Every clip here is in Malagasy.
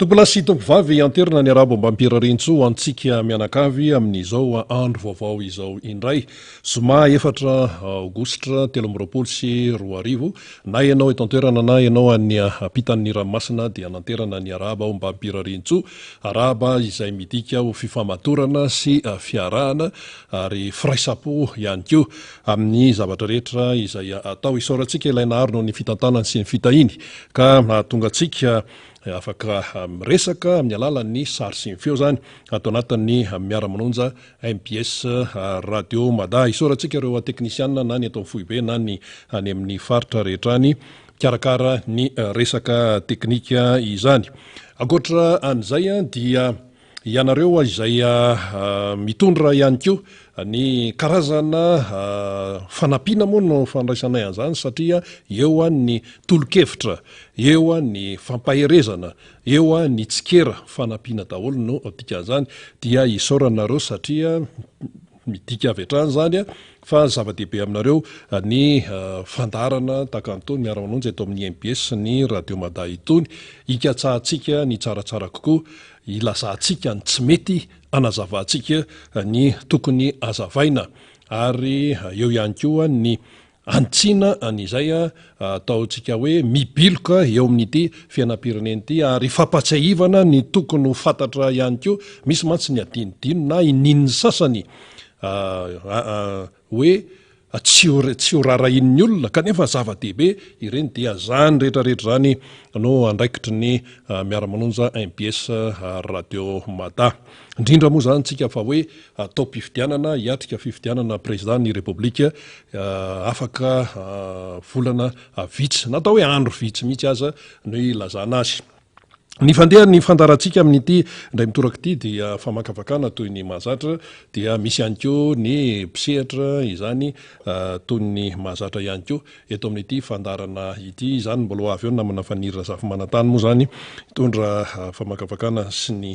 Tompolasy tompovavy anterina ny arabo mbampirarintso antsika mianakavy amin'izao andro vaovao izao indray zoma 4 aogositra 2024 na ianao eto antoerana na ianao any ampitan'ny ranomasina dia nanterana ny araba mbampirarintso araba izay midika ho fifamatorana sy fiarahana ary firaisapo ihany koa amin'ny zavatra rehetra izay atao isaorantsika ilaina aro noho ny fitantanany sy ny fitahiny ka mahatonga antsika afaka miresaka amin'ny alalan'ny sary sy ny feo zany atao anatin'ny miara-manonja MPS radio mada isaorantsika ireo teknisianina na ny atao foibe na ny any amin'ny faritra rehetrany karakara ny resaka teknika izany akoatra an'izay dia ianareo izay mitondra ihany koa ny karazana fanampiana moa no fandraisanay an'izany satria eo ny tolo-kevitra eo ny fampaherezana eo ny tsikera fanampiana daholo no dika an'izany dia isaoranareo satria midika avy hatrany zany fa zava-dehibe aminareo ny fandarana tahaka an'itony miara-manonjy eto amin'ny MPS ny radio mada itony ikatsahantsika ny tsaratsara kokoa ilazantsika ny tsy mety anazavantsika ny tokony azavaina ary eo ihany koa ny antsina an'izay ataontsika hoe mibiloka eo amin'ity fiainam-pirenena ity ary fampatsiahivana ny tokony ho fantatra ihany koa misy mantsy ny adinodino na inin'ny sasany hoe tsy ho rarahin'ny olona kanefa zava-dehibe ireny dia zany rehetrarehetra zany no andraikitry ny miara-manonja MPS radio mada indrindra moa zany tsika fa hoe atao mpifidianana hiatrika fifidianana président ny république afaka volana vitsy natao hoe andro vitsy mihitsy aza no ilazana azy ny fandeha ny fandarantsika amin'ity indray mitoraka ity dia famakavakana toy ny mahazatra dia misy ihany koa ny mpisehatra izany toy ny mahazatra ihany koa eto amin'ity fandarana ity izany mbola avy eo namana fanirina zafimanantany moa zany mitondra famakavakana sy ny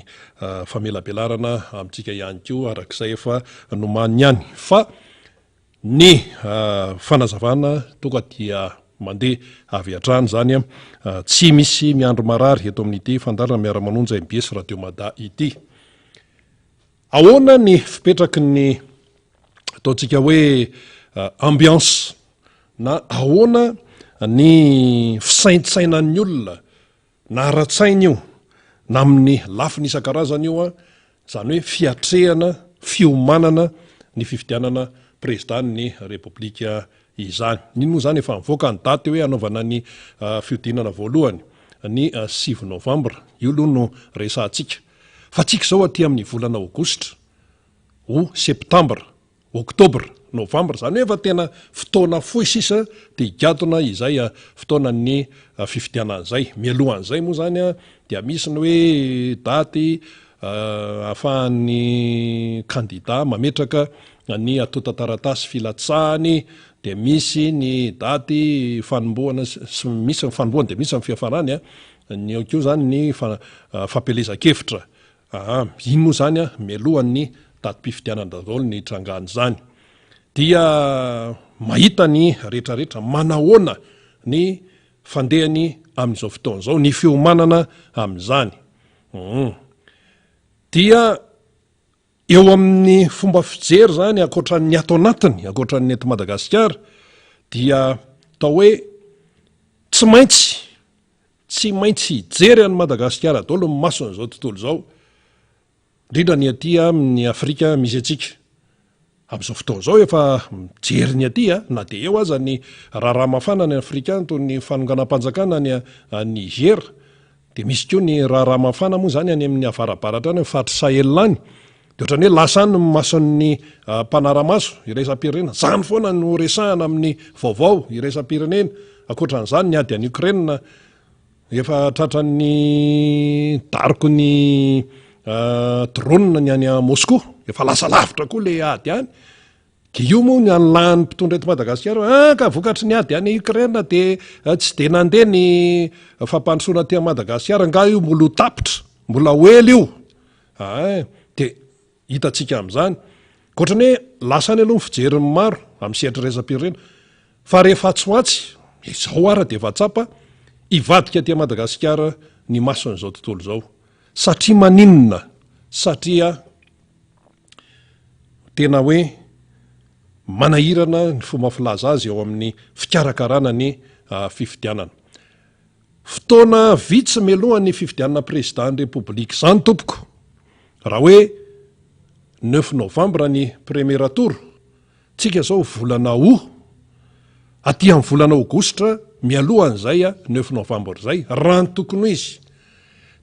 famelabelarana amintsika ihany koa arak'izay efa nomany ihany fa ny fanazavana tonga dia mandeha avy hatrany zany tsy misy miandro marary eto amin'ity fandarana miara-manonja MPS radio mada ity ahoana ny fipetraky ny ataontsika hoe ambiance na ahoana ny fisaintsainan'ny olona na ara-tsaina io na amin'ny lafiny isan-karazany io zany hoe fiatrehana fiomanana ny fifidianana président ny république izany nino moa zany efa mivoaka ny daty hoe anaovana ny fiodinana voalohany ny 6 novambra io aloha no resantsika fa tsika zao aty amin'ny volana aogositra ho septambra oktobra novambra zany hoe efa tena fotoana fohy sisa dia higadona izay fotoana ny fifidianan'izay mialohan'izay moa zany dia misy ny hoe daty ahafahan'ny kandida mametraka ny atotataratasy filatsahany dia misy ny daty fanombohana misy ny fanombohana dia misy ny fiafarany ny keo zany ny fampelezan-kevitra iny moa zany mialohan'ny daty mpifidianana daholo ny trangany zany dia mahita ny rehetrarehetra manahoana ny fandehany amin'izao fotoana zao ny fiomanana amin'izany dia eo amin'ny fomba fijery zany akoatran'ny ato anatiny akoatran'ny eto Madagasikara dia tao hoe tsy maintsy hijery any Madagasikara daholo ny mason'izao tontolo zao indrindra ny aty amin'ny Afrika misy antsika amin'izao fotoana zao efa mijery ny aty na dia eo aza ny raharaha mafana ny Afrika toy ny fanonganam-panjakana ny Niger dia misy koa ny raharaha mafana moa zany any amin'ny avarabaratra any fatra Sahel any dia ohatrany hoe lasany ny mason'ny mpanaramaso iraisam-pirenena zany foana no resahana amin'ny vaovao iraisam-pirenena akoatran'izany ny ady any Ukraine efa tratran'ny dariko ny drone ny any Moscou efa lasa lavitra koa le ady any io moa ny an'lahan'ny mpitondra eto Madagasikara ka vokatry ny ady any Ukraine dia tsy dia nandeha ny fampandrosoana ty Madagasikara nga io mbola ho tapitra mbola hoely io dia hitatsika amin'izany koatrany hoe lasany aloha ny fijeriny maro amin'ny sehatra raisam-pirenena fa rehefa tsy hoatsy izao ara dia efa tsapa hivadika aty Madagasikara ny mason'izao tontolo izao satria maninona satria tena hoe manahirana ny fomba filaza azy eo amin'ny fikarakarana ny fifidianana fotoana vitsy melohan'ny fifidianana président république zany tompoko raha hoe 9 novembre ny premier tour tsika zao volana aty amin'ny volana aogostra mialohan'izay 9 novembre zay raha ny tokony izy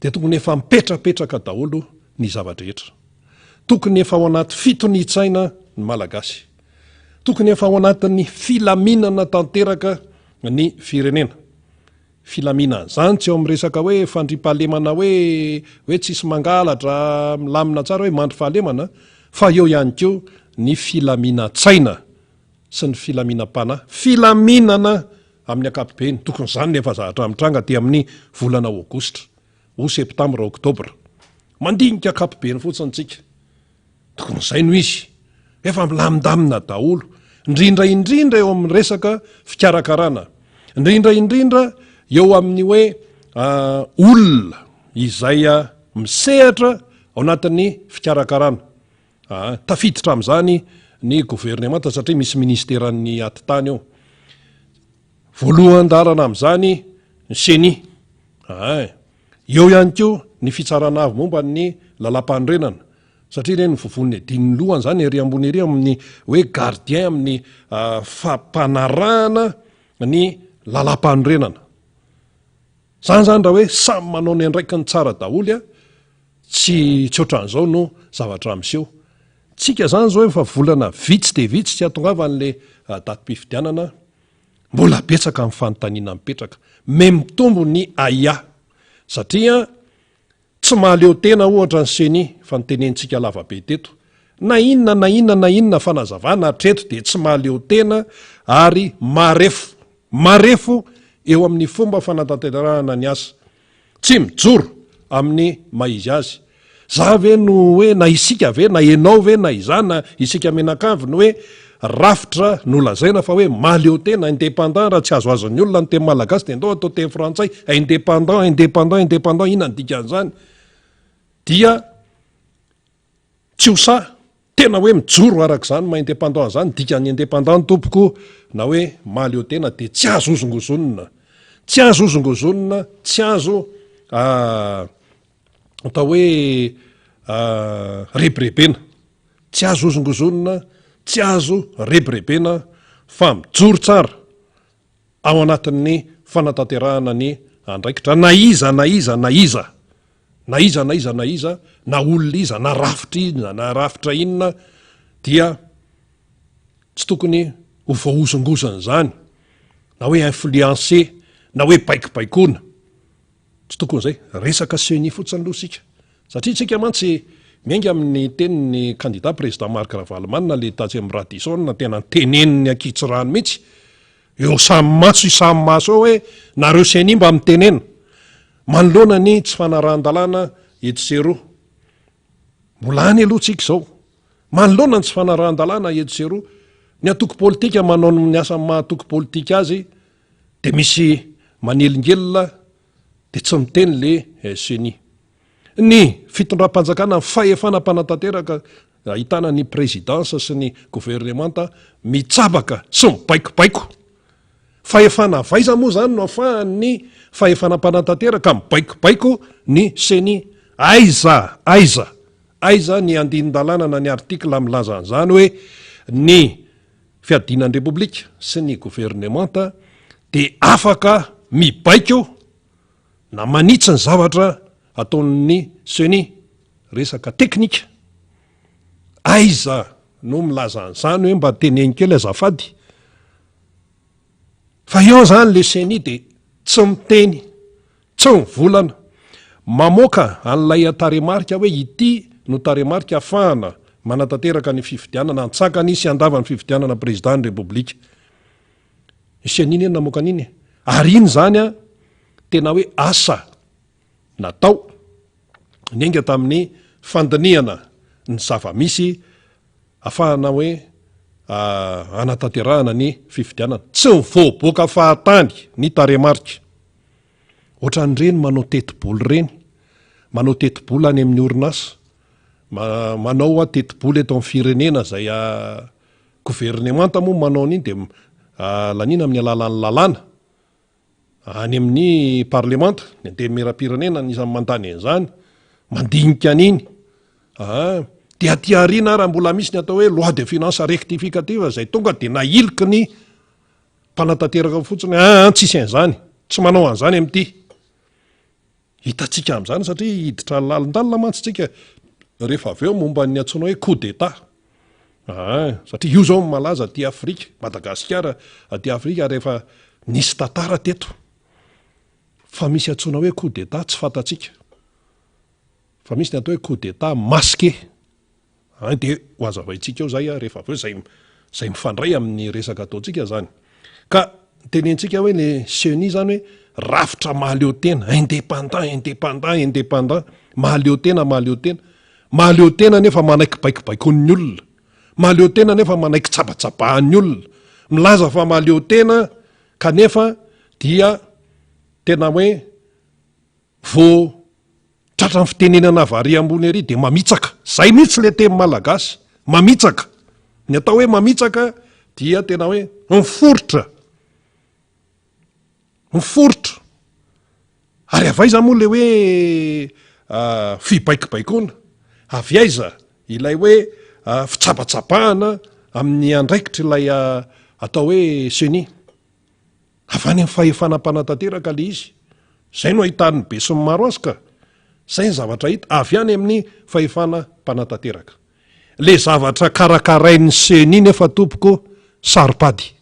dia tokony efa mipetrapetraka daholo ny zavadrehetra tokony efa ao anaty fitonitsaina ny malagasy tokony efa ao anatin'ny filaminana tanteraka ny firenena filaminana zany tsy eo amin'ny resaka hoe fandrimpahalemana hoe tsisy mangalatra milamina tsara hoe mandry fahalemana fa eo ihany koa ny filaminatsaina sy ny filaminam-panahy filaminana amin'ny ankapobeny tokony zany nefa zahatra mitranga ty amin'ny volana aogostra ho septambra oktobra mandinika ankapobeny fotsiny tsika tokony izay no izy efa milamindamina daholo indrindra eo amin'ny resaka fikarakarana indrindra eo amin'ny hoe olona izay misehatra ao anatin'ny fikarakarana tafiditra amin'izany ny gouvernemanta satria misy ministeran'ny atitany eo voalohan-darana amin'izany ny seni eo ihany koa ny fitsarana avy momba ny lalam-panorenana satria reny vovon'ny dininy lohany zany ery ambony ery amin'ny hoe gardien amin'ny fampanarahana ny lalam-panorenana zany raha hoe samy manao ny andraiky ny tsara daholy tsy ohatran'izao no zavatra miseho tsika zany zao efa volana vitsy de vitsy tsy atongavan'le datim-pifidianana mbola betsaka amin'ny fanontaniana mipetraka me mitombo ny aia satria tsy mahaleo tena ohatra ny seni fa nitenentsika lavabe teto na inona fanazavana treto de tsy mahaleo tena ary marefo eo amin'ny fomba fanatanterahana ny asa tsy mijoro amin'ny maizy azy za ve no hoe na isika ve na enao ve na izana isika menakavy no hoe rafitra no lazaina fa hoe mahaleo tena indépendant raha tsy azo azon'ny olona ny teny malagasy de ndao atao teny frantsay indépendant ina ny dikan'izany dia tsy hosa tena hoe mijoro arak'izany ma indépendant zany dikan'ny indépendant tompoko na hoe mahaleo tena de tsy azo ozongozonina tsy azo atao hoe rebrebena tsy azo ozongozonina tsy azo rebrebena fa mijoro tsara ao anatin'ny fanatanterahana ny andraikitra na iza na olona iza na rafitra inona dia tsy tokony ho voaozongozana zany na hoe influencé na hoe baikobaikona tsy tokony zay resaka seni fotsiny lohasika satria tsika mantsy miainga amin'ny teniny candidat président Marc Ravalomanina le tatsy amin'ny Radisson tena teneniny akitsy rano mihitsy eo samy maso eo hoe nareo seni mba mitenena manoloana ny tsy fanarahan-dalàna etsero mbola any aloha tsika zao manoloana ny tsy fanarahan-dalàna etsero ny atoko politika manao ny asa mahatoky politika azy de misy manelingelona de tsy miteny le seni ny fitondram-panjakana fahefana mpanantanteraka ahitana ny présidence sy ny gouvernemanta mitsabaka sy mibaikobaiko fahefana vaiza moa zany no afahan'ny fahefana mpanantanteraka mibaikobaiko ny seni aiza ny andinin-dalàna na ny artikla milaza an'izany hoe ny fiadinan'ny repoblika sy ny gouvernemanta de afaka mibaiko na manitsy ny zavatra ataon'ny seni resaka teknika aiza no milaza an'izany hoe mba teneny kely azafady fa eo zany le seni de tsy miteny tsy mivolana mamoaka an'ilay taremarika hoe ity no taremarika afahana manatanteraka ny fifidianana antsakany isy andavany fifidianana président ny repoblika iseniny eny namoaka aniny ary iny zany tena hoe asa natao nenga tamin'ny fandiniana ny zava-misy afahana hoe anatanterahana ny fifidianana tsy mivoaboaka fahatany ny taremarika ohatran'ireny manao tetiboly reny manao tetibola any amin'ny orinasa, manao a tetibola eto amin'ny firenena zay gouvernemanta moa manao an'iny de lanina amin'ny alalan'ny lalàna any amin'ny parlemanta ny antemera-pirenena nisan'ny mandany an'izany mandinika an'iny de aty aoriana raha mbola misy ny atao hoe loi de finance rectificative zay tonga de nailiky ny mpanatanteraka fotsiny tsisy an'izany, tsy manao an'izany amin'ity. Hitantsika amin'izany satria hiditra lalindalina mantsitsika rehefa avy eo momba ny antsoina hoe coup d'état. Satria io zao malaza aty Afrika, Madagasikara aty Afrika rehefa nisy tantara teto fa misy antsoina hoe coup d'état tsy fantatsika. Fa misy ny atao hoe coup d'état masqué. De ho azavaintsika eo zay rehefa avy eo zay mifandray amin'ny resaka ataontsika zany. Ka tenentsika hoe le CENI zany hoe rafitra mahaleo tena, indépendant, mahaleo tena nefa manaiky baikibaikon'ny olona, mahaleo tena nefa manaiky tsabatsabahan'ny olona, milaza fa mahaleo tena kanefa dia tena hoe vo tratra ny fitenenana vary ambony ery de mamitsaka. Zay mihitsy le teny malagasy, mamitsaka. Ny atao hoe mamitsaka dia tena hoe miforotra. Ary avaiza moa le hoe fibaikibaikonà, avy aiza ilay hoe fitsabatsabahana amin'ny andraikitra ilay atao hoe CENI. Avy any amin'ny fahefana mpanatanteraka le izy. Zay no ahitan'ny be sy ny maro azy ka. Zay ny zavatra hita avy any amin'ny fahefana mpanatanteraka. Le zavatra karakarain'ny CENI nefa tompoko saripady.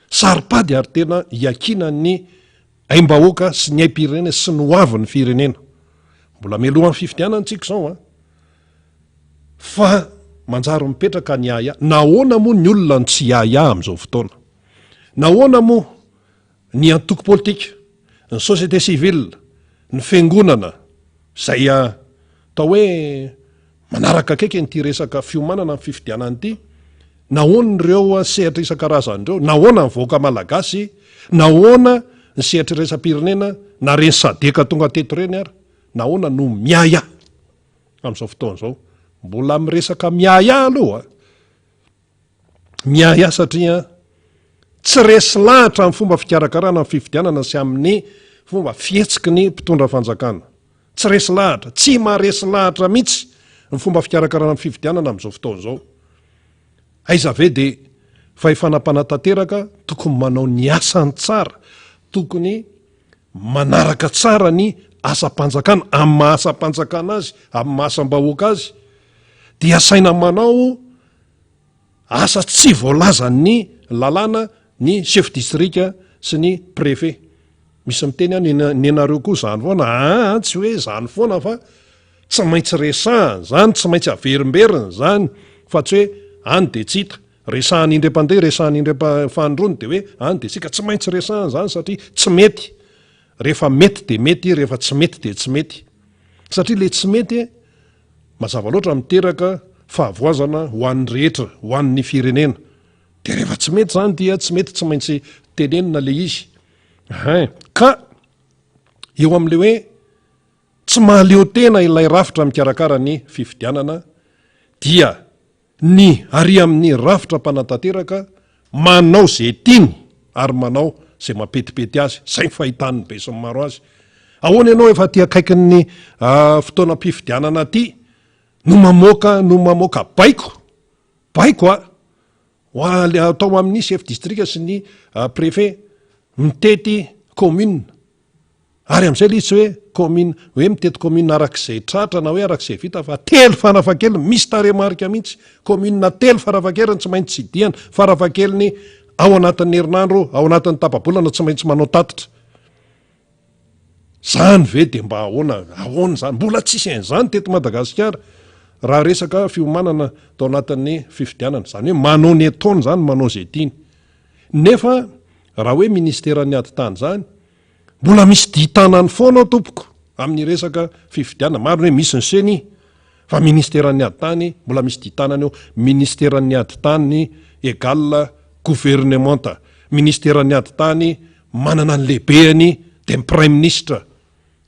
Saripady ary tena iakinan'ny aim-bahoaka sy ny aim-pirenena sy ny hoavin'ny firenena. Mbola mialohan'ny fifidianana antsika zao fa manjary mipetraka ny aya. Nahoana moa ny olona tsy aya amin'izao fotoana? Nahoana moa ny antoko politika, ny société civile, ny fiangonana zay atao hoe manaraka akaiky nyity resaka fiomanana amin'ny fifidianana ity? Nahoana ireo sehatra isan-karazan'ireo? Nahoana ny vahoaka malagasy? Nahoana ny sehatra iresa-pirenena na reny sadeka tonga teto reny ary? Nahoana no miaya amin'izao fotoana izao? Mbola miresaka miaya aloha. Miaya satria tsy resy lahatra amin'ny fomba fikarakarana amin'ny fifidianana sy amin'ny fomba fihetsiky ny mpitondra fanjakana. Tsy resy lahatra, tsy maharesy lahatra mihitsy ny fomba fikarakarana amin'ny fifidianana amin'izao fotoana izao. Aiza ve de fahefana mpanatanteraka tokony manao ny asany tsara, tokony manaraka tsara ny asam-panjakana amin'ny mahasam-panjakana azy, amin'ny mahasam-bahoaka azy, dia saina manao asa tsy voalazan'ny lalàna ny chef district sy ny préfet. Misy miteny ny anareo koa zany foana, tsy hoe zany foana fa tsy maintsy resahana zany, tsy maintsy averimberina zany, fa tsy hoe any de tsy hita. Resahan'ny indépendant, resahan'ny fandrony de hoe any de tsika, tsy maintsy resahana zany satria tsy mety. Rehefa mety de mety, rehefa tsy mety de tsy mety. Satria le tsy mety mazava loatra miteraka fahavoazana ho an'ny rehetra, ho an'ny firenena. De rehefa tsy mety zany dia tsy mety, tsy maintsy tenenina le izy. Ka eo amin'le hoe tsy mahaleo tena ilay rafitra mikarakara ny fifidianana dia ny ary amin'ny rafitra mpanatanteraka manao zay tiany ary manao zay mampetipety azy. Zay fahitan'ny be sy ny maro azy. Ahoana ianao efa ty akaikin'ny fotoana mpifidianana ty no mamoaka baiko atao amin'ny chef district sy ny préfet mitety commune. Ary amin'izay le tsy hoe commune hoe mitety commune arak'izay tratra na hoe arak'izay vita fa telo farafahakeliny, misy taremarika mihitsy. Commune telo farafahakeliny tsy maintsy tsidihana, farafahakeliny ao anatin'ny herinandro, ao anatin'ny tapa-bolana tsy maintsy manao tatitra. Zany ve de mba ahoana zany? Mbola tsisy an'izany teto Madagasikara raha resaka fiomanana tao anatin'ny fifidianana. Zany hoe manao ny ataony zany, manao zay tiany. Nefa raha hoe ministeran'ny ady tany zany, mbola misy ditanany foana tompoko amin'ny resaka fifidianana. Maro hoe misy ny CENI fa ministeran'ny ady tany mbola misy ditanany eo. Ministeran'ny ady tany égale gouvernementa. Ministeran'ny ady tany manana ny lehibeany de prime ministre,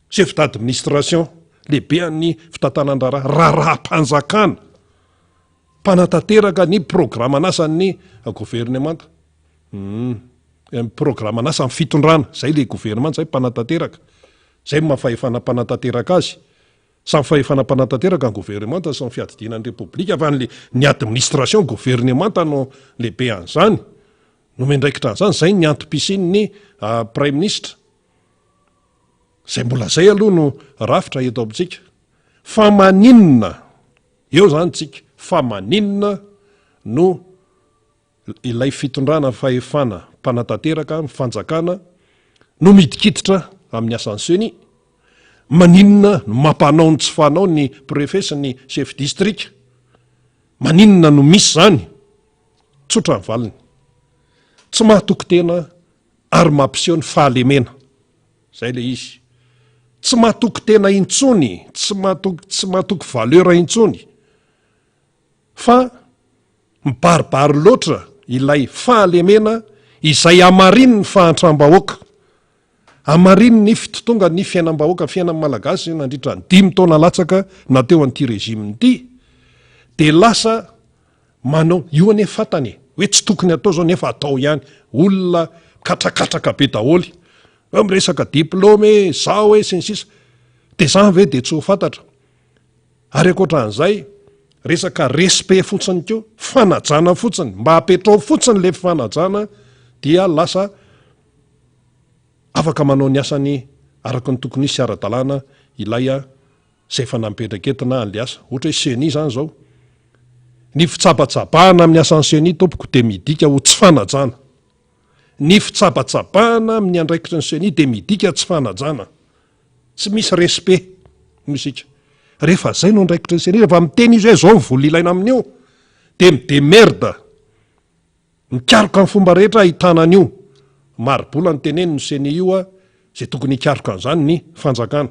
chef d'administration, lehibean'ny fitantanandrara raharaham-panjakana mpanatanteraka ny programan'asan'ny gouvernemanta programan'asan'ny fitondrana zay le gouvernemanta zay mpanatanteraka zay mahafahefana mpanatanteraka azy samy fahefana-panatanteraka ny gouvernemanta samy fiadidinan'ny repoblika fa ny administration gouvernemanta no lehibe an'izany no mendraikitra an'izany zay ny antom-pisin'ny prime ministre zay mbola zay aloha no rafitra eto amintsika fa maninona eo zany tsika fa maninona no ilay fitondrana fahefana mpanatanteraka mifanjakana no midikiditra amin'ny asanseny maninona no mampanao ny tsy fanao ny préfet sy ny chef district maninona no misy zany tsotra ny valiny tsy mahatoko tena ary mampiseho ny fahalemena zay le izy tsy mahatoko tena intsony tsy mahatoko valeur intsony fa mibaribary loatra ilay fahalemena izay amariny ny fahantram-bahoaka amariny ny fitotonga ny fiainam-bahoaka fiainan'ny malagasy nandritra ny 5 taona latsaka nateo an'ity régime ity de lasa manao io ane fatany hoe tsy tokony atao zao nefa atao ihany olona katrakatraka be daholy miresaka diplôme zao hoe sy ny sisa de zany ve de tsy ho fantatra ary akoatran'izay resaka respect fotsiny keo fanajana fotsiny mba hapetrao fotsiny le fanajana dia lasa afaka manao ny asany araka ny tokony isy ara-dalàna ilay zay fa nampetraketina an'le asa ohatra hoe seni zany zao ny fitsapatsapahana amin'ny asan'ny seni tompoko de midika ho tsy fanajana ny fitsapatsapahana amin'ny andraikitry ny seni de midika tsy fanajana tsy misy respect misika rehefa zay no andraikitry ny seni rehefa miteny izy hoe zao ny vola ilaina amin'io de midemerda mikaroka ny fomba rehetra ahitana an'io marobola ny teneny ny seni io zay tokony hikaroka an'izany ny fanjakana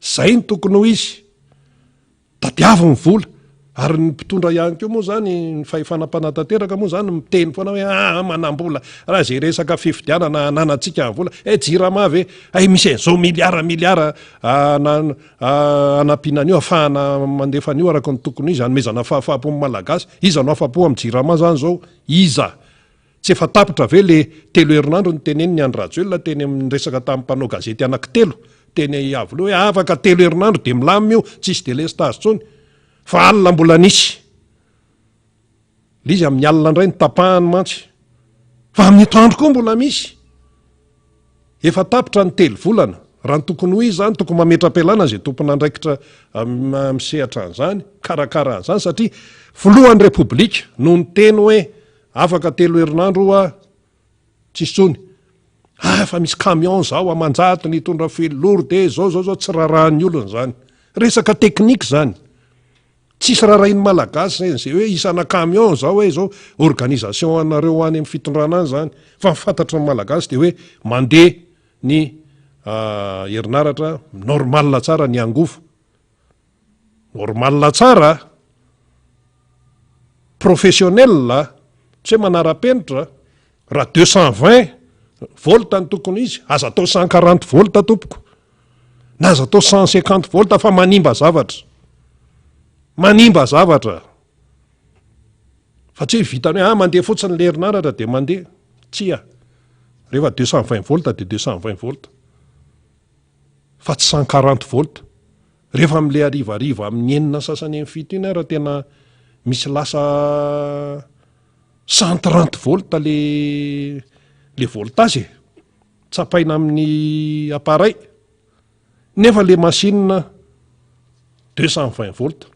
zay ny tokony ho izy tadiavo ny vola ary ny mpitondra ihany keo moa zany ny fahefana-panatanteraka moa zany miteny foana hoe manam-bola raha zay resaka fifidianana ananatsika ny vola jirama ve misy zao miliara anampiana an'io ahafahana mandefa an'io araka ny tokony izy anomezana fahafapo amin'ny malagasy iza no afapo amin'ny jirama zany zao iza tsy efa tapitra ve le telo herinandro ny teneny ny andrajoelona teny amin'ny resaka tamin'ny mpanao gazety anankitelo teny avy loha hoe afaka telo herinandro de milamy io tsisy de lestage tsony fa alina mbola nisy le izy amin'ny alina indray ny tapahany mantsy fa amin'ny etoandro koa mbola misy efa tapitra ny telo volana raha ny tokony ho izy zany tokony mametra-pialana zay tompony andraikitra misehatra an'izany karakara an'izany satria filohan'ny repoblika no ny teny hoe afaka telo herinandro tsisy tsony fa misy camion zao amanjaty ny tondra felolory de zao tsy rarahan'ny olony zany resaka teknika zany tsisy rarahin'ny malagasy zay hoe isana camion zao hoe zao organisation anareo any amin'ny fitondrana any zany fa mifantatra ny malagasy de hoe mandeha ny herinaratra normal tsara ny angofo normal tsara professionnel tsy hoe manara-penitra raha 220 volta ny tokony izy aza atao 140 volta tompoko na aza atao 150 volta fa manimba zavatra fa tsy hoe vitany hoe mandeha fotsiny le herinaratra de mandeha tsia rehefa 220 volta de 220 volta fa tsy 140 volta rehefa am'le arivariva amin'ny enina sasany amin'ny fito iny raha tena misy lasa 130 volta le voltage tsapaina amin'ny appareil nefa le machine 220 volta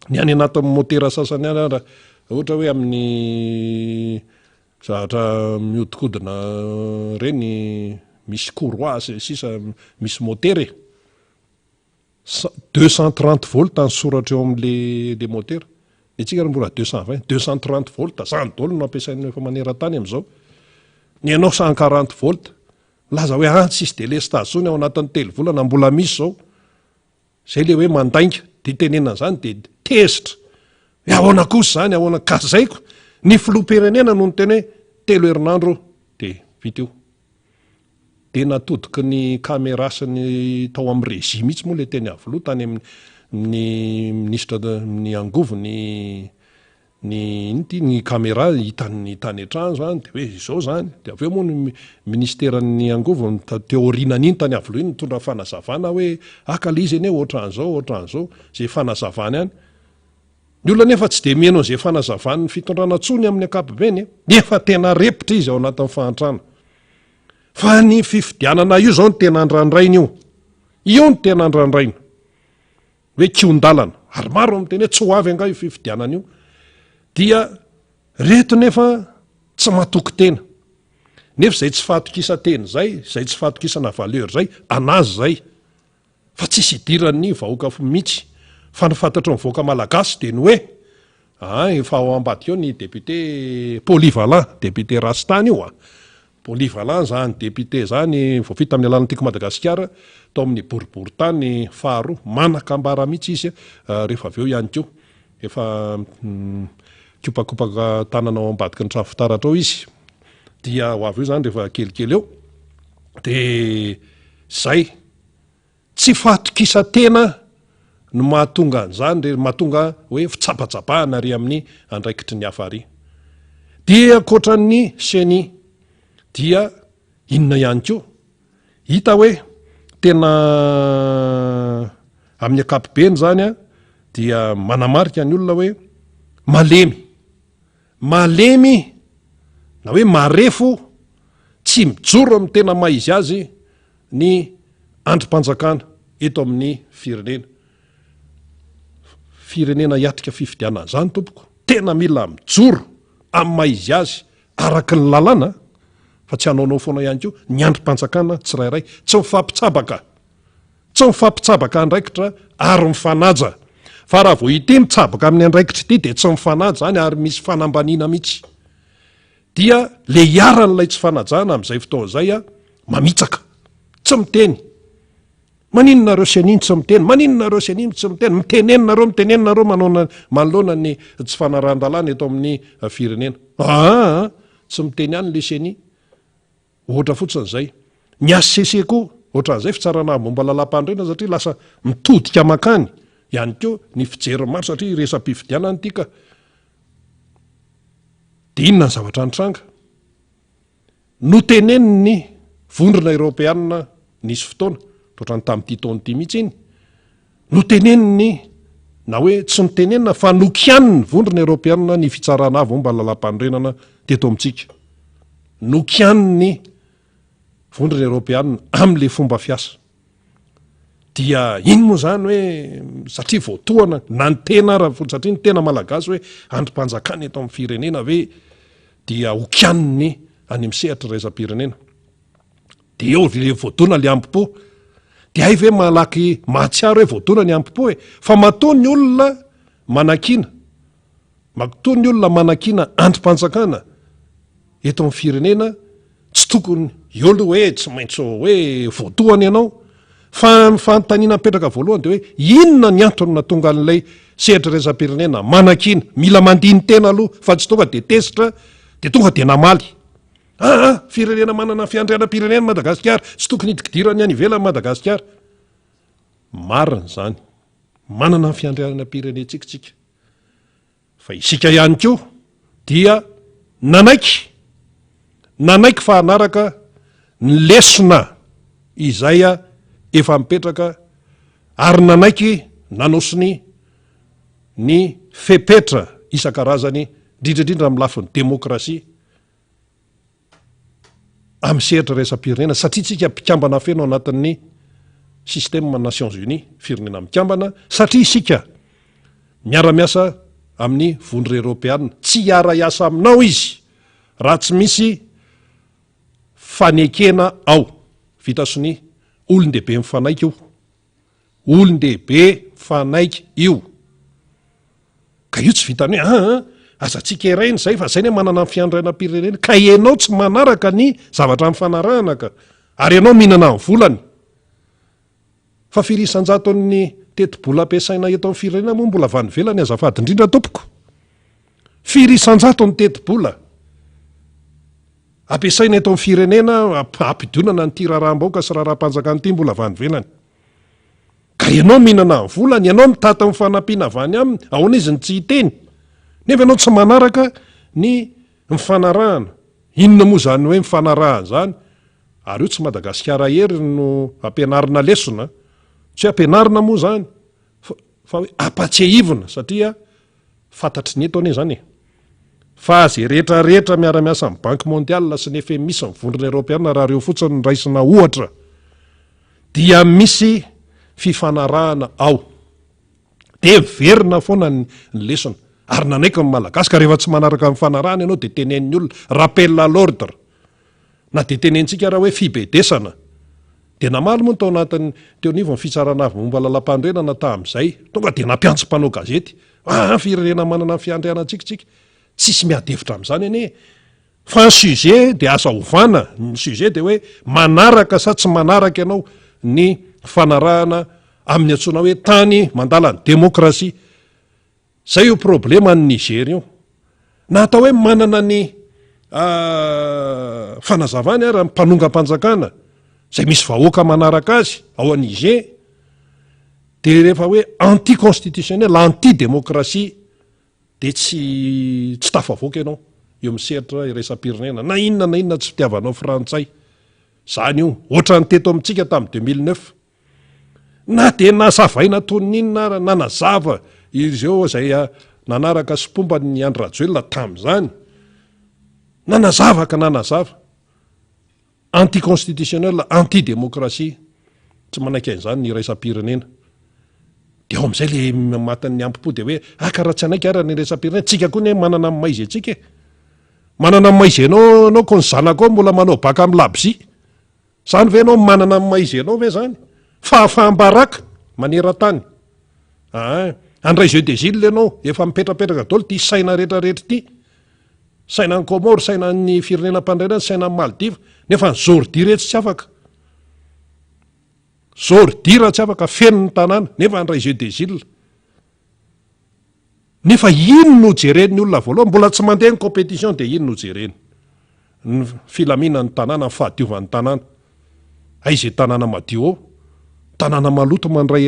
ny any anatin'ny motera sasany any ara ohatra hoe amin'ny zavatra miodikodina reny misy courroie sisa misy motera 230 volta ny soratra eo amin'le motera de tsika raha mbola 230 volta zany daholo no ampiasainy efa maneran-tany am'izao ny anao 140 volta laza hoe tsisy de lestage tsony ao anatin'ny telo volana mbola misy zao zay le hoe mandainga de tenena zany de tezitra ahoana kosa zany ahoana ka zaiko ny filoha-pirenena no ny teny hoe telo herinandro de vita io tena todiky ny kamerasany tao amin'ny rezima mihitsy moa le teny avoloha tany amin'ny ministra ny angovo ny caméra hitan'ny tany an-trano zany de hoe izao zany de aveo moa ny ministeran'ny angovo teorinan'iny tany avoloha iny mitondra fanazavana hoe akala izy eny ohatran'izao zay fanazavana any ny olona nefa tsy de miheno an'izay fanazavan'ny fitondrana tsony amin'ny ankapobeny nefa tena repitra izy ao anatin'ny fahantrana fa ny fifidianana io zao ny tena andrandraina io ny tena andrandraina hoe kiondalana ary maro amin'ny teny hoe tsy ho avy anga io fifidianana io dia reto nefa tsy matoky tena nefa zay tsy fahatokisa-teny zay tsy fahatokisana valeur zay anazy zay fa tsisy idiran'ny vahoaka mihitsy fa nyfantatro ny vahoaka malagasy de ny hoe efa ao ambadika eo ny député polyvalent député rastany io polyvalent zany député zany voafita amin'ny alalany tiako Madagasikara tao amin'ny boriboritany faharoa manakambara mihitsy izy rehefa aveo ihany ko efa kopakopaka tanana ao ambadika ny trano fitaratra ao izy dia ho avy eo zany rehefa kelikely eo de zay tsy fahatokisa-tena no mahatonga an'izany re mahatonga hoe fitsapatsapahana ary amin'ny andraikitry ny hafa ary dia akoatran'ny seny dia inona ihany koa hita hoe tena amin'ny ankapobeny zany dia manamarika ny olona hoe malemy na hoe marefo tsy mijoro amin'ny tena maizy azy ny androm-panjakana eto amin'ny firenena hiatrika fifidianana zany tompoko tena mila mijoro amin'ny maizy azy araky ny lalàna fa tsy hanaonao foana ihany koa ny androm-panjakana tsirairay tsy mifampitsabaka andraikitra ary mifanaja fa raha vao ity mitsabaka amin'ny andraikitra ity de tsy mifanaja zany ary misy fanambaniana mihitsy dia le iaran'ilay tsy fanajana amin'izay fotoan'izay mamitsaka tsy miteny maninonareo seniny tsy miteny maninonareo seniny tsy miteny mitenenareo manoloana ny tsy fanaran-dalàna eto amin'ny firenena tsy miteny ihany le seny ohatra fotsiny zay ny ACC koa ohatran'izay fitsarana momba lalam-pandrena satria lasa mitodika makany ihany koa ny fijery maro satria resam-pifidianana tika de inona ny zavatra nitranga noteneniny vondrona Europeanina nisy fotoana ohatrany tamin'ity taon'ity mihitsy iny noteneniny na hoe tsy notenenina fa nokianiny vondrona Europeanina ny fitsarana avy momba lalam-pandrenana teto amintsika nokianiny vondrona Europeanina amin'le fomba fiasa dia iny moa zany hoe satria voatohana na ny tena satria ny tena malagasy hoe androm-panjakana eto amin'ny firenena ve dia okianiny any misehatra raisam-pirenena de eo le voatoana le ampipo de hay ve malaky mahatsiaro hoe voatoana ny ampipo fa matoa ny olona manakina androm-panjakana eto amin'ny firenena tsy tokony olo hoe tsy maintsy hoe voatohany ianao fa fanontaniana mipetraka voalohany de hoe inona ny antony na tonga an'ilay sehatra raisam-pirenena manakina mila mandiny tena aloha fa tsy tonga de tesitra de tonga de namaly firenena manana fiandrianam-pirenena Madagasikara tsy tokony hidikidirany any ivelany Madagasikara marina zany manana fiandrianam-pirenentsika fa isika ihany koa dia nanaiky fa hanaraka ny lesona izay efa mipetraka ary nanaiky nanosiny ny fepetra isan-karazany indrindrandrindra amin'ny lafin'ny demokrasia amin'ny sehatra raisam-pirenena satria tsika mpikambana feno anatin'ny système Nations Unies firenena mikambana satria isika miara-miasa amin'ny vondrona Europeanina tsy hiara-iasa aminao izy raha tsy misy fanekena ao vitasony olon-dehibe mifanaiky io ka io tsy vitany hoe azatsika irainy zay fa zay ny manana ny fiandrianam-pirenena ka ianao tsy manaraka ny zavatra mifanarahana ka ary ianao mihinana ny volany fa firisan-jaton'ny teti-bola ampiasaina eto amin'ny firenena moa mbola vanivelany azafady indrindra tompoko firisan-jaton'ny teti-bola ampiasaina eto amin'ny firenena ampidonana ny ty raharaham-baoka sy raharaham-panjakany ty mbola vanyvelany ka ianao mihinana ny volany ianao mitata ny fanampiana avany aminy ahoana izy ny tsy hiteny nefa ianao tsy manaraka ny mifanarahana inona moa zany hoe mifanarahana zany ary io tsy Madagasikara hery no ampianarina lesona tsy ampianarina moa zany fa hoe apatsehivina satria fantatry ny eto ane zany fa zay rehetrarehetra miara-miasa amin'ny banky mondial sy ny FMI sy ny vondrona Europeana raha reo fotsiny ny raisina ohatra dia misy fifanarahana ao de verina foana ny lesona ary nanaiky ny malagasy ka rehefa tsy manaraka amin'ny fanarahana ianao de tenen'ny olona rappel à l'ordre na de tenentsika raha hoe fibedesana de namaly moa tao anatin'ny teo nivo ny fitsarana avy momba lalam-pandrenana tamin'izay tonga de nampiantso mpanao gazety firenena manana ny fiandriana tsikitsika tsisy miadevitra amin'izany ane fa ny sujet de asa ovana ny sujet de hoe manaraka sa tsy manaraka ianao ny fanarahana amin'ny antsoina hoe tany mandala ny demokrasia zay io problema ny Niger io na atao hoe manana ny fanazavany ary mpanonga-panjakana zay misy vahoaka manaraka azy ao a Niger de rehefa hoe anti-constitutionnel anti-démocratie de tsy tafavoaka ianao eo miseritra iraisam-pirenena na inona tsy fitiavanao frantsay zany io ohatrany teto amintsika tamin'ny 2009 na de nazavaina tonin'inona na nazava ireo zay nanaraka sy-pomba ny Andry Rajoelina tamin'izany na nazavaka na nazava anti-constitutionnel anti-démocratie tsy manaiky an'izany ny iraisam-pirenena de ao amin'izay le matan'ny ampipo de hoe ka raha tsy anaiky ara ny iraisam-pirenena tsika koa ny manana amin'ny maizy atsika manana amin'ny maizy anao ko ny zanako ao mbola manao baka amin'ny labsi zany ve anao manana amin'ny maizy anao ve zany fahafahambaraka maneran-tany andray jeu des îles ianao efa mipetrapetraka daholo ty saina rehetrarehetra ty saina ny Comore saina ny firenena-pandrenana saina ny Maldives nefa ny Zordi rehetra tsy afaka Zordi raha tsy afaka feno ny tanàna nefa andray jeu des îles nefa ino no jeren'ny olona voalohany mbola tsy mandeha ny compétition de ino no jereny ny filamina ny tanàna ny fahadiovan'ny tanàna izay tanàna madio ao tanàna maloto mandray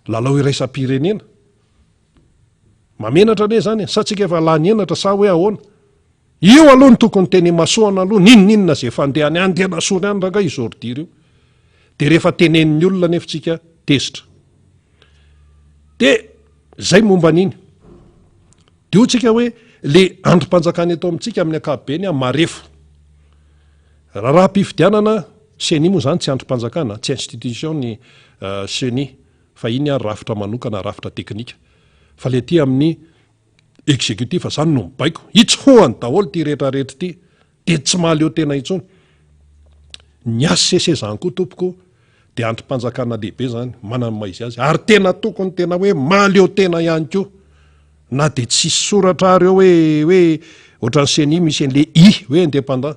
lalao iraisam-pirenena mamenatra ane zany satsika efa lany enatra sa hoe ahoana io aloha ny tokony teny masoana aloha ninonina zay fandehany andehana soana any ranga izordir io de rehefa tenen'ny olona nefitsika tezitra de zay momba an'iny de otsika hoe le androm-panjakany eto amintsika amin'ny ankapobeny marefo raha mpifidianana seni moa zany tsy androm-panjakana tsy institution ny seni fa iny a rafitra manokana rafitra teknika fa le ty amin'ny exécutif zany no mibaiko itsohany daholo ty rehetrarehetra ty de tsy mahaleo tena intsony ny ACC zany koa tompoko de androm-panjakana lehibe zany manany maizy azy ary tena tokony tena hoe mahaleo tena ihany ko na de tsisy soratra ary eo hoe ohatrany seni misy an'le hoe indépendant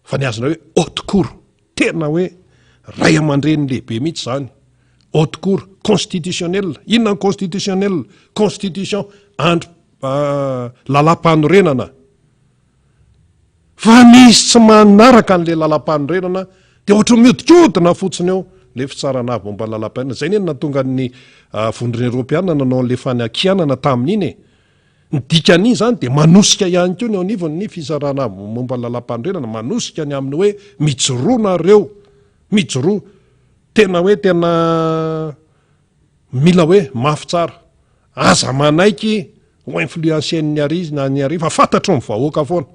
fa ny azona hoe haute cour tena hoe ray aman-dreny lehibe mihitsy zany haute cour constitutionnel inona ny constitutionnel constitution andro lalam-panorenana fa misy tsy manaraka an'le lalam-panorenana de ohatra miodikodina fotsiny eo le fitsarana avy momba lalam-panorenana zay neny natonga ny vondrona Europeana nanao an'le fanakianana tamin'iny ny dikan'iny zany de manosika ihany ko ny anivony ny fisarana avy momba lalam-panorenana manosika ny amin'ny hoe mijoroana reo mijoroa tena hoe tena mila hoe mafy tsara aza manaiky ho influencen'ny ary fa fantatro ny vahoaka foana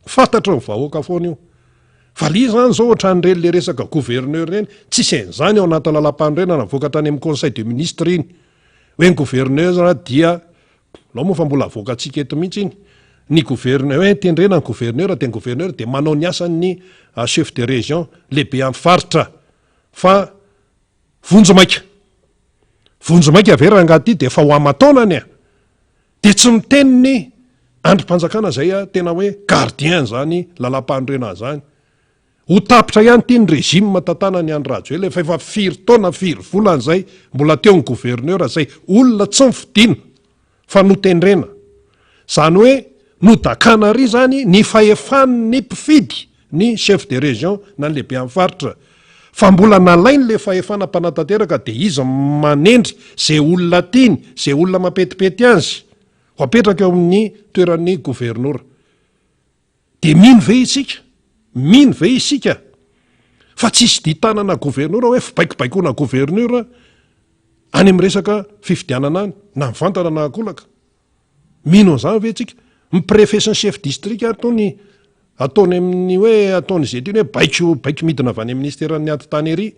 fantatro ny vahoaka foana io fa li zany zao ohatran'ireny le resaka gouverneur reny tsisy an'izany ao anaty lalam-panorenana voaka tany amin'ny conseil de ministre iny hoe ny gouverneur dia lao moa fa mbola voakatsika eto mihitsy iny ny gouverneur hoe tendrena ny gouverneur de ny gouverneur de manao ny asan'ny chef de région lehibe amin'ny faritra fa vonjomaika avera angaty de efa ho amataonany de tsy miteniny androm-panjakana zay tena hoe gardien zany lalam-panorenana zany ho tapitra ihany ty ny régime tantana ny Andry Rajoelina efa firy taona firy volana zay mbola teo ny gouverneur zay olona tsy mifidiana fa notendrena zany hoe no dakana ry zany ny fahefany ny mpifidy ny chef de région na ny lehibe amin'ny faritra fa mbola nalainy le fahefana mpanatanteraka de izy manendry zay olona tiany zay olona mampetipety azy ho apetraka eo amin'ny toeran'ny gouvernoura de mino ve isika fa tsisy ditanana gouvernoura hoe fibaikobaikoana gouvernoura any amin'ny resaka fifidianana na mivantana na akolaka mino an'izany ve tsika miprefesiny chef district ataony amin'ny hoe ataony zay teny hoe baiko midina avy any ministeran'ny atitany ery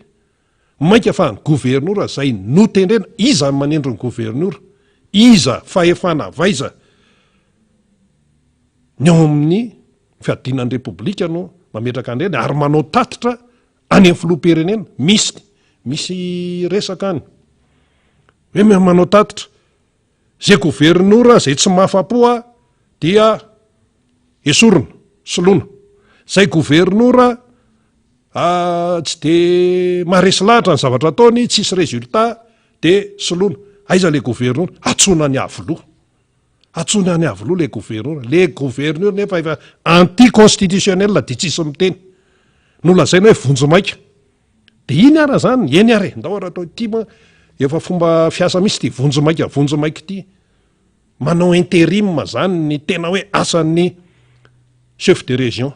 mainka fa ny gouvernoura zay notendrena iza manendro ny gouvernoura iza fahefana vaiza ny ao amin'ny fiadinan'ny repoblika no mametraka andreny ary manao tatitra any amin'ny filoham-pirenena misy resaka any hoe manao tatitra zay gouvernoura zay tsy mahafapoa dia esorona soloana zay gouvernoura tsy de maharesy lahatra ny zavatra ataony tsisy résultat de soloana aiza le gouvernoura atsona ny avoloha le gouvernoura nefa efa anti-constitutionnel de tsisy miteny nolazaina hoe vonjomaika de iny ara zany eny ary ndao raha atao ty ma efa fomba fiasa misy ty vonjomaika ty manao intérim zany ny tena hoe asan'ny chef de région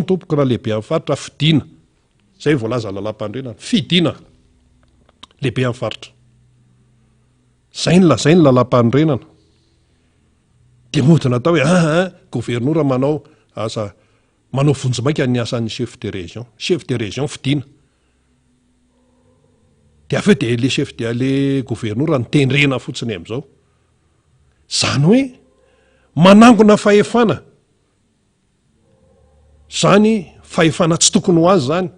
tompoko raha lehibe amin'ny faritra fidina zay voalaza lalam-pandrenana fidina lehibe amin'ny faritra zay ny lazainy lalam-pandrenana de modina atao hoe gouvernoura manao vonjomaika ny asan'ny chef de région fidina de aveo de le gouvernoura nitendrena fotsiny am'izao zany hoe manangona fahefana zany fahefana tsy tokony ho azy zany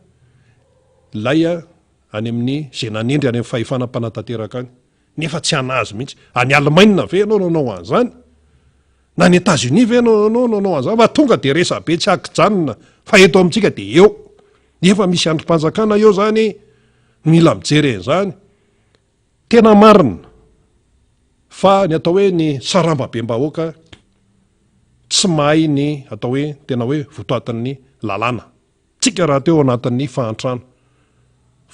laya any amin'ny zay nanendry any amin'ny fahefana mpanatanteraka any nefa tsy anazy mihitsy any Allemagne ve anao nanao an'izany na ny États-Unis ve nanao an'izany fa tonga de resa be tsy akijanona fa eto amintsika de eo nefa misy androm-panjakana eo zany mila mijery an'izany tena marina fa ny atao hoe ny sarambabem-bahoaka tsy mahay ny atao hoe tena hoe votoatin'ny lalàna tsika raha teo anatin'ny fahantrano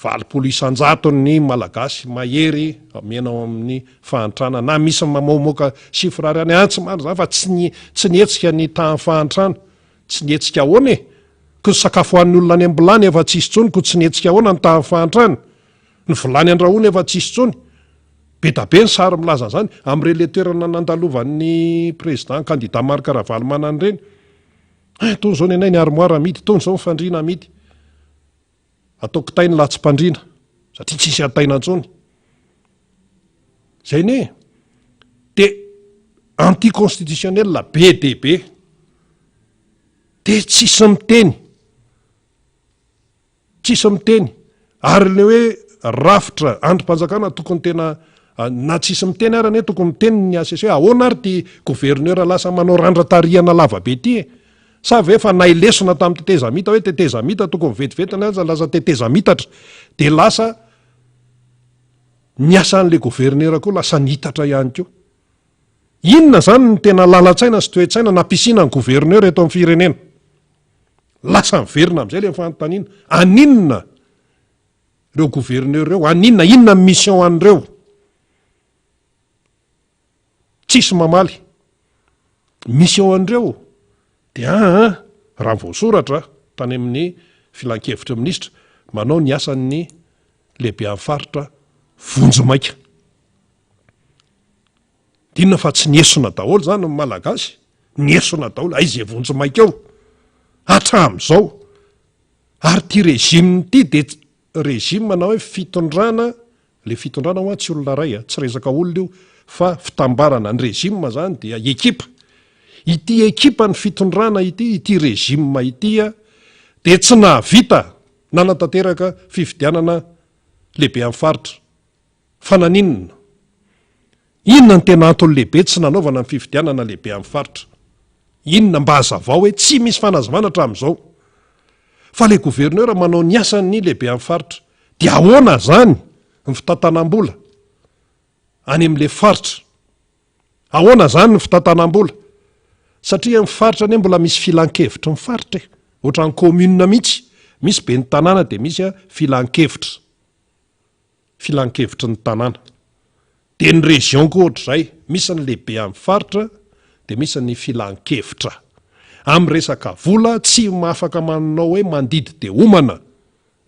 valopolo isan-jaton'ny malagasy mahery menao amin'ny fahantrana na misy mamoamoaka sifrary any tsy maro zany fa tsy nietsika ny tahan'ny fahantrano tsy nietsika ahoana ko ny sakafo hoan'ny olona any ambilany efa tsisy tsony ko tsy nietsika ahoana ny tahan'ny fahantrano ny volany andrahoana efa tsisy tsony be da be ny sary milaza zany amin'ireny le toerana nandalovan'ny président candidat Marc Ravalomanana ireny tony zao ny anay ny armoire amidy tony zao ny fandriana amidy ataoko tainy latsim-pandriana satria tsisy ataina antsony zay ne de anti-constitutionnel be de tsisy miteny ary le hoe rafitra androm-panjakana tokony tena na tsisy miteny arany hoe tokony miteny ny asese hoe ahoana ary ty gouverneur lasa manao randra-tarihana lavabe ty sa ve fa nailesona tamin'ny tetezamita hoe tetezamita tokony vetivetiny aza lasa tetezamitatra de lasa ny asan'le gouverneur koa lasa nitatra ihany koa inona zany ny tena lalatsaina sy toetsaina nampisina ny gouverneur eto amin'ny firenena lasa miverina am'izay le fanontaniana aninona reo gouverneur reo inona mission an'ireo tsisy mamaly mission an'ireo de raha voasoratra tany amin'ny filan-kevitra minisitra manao ny asan'ny lehibe amin'ny faritra vonjomaika dinona fa tsy niesona daholo zany ny malagasy niesona daholo aiza vonjomaika eo hatramin'izao ary ty régime ty de régime manao hoe fitondrana le fitondrana hoa tsy olona ray tsy resaka olona io fa fitambarana ny régime zany dia ekipa ity ekipa ny fitondrana ity régime itya de tsy nahavita nanatanteraka fifidianana lehibe amin'ny faritra fa naninona inona ny tena antony lehibe tsy nanaovana ny fifidianana lehibe amin'ny faritra inona mba hazavao hoe tsy misy fanazavana hatramin'izao fa le gouverneur manao ny asan'ny lehibe amin'ny faritra dia ahoana zany ny fitantanam-bola any amin'le faritra ahoana zany ny fitantanam-bola satria mifaritra ny mbola misy filan-kevitra mifaritra ohatra ny communea mihitsy misy be ny tanàna dia misy a filan-kevitra ny tanàna dia ny région koa ohatr'izay misy ny lehibe amin'ny faritra dia misy ny filan-kevitra amin'ny resaka vola tsy afaka manao hoe mandidy de homana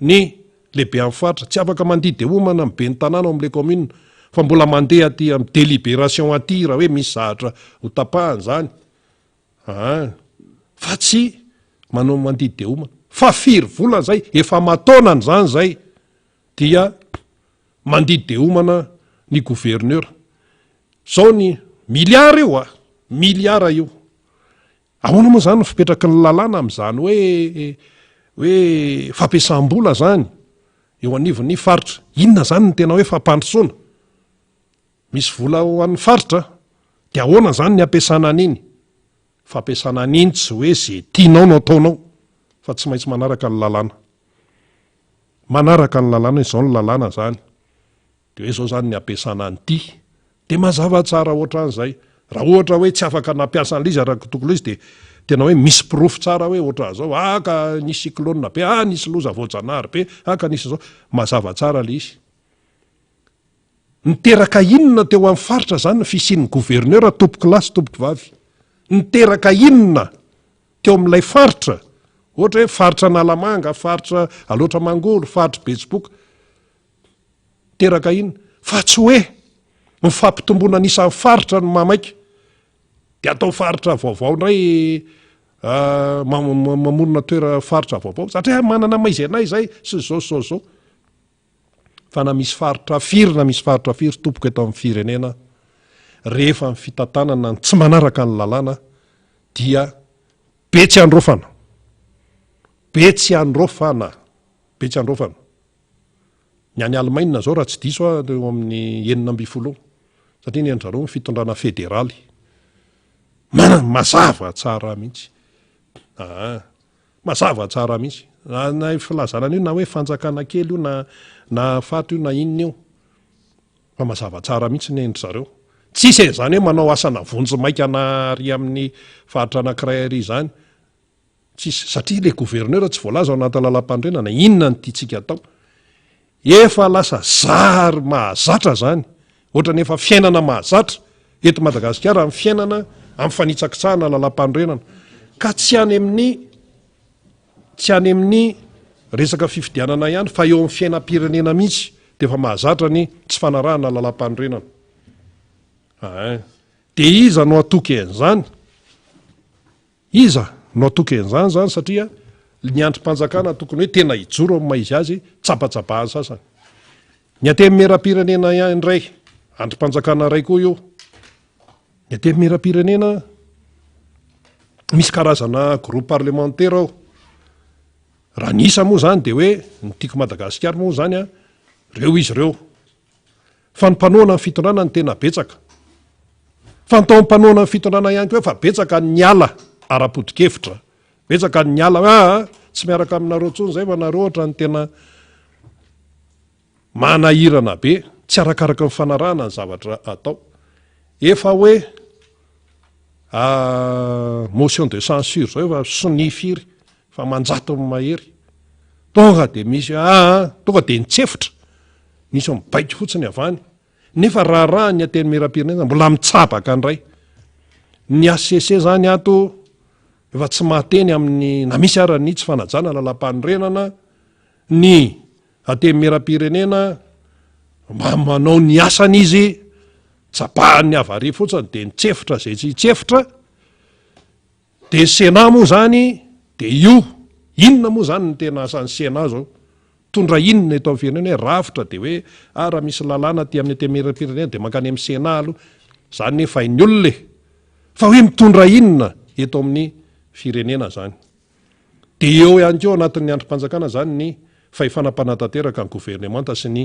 ny lehibe amin'ny faritra tsy afaka mandidy de homana ny be ny tanàna amin'ilay commune fa mbola mandeha aty amin'ny délibération aty raha hoe misy zahatra ho tapahany zany fa tsy manao mandidy de homana fa firy vola zay efa mataonany zany zay dia mandidy de homana ny gouverneur zao ny miliara io miliara io ahoana moa zany fipetraky ny lalàna amin'izany hoe fampiasam-bola zany eo anivon'ny faritra inona zany ny tena hoe fampandrosoana misy vola ho an'ny faritra dia ahoana zany ny ampiasana an'iny fampiasana an'iny tsy hoe zay tianao no ataonao fa tsy maintsy manaraka ny lalàna izao ny lalàna zany de hoe zao zany ny ampiasana an'ity de mazava tsara ohatra an'izay raha ohatra hoe tsy afaka nampiasa an'lay izy araka tokony izy de tena hoe misy pirofo tsara hoe ohatra zao ka nisy cyclone be nisy loza voajanahary be ka nisy zao mazava tsara le izy niteraka inona teo amin'ny faritra zany ny fisian'ny gouverneur tompoky lasy tompoky vavy niteraka inona teo amin'ilay faritra ohatra hoe faritra Nalamanga faritra Aloatra Mangolo faritra Betsiboka teraka inona fa tsy hoe mifampitomboana anisan'ny faritra no mamaika de atao faritra vaovao ndray mamonina toera faritra vaovao satria manana maizanay zay sy zao fa na misy faritra firy tompoka eto amin'ny firenena rehefa ny fitantanana tsy manaraka ny lalàna dia betsy androfana ny any Alemaina zao raha tsy diso eo amin'ny 9 satria ny andrareo ny fitondrana federaly mazava tsara mihitsy na filazana io na hoe fanjakana kely io na faritra io na inona io fa mazava tsara mihitsy ny endry zareo tsisy zany hoe manao asana vonjy maika anary amin'ny faritra anankiray ary zany tsisy satria le gouverneur tsy voalaza ao anaty lalam-pandrenana inona ny tiantsika atao efa lasa zary mahazatra zany ohatra ny efa fiainana mahazatra eto Madagasikara amin'ny fiainana amin'ny fanitsakitsahana lalam-pandrenana ka tsy any amin'ny resaka fifidianana ihany fa eo amin'ny fiainam-pirenena mihitsy de efa mahazatra ny tsy fanarahana lalam-pandrenana de iza no atoky an'izany zany satria ny androm-panjakana tokony hoe tena hijoro amin'ny maizy azy tsapatsapahany sasany ny atemy mera-pirenena indray androm-panjakana ray koa io ny atemy mera-pirenena misy karazana groupe parlementaire ao raha nisa moa zany de hoe ny tiako Madagasikara moa zany reo izy reo fa ny mpanoana ny fitondrana ny tena betsaka fa nytao mpanoana ny fitondrana ihany ko fa betsaka ny ala ara-podikevitra betsaka ny ala tsy miaraka aminareo tsony zay fa nareo ohatra ny tena manahirana be tsy arakaraka ny fanarahana ny zavatra atao efa hoe motion de censure zao efa sonifiry fa manjato amin'ny mahery tonga de misy tonga de nitsefitra misy mibaiko fotsiny avany nefa raha ny ateny mera-pirenena mbola mitsabaka andray ny ACC zany ato efa tsy mahateny amin'ny na misy ara ny tsy fanajana lalam-pandrenana ny ateny mera-pirenena mba manao ny asany izy tsapahany avary fotsiny de nitsefitra zay tsy hitsefitra de sena moa zany de io inona moa zany ny tena asan'ny sena zao tondra inona eto amin'ny firenena hoe rafitra de hoe raha misy lalàna ty amin'ny ateny mera-pirenena de mankany amin'ny sena aloha zany nefa iny olona fa hoe mitondra inona eto amin'ny firenena zany de eo ihany keo anatin'ny androm-panjakana zany ny fahefanam-panatanteraka ny gouvernemanta sy ny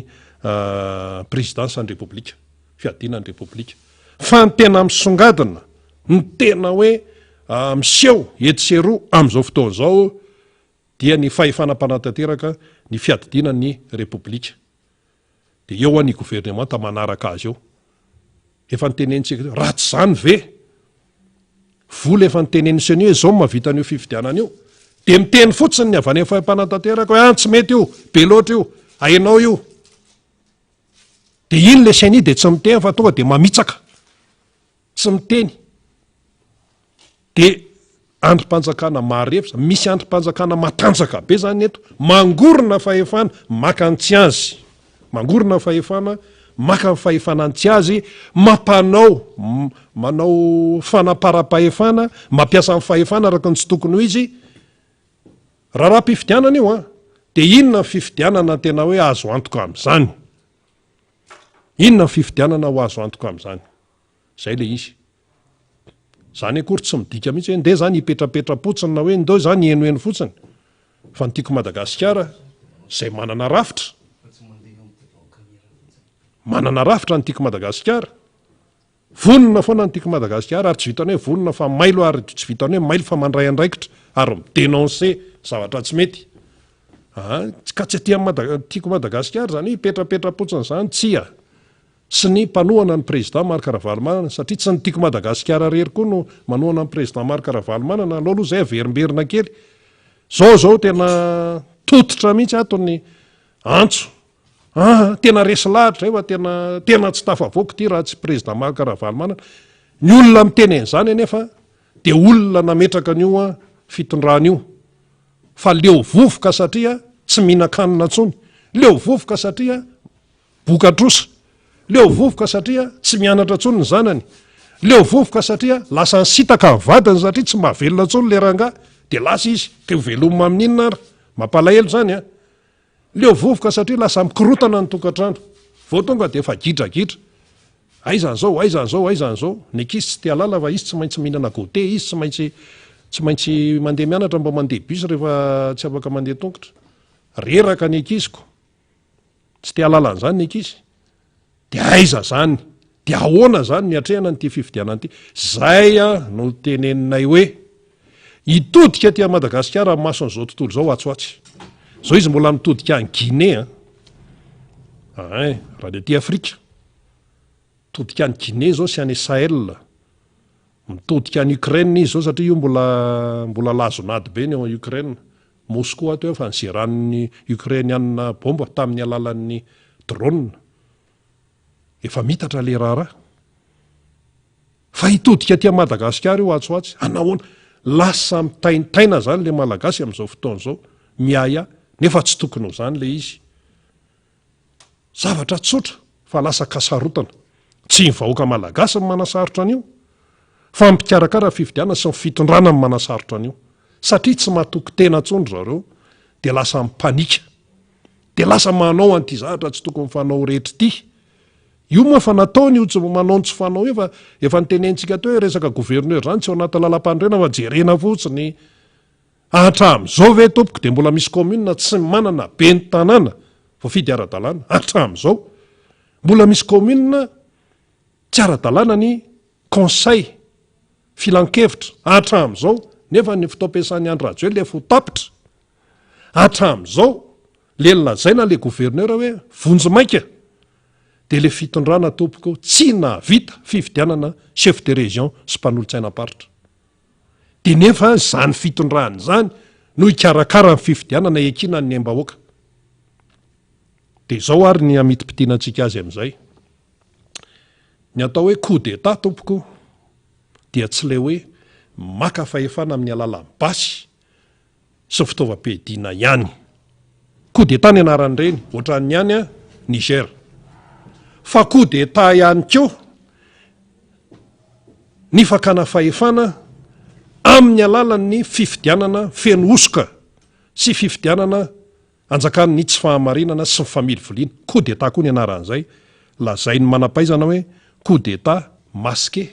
présidence ny repoblika fiadinany repoblika fa ny tena misongadina ny tena hoe miseho etsero amin'izao fotoana zao dia ny fahefanam-panatanteraka ny fiadidiana ny repoblika de eo any gouvernemanta manaraka azy eo efa nytenentsika raha tsy zany ve vola efa nytenenyseny hoe zao mavita n'io fifidianana io de miteny fotsiny ny avy any fampanatanteraka hoe tsy mety io be loatra io ainao io de iny le sainy de tsy miteny fa tonga de mamitsaka tsy miteny de androm-panjakana marevitra misy androm-panjakana matanjaka be zany eto mangorona fahefana maka antsy azy mangorona fahefana maka ny fahefanantsy azy manao fanapara-pahefana mampiasa ny fahefana araka ny tsy tokony ho izy raha mpifidianana io a de inona ny fifidianana tena hoe azo antoka am'izany inona ny fifidianana ho azo antoka am'izany zay le izy zany akory tsy midika mihitsy hoe nde zany hipetrapetra-potsiny na hoe ndeo zany enoeno fotsiny fa nytiako Madagasikara zay manana rafitra nytiako Madagasikara vonona foana nytiako Madagasikara ary tsy vitany hoe vonona fa mailo ary tsy vitany hoe mailo fa mandray andraikitra ary midenoncer zavatra tsy mety ka tsy tiako Madagasikara zany hipetrapetra-potsiny zany tsia sy ny mpanohana ny président Marc Ravalomanana satria tsy nytiako Madagasikara rery koa no manohana ny président Marc Ravalomanana aloha zay averimberina kely zao tena tototra mihitsy atony antso tena resy lahatra efa tena tsy tafavoaka ty raha tsy président Marc Ravalomanana ny olona miteny an'izany anefa de olona nametraka an'io fitondrana io fa leo vovoka satria tsy mihinan-kanina ntsony leo vovoka satria bokatrosa leo vovoka satria tsy mianatra ntsony ny zanany leo vovoka satria lasa nisitaka vadiny satria tsy mahavelona ntsony le ranga de lasa izy te ho velomina amin'inona ary mampalahelo zany leo vovoka satria lasa mikorotana ny tokantrano vao tonga de efa gidragidra aizan'zao ny ankizy tsy tia lala fa izy tsy maintsy mihinana gote izy tsy maintsy mandeha mianatra mba mandeha bus rehefa tsy afaka mandeha tongotra reraka ny ankiziko tsy tia lala an'izany ny ankizy de aiza zany de ahoana zany ny atrehana nyty fifidianana ty zay no teneninay hoe hitodika ty Madagasikara amin'ny mason'izao tontolo zao atsoatsy zao izy mbola mitodika any Guinée raha de aty Afrika mitodika any Guinée zao sy any Sahel mitodika any Ukraine izy zao satria io mbola lazonady be ny ao Ukraine Moscou ato efa nizeran'ny Ukrainianina bomba tamin'ny alalan'ny drone efa mitatra le raharaha fa hitodika ty Madagasikara io atsoatsy anahoana lasa mitaintaina zany le malagasy amin'izao fotoana zao miaya nefa tsy tokony ho zany le izy zavatra tsotra fa lasa kasarotana tsy ny vahoaka malagasy ny manasarotra an'io fa mipikarakara fifidianana sy ny fitondrana ny manasarotra an'io satria tsy mahatoky tena ntsony zareo de lasa mipanika de lasa manao an'ity zavatra tsy tokony fanao rehetra ty io moa fa nataony io tsy manao ny tsy fanao io fa efa nitenentsika teo hoe resaka gouverneur zany tsy ao anaty lalam-pandrena fa jerena fotsiny hatram'izao ve tompoko de mbola misy commune tsy manana be ny tanàna voafidy ara-dalàna hatram'izao mbola misy commune tsy ara-dalàna ny conseil filan-kevitra hatram'izao nefa ny fitaom-piasan'ny Andry Rajoelina le fotapitra hatram'izao le lazaina le gouverneur hoe vonjy-maika de le fitondrana tompoko tsy navita fifidianana chef de région sy mpanolontsaina-paritra de nefa zany fitondrany zany no hikarakara ny fifidianana ekina ny ambahoaka de zao ary ny amiti-pitianantsika azy amin'izay ny atao hoe coup d'état tompoko dia tsy le hoe maka fahefana amin'ny alalan'ny basy sy fitaovam-piadiana ihany coup d'état ny anaran'ireny ohatran'ny ihany Niger fa coup d'état ihany keo ny fakana fahefana amin'ny alalan'ny fifidianana feno osoka sy fifidianana anjakan'ny tsy fahamarinana sy ny family voliana coup d'état koa ny anaran'izay lazay ny manampaizana hoe coup d'état masqué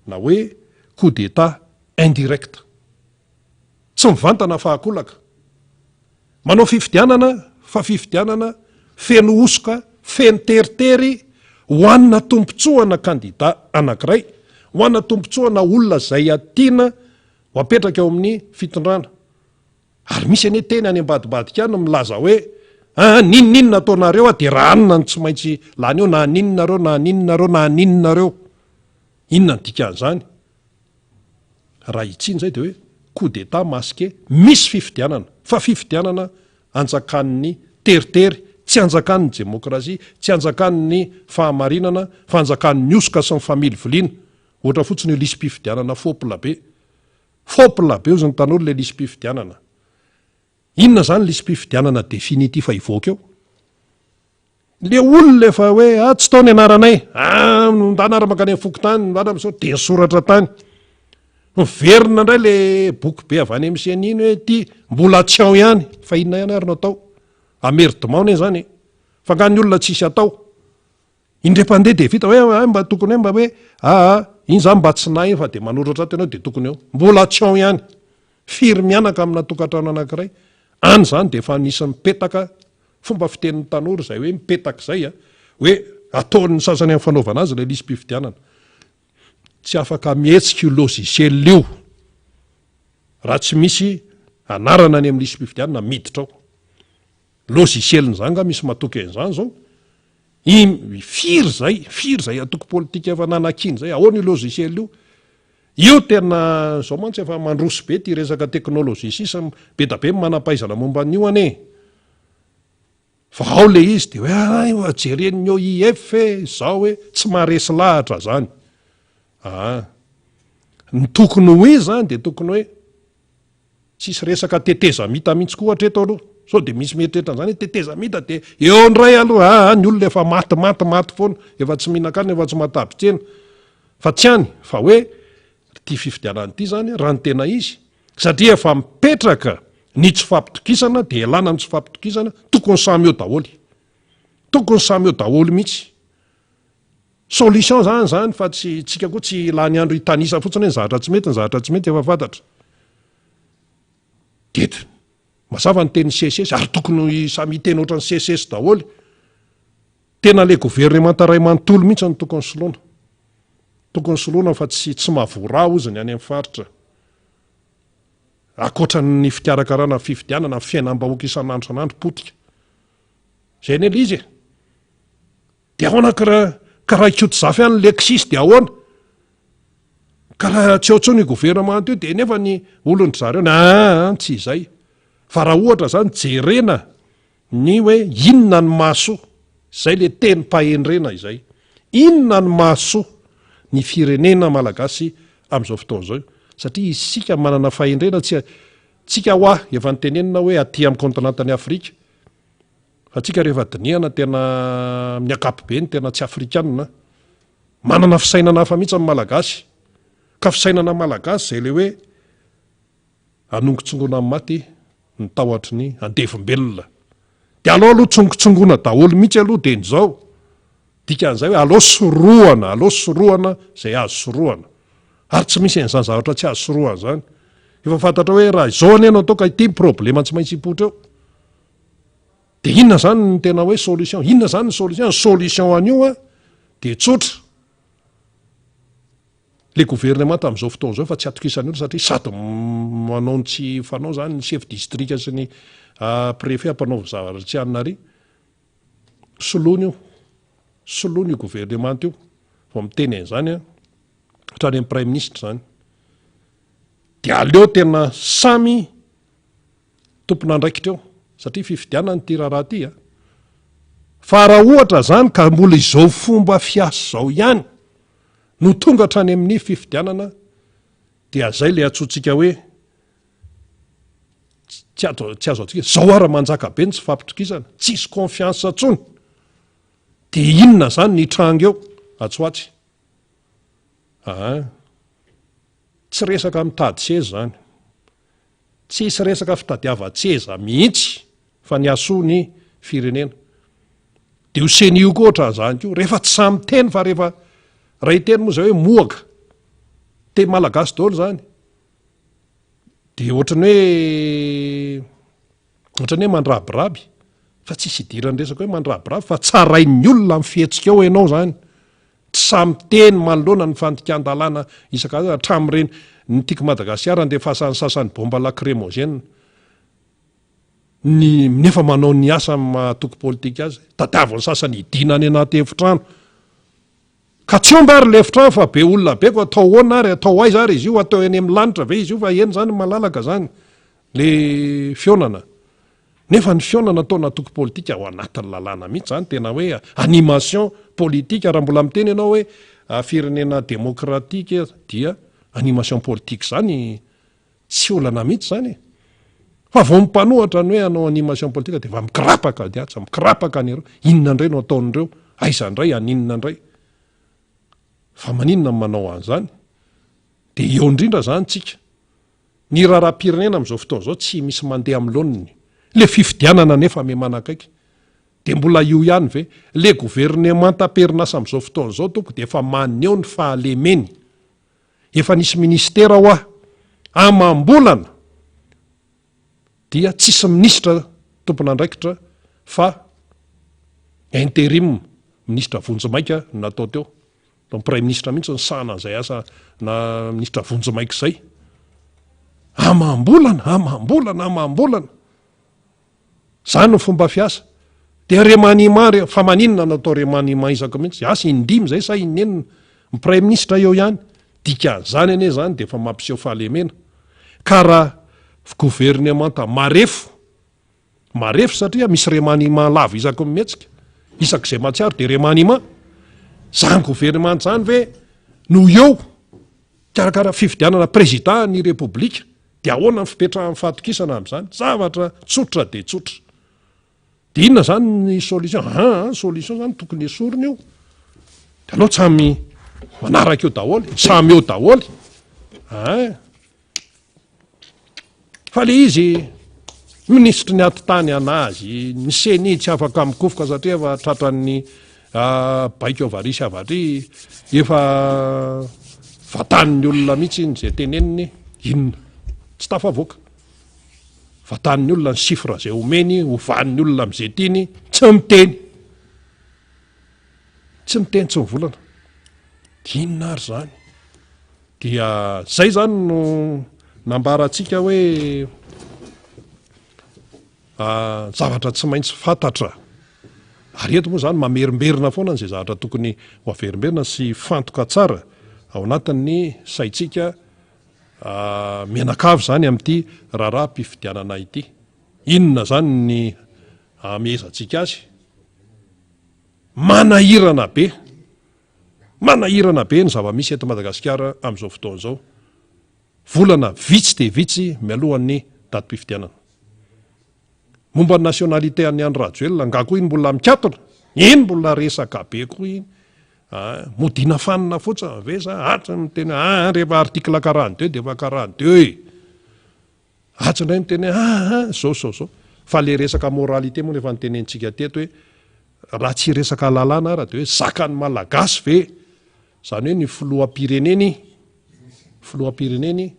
na hoe coup d'état indirect tsy mivantana fahakolaka manao fifidianana fa fifidianana feno osoka feno teritery hoanina tombotsoana kandida anankiray hoanina tombotsoana olona zay atiana ho apetraka eo amin'ny fitondrana ary misy ane teny any ambadibadika any milaza hoe ninninona ataonareo de raha anina ny tsy maintsy lany eo na ninonareo na ninonareo na ninonareo inona ny dikan'izany raha itsiny zay de hoe coup d'état masqué misy fifidianana fa fifidianana anjakan'ny teritery tsy anjakan'ny demokrasia tsy anjakan'ny fahamarinana fa anjakan'ny osoka sy ny family viliana ohatra fotsiny io lisy mpifidianana fopolabe io zany tanolo le lisy mpifidianana inona zany lisy mpifidianana définitif fa ivoaka eo le olona efa hoe tsy tao ny anaranay ndanara-makany amin'ny fokotany ndanam'zao de nysoratra tany miverina indray le boky be avy any amin'ny seniny hoe ty mbola tsy ao ihany fa inona ihany ary no atao amerdement ne zany fa nga ny olona tsisy atao indre-pandeha de vita hoe mba tokony hoe mba hoe iny zany mba tsy nay fa de manoratra ato ianao de tokony eo mbola tsy ao ihany firy mianaka amina tokantrano anankiray any zany de efa nisy mipetaka fomba fitenin'ny tanora zay hoe mipetaka zay hoe ataon'ny sasany amin'ny fanaovana azy le lisy mpifidianana tsy afaka mihetsika io logiciel io raha tsy misy anarana any amin'ny lisy mpifidianana miditra ao logiciel zany nga misy matoky an'izany zao firy zay atoko politika efa nanakiny zay ahoana io logiciel io tena zao mantsy efa mandroso be ty resaka teknôlôjia sisa be da be manampaizana momba n'io ane fa ao le izy de hoe ajeren'ny OIF zao hoe tsy maharesy lahatra zany ny tokony hoe zany de tokony hoe tsisy resaka teteza mita mihitsy koa hatreto aloha sao de misy mieritreritra zany teteza mita de eo ndray aloha ny olona efa maty foana efa tsy mihinan-kanina efa tsy matabytsena fa tsy any fa hoe ty fifidianany ity zany raha ny tena izy satria efa mipetraka ny tsy fampitokisana de elana ny tsy fampitokisana tokony samy eo daholo mihitsy solution zany fa tsy tsika koa tsy lany andro hitanisa fotsiny hoe zavatra tsy mety efa fantatra det mazava ny teny CSS ary tokony samy hiteny oatra ny CSS daholo tena le gouvernemanta ray manontolo mihitsy ny tokony soloana fa tsy mahavoara oziny any amin'ny faritra akoatra ny fikarakarana fifidianana fiainam-bahoaka isan'andro san'andro potika zay ny elizy de ahoana karaha ikoto zafy any lexis de ahoana karaha tsy aotsao ny gouvernement io de nefa ny olony zareo tsy izay fa raha ohatra zany jerena ny hoe inona ny mahasoa zay le teny pahendrena izay inona ny mahasoa ny firenena malagasy amin'izao fotoan'izao satria isika manana fahendrena tsika efa nytenenina hoe aty amin'ny kontinantany Afrika fa tsika rehefa dinihana tena amin'ny akapobeny tena tsy afrikanina manana fisainana hafa mihitsy amin'ny malagasy ka fisainana malagasy zay le hoe anongotsongona amin'ny maty ny tahoatry ny andevimbelona de aloha tsongotsongona daholo mihitsy aloha de nizao dikan'izay hoe aloha soroana zay azo soroana ary tsy misy an'izany zavatra tsy azo soroana zany efa fantatra hoe raha izao any anao atao ka ity problema tsy maintsy hipotra eo de inona zany ny tena hoe solution inona zany ny solution an'io de tsotra le gouvernement amin'izao fotoana zao fa tsy atokisan'olo satria sady manao tsy fanao zany ny chef district sy ny préfet ampanao zavatra tsy anary soloana io gouvernement io vao miteny an'izany hatrany amin'ny prime ministre zany de aleo tena samy tompona andraikitra eo satria fifidianany ty raha ty fa raha ohatra zany ka mbola izao fomba fiasa zao ihany no tonga hatrany amin'ny fifidianana dia zay le atsotsika hoe tsy azo atsika zao ara manjaka be ny tsy fampitokisana tsisy confiance tsony de inona zany ny tranga eo atsoatsy tsy resaka mitady seza zany tsisy resaka fitadiava-tseza mihitsy fa ny asoa ny firenena de ho senio koa ohatran'izany ko rehefa tsy samy teny fa rehefa raha hiteny moa zay hoe mohaka teny malagasy daholo zany de ohatrany hoe mandrabiraby fa tsisy idirany resaka hoe mandrabiraby fa tsarain'ny olona amin'ny fihetsika eo ianao zany tsy samy teny manoloana ny fandikan-dalàna isan-karazany hatramin'ireny ny tiako Madagasikara ndeha fahasan'ny sasany bomba lacrymogène nefa manao ny asa mahatoky politika azy tadiavany sasany idina any anaty efitrano ka tsy ombary lefitra fa be olona be ko atao hoana ary atao aiza ary izy io atao eny amin'ny lanitra ve izy io fa eny zany malalaka zany le fionana nefa ny fionana ataona toko politika ao anatin'ny lalàna mihitsy zany tena hoe animation politique raha mbola miteny ianao hoe firenena demokratika dia animation politique zany tsy olana mihitsy zany fa vao mipanohatra ny hoe anao animation politique dia fa mikirapaka diatsa mikirapaka an'ireo inona indray no ataon'ireo aiza indray aninona indray fa maninona manao an'izany dia eo indrindra zany tsika ny raharam-pirenena amin'izao fotoana izao tsy misy mandeha amin'ny loniny le fifidianana nefa me manakaiky dia mbola io ihany ve le gouvernement tamperinasa amin'izao fotoana izao toko dia efa maneho ny fahalemeny efa nisy ministera ho amam-bolana dia tsisy ministra tompon'andraikitra fa intérim ministra vonjimaika natao teo prime ministre mihitsy ny sahana an'izay asa na ministra vonjimaika izay amam-bolana zany no fomba fiasa dia remanima fa maninona natao remanima isaka mihitsy asa indimy zay sa inenina ny prime ministre eo ihany dika zany ane zany dia efa mampiseho fahalemena ka raha gouvernementa marefo satria misy remanima lava isaka mihetsika isak'izay matsiaro dia remanima zany gouvernement zany ve no eo karakara fifidianana président ny république dia ahoana ny fipetrahan'ny fahatokisana amin'izany zavatra tsotra dia tsotra dia inona zany ny solution zany tokony esorina io dia aleo tsamy manaraka eo daholy samy eo daholy fa le izy ministry ny atitany anazy ny seni tsy afaka mikofoka satria efa tratran'ny baiko avarisy avatry efa vatan'ny olona mihitsy iny zay teneniny inona tsy tafavoaka vatan'ny olona ny sifra zay omeny hovan'ny olona am'izay tiny tsy miteny tsy mivolana dia inona ary zany dia zay zany no nambaratsika hoe zavatra tsy maintsy fantatra ary eto moa zany mamerimberina foana n'izay zavatra tokony ho averimberina sy fantoka tsara ao anatin'ny saitsika mianakavy zany amin'ity raharam-pifidianana ity inona zany ny amezantsika azy manahirana be ny zava-misy eto Madagasikara amin'izao fotoana izao volana vitsy dia vitsy mialohan'ny datim-pifidianana momba ny nationalité an'ny Andry Rajoelina nga koa iny mbola mikatona iny mbola resaka be koa iny modina fanina fotsiny ve sa atsa miteny rehefa article 42 dia efa 42 atsa indray miteny zao fa le resaka moralité moa rehefa nitenentsika teto hoe raha tsy resaka lalàna ara dia hoe zakan'ny malagasy ve zany hoe ny filoham-pireneny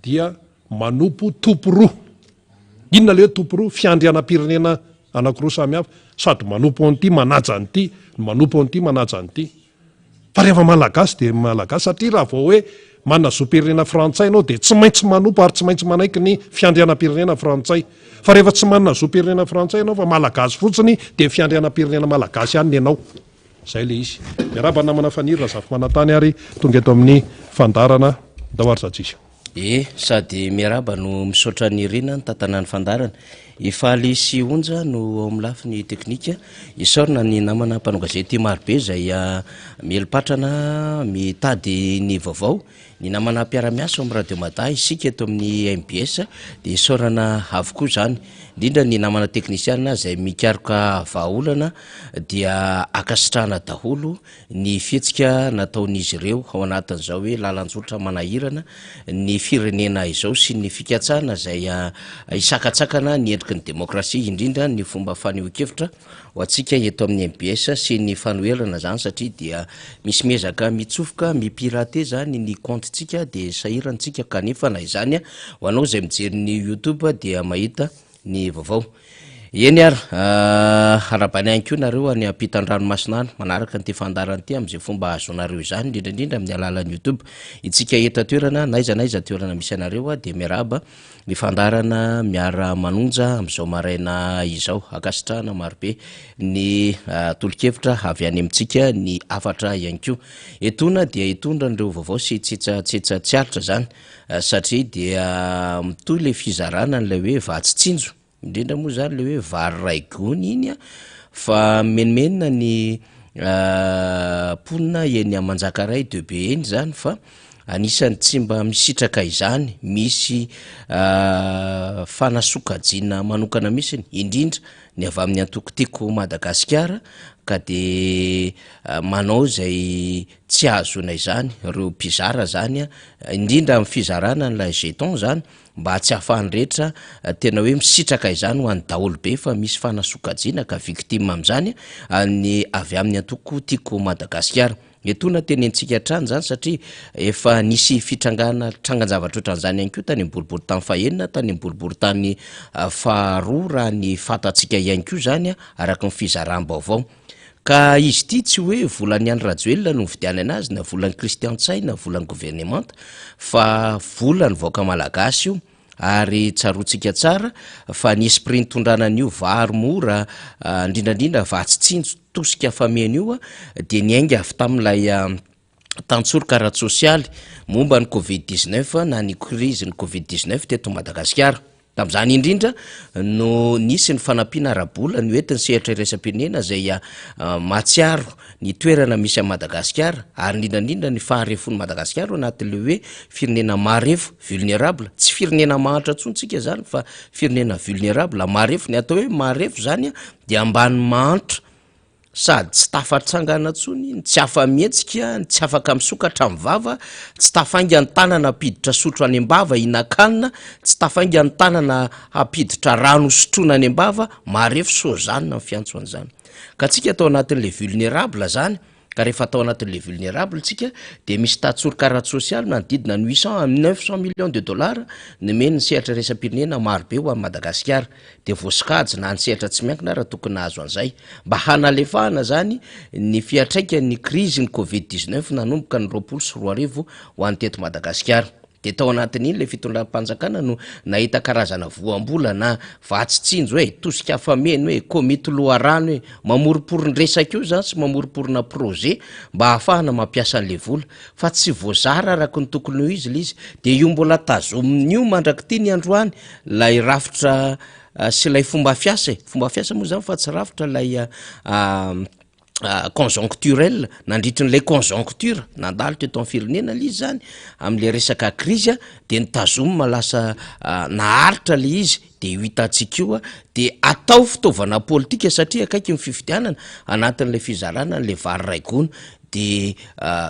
dia manompo topo roa inona le hoe topo roa fiandrianam-pirenena anankiroa samihafa sady manompo an'ity manaja an'ity manompo an'ity manaja an'ity fa rehefa malagasy dia malagasy satria raha vao hoe manana zoam-pirenena frantsay ianao dia tsy maintsy manompo ary tsy maintsy manaiky ny fiandrianam-pirenena frantsay fa rehefa tsy manana zoam-pirenena frantsay ianao fa malagasy fotsiny dia fiandrianam-pirenena malagasy ihany ianao zay le izy miaraba namana fanirina zafy manantany ary tonga eto amin'ny fandarana daoaryzatsisa sady miaraba no misaotra ny rina ny tantanany fandarana ifaly sy onja no ao amin'ny lafi ny teknika isaorina ny namana mpanogazety marobe zay mielipatrana mitady ny vaovao ny namana mpiaramiasa amin'ny radio mata isika eto amin'ny MBS dia isaorana avokoa zany indrindra ny namana teknisiana zay mikaroka vahaolana dia akasitrahana daholo ny fihetsika nataon'izy ireo ao anatin'izao hoe lalanjotra manahirana ny firenena izao sy ny fikatsahana zay isakatsakana ny endriky ny demokrasia indrindra ny fomba fanehoan-kevitra ho antsika eto amin'ny MBS sy ny fanoelana zany satria dia misy mezaka mitsofoka mipirate zany ny comptetsika dia sahirantsika kanefa na izany ho anao zay mijery ny YouTube dia mahita ny vaovao eny ary arabany any ko nareo any ampitan-dranomasinany manaraka nyty fandarany ty am'izay fomba azonareo izany indrindraindrindra amin'ny alalan'ny youtube itsika eta toerana naizanaiza toerana misy anareo a de miaraba ny fandarana miara manonja am'izao maraina izao akasitrahana marobe ny tolokevitra avy any amintsika ny afatra ihany ko etona dia etondra nireo vaovao sy tsitsatsitsa tsiaritra zany satria dia mitoy le fizarana n'lay hoe vatsitsinjo indrindra moa zany le hoe vary raigony iny a fa menimenina ny ponina eny amanjakaray debe eny zany fa anisany tsy mba misitraka izany misy fanasokajina manokana misiny indrindra ny avy amin'ny antokotiko Madagasikara ka de manao zay tsy azona izany reo mpizara zany a indrindra amin'ny fizarana n'lay jeton zany mba tsy hafahany rehetra tena hoe misitraka izany ho an'ny daholo be fa misy fanasokajina ka victime am'izany ny avy amin'ny antokotiko Madagasikara etona tenentsika trany zany satria efa nisy fitrangana trangan-javatra ohatran'izany ihany ko tany amboribory tany fahenina tany amboribory tany faharoa raha ny fatatsika ihany ko zany a araky ny fizaram-baovao ka izy ity tsy hoe volan'ny any rajoelona no vidiany anazy na volan'ny Christian Tsay na volan'ny gouvernemanta fa volany vaoaka malagasy io ary tsarotsika tsara fa ny esprit nitondrana an'io vary mora indrindrandrindra vatsitsinjo tosika fameny io a de ny ainga avy tamin'ilay tantsoroka ara-tsosialy momba ny covid-19 na ny crise ny covid-19 teto Madagasikara tam'izany indrindra no nisy ny fanampiana arabola ny oetiny sehatra iresa-pirenena zay matsiaro ny toerana misy a Madagasikara ary indrindrandrindra ny faharefon'ny Madagasikara anatin'le hoe firenena marefo vulnérable tsy firenena mahatra tsontsika zany fa firenena vulnérable marefo ny atao hoe marefo zany a de ambany mahatra sady tsy tafatsangana tsony tsy afa-mihetsika tsy afaka misokatra mivava tsy tafainga ny tanana apiditra sotro any ambava inakanina tsy tafainga ny tanana apiditra rano sotrona any ambava marefo sozanina ny fiantso an'izany ka tsika atao anatin'le vulnérable zany ka rehefa atao anatin'le vulnérable tsika de misy tatsoroka ara-tsosialy manodidina ny 800 à 900 millions de dollars ny meny ny sehatra resa-pirenena marobe ho amin'ny Madagasikara de vosikajy na ny sehatra tsy miankina raha tokony azo an'izay mba hanalefahana zany ny fiatraikan'ny crise ny covid-19 nanomboka ny 24 ho an'ny teto Madagasikara de tao anatin'iny le fitondram-panjakana no nahita karazana voambola na vatsitsinjo hoe tosika fameny hoe komity loharano hoe mamoriporin-dresaka io zany sy mamoriporina projet mba hahafahana mampiasa an'le vola fa tsy voazara araky ny tokony ho izy le izy de io mbola tazomin'io mandraky ty ny androany lay rafitra sy lay fomba fiasa moa zany fa tsy rafitra lay conjoncturel nandritrin'lay conjoncture nandalo teto amin'ny firenena le izy zany am'le resaka crise de nitazomina lasa naharitra le izy de io hitantsika io a de atao fitaovana politika satria akaiky ny fifidianana anatin'le fizarana n'le vary raigony de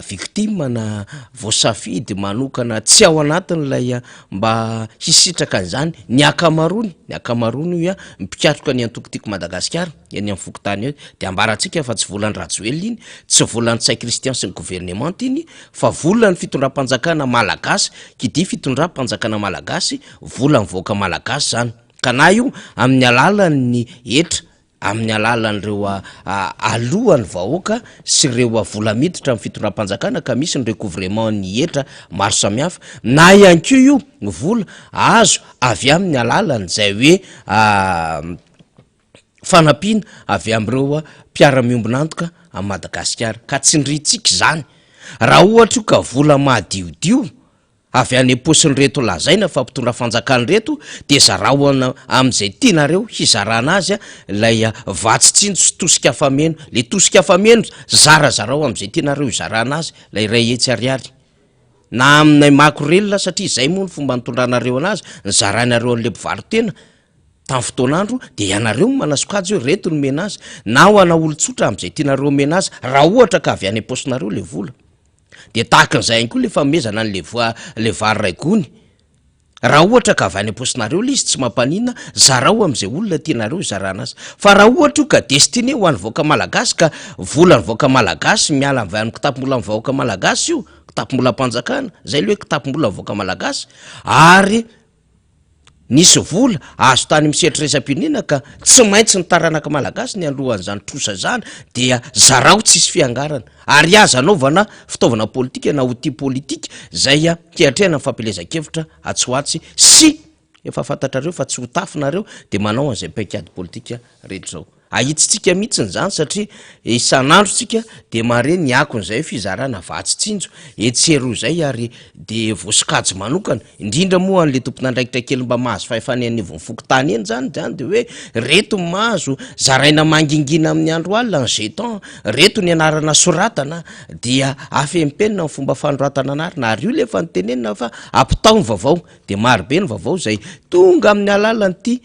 victime na voasafidy manokana tsy ao anatin'lay mba hisitraka an'izany ny akamarony io a mipikatroka ny antokotiko Madagasikara eny amin'ny fokotany eo de ambaratsika fa tsy volan'ny rajoelina iny tsy volan'ny Tsay Christian sy ny gouvernement iny fa volan'ny fitondram-panjakana malagasy kidy fitondram-panjakana malagasy volan'ny voaka malagasy zany ka na io amin'ny alalan'ny etra amin'ny alalan'ireo alohany vahoaka sy ireo vola miditra amin'ny fitondram-panjakana ka misy ny recouvrement ny etra maro samihafa na ihany ko io vola azo avy amin'ny alalany zay hoe fanampiana avy am'ireo mpiara-miombonantoka a Madagasikara ka tsy nritsika zany raha ohatra io ka vola madiodio avy any am-posiny reto lazaina fa mpitondra fanjakany reto de zarahoana am'izay tianareo hizarana azy lay vatsitsinjo sy tosika fameno le tosika fameno zarazarao am'izay tianareo hizarana azy lay ray etsy ariary na aminay makorelona satria zay moa ny fomba nitondranareo anazy nizaranareo an'le mpivarotena tamin'ny fotoanandro de ianareo manasokajy hoe reto no mena azy na ho ana olotsotra am'izay tianareo mena azy raha ohatra ka avy any am-posinareo le vola de tahakan'izay ihany koa le famezana le vary raigony raha ohatra ka avy any am-posinareo le izy tsy mampanina zarao am'izay olona tianareo izarana azy fa raha ohatra io ka destiné ho an'ny vahoaka malagasy ka vola ny vahoaka malagasy miala avy amin'ny kitapombola ny vahoaka malagasy io kitapombola mpanjakana zay le hoe kitapombola ny vahoaka malagasy ary nisy vola azo tany misetraresa-pirenena ka tsy maintsy ny taranaka malagasy ny alohan'izany trosa zany dia zarao tsisy fiangarana ary aza anaovana fitaovana politika na outil politika zay hiatrehana ny fampilezan-kevitra atsoatsy sy efa fantatrareo fa tsy ho tafinareo de manao an'izay paikady politika rehetra zao ahitsitsika mihitsiny zany satria isan'andro tsika de mare ny akon'izay fizarana vatsitsinjo etsero zay ary de voasikajo manokana indrindra moa an'le tompon'andraikitra kely mba mahazo fahefanenivony fokotany eny zany de hoe reto mahazo zaraina mangingina amin'ny andro alina ny jeton reto ny anarana soratana dia afempenina ny fomba fanoratana anarina ary io le efa nytenenina fa ampitao ny vaovao de marobe ny vaovao zay tonga amin'ny alalany ty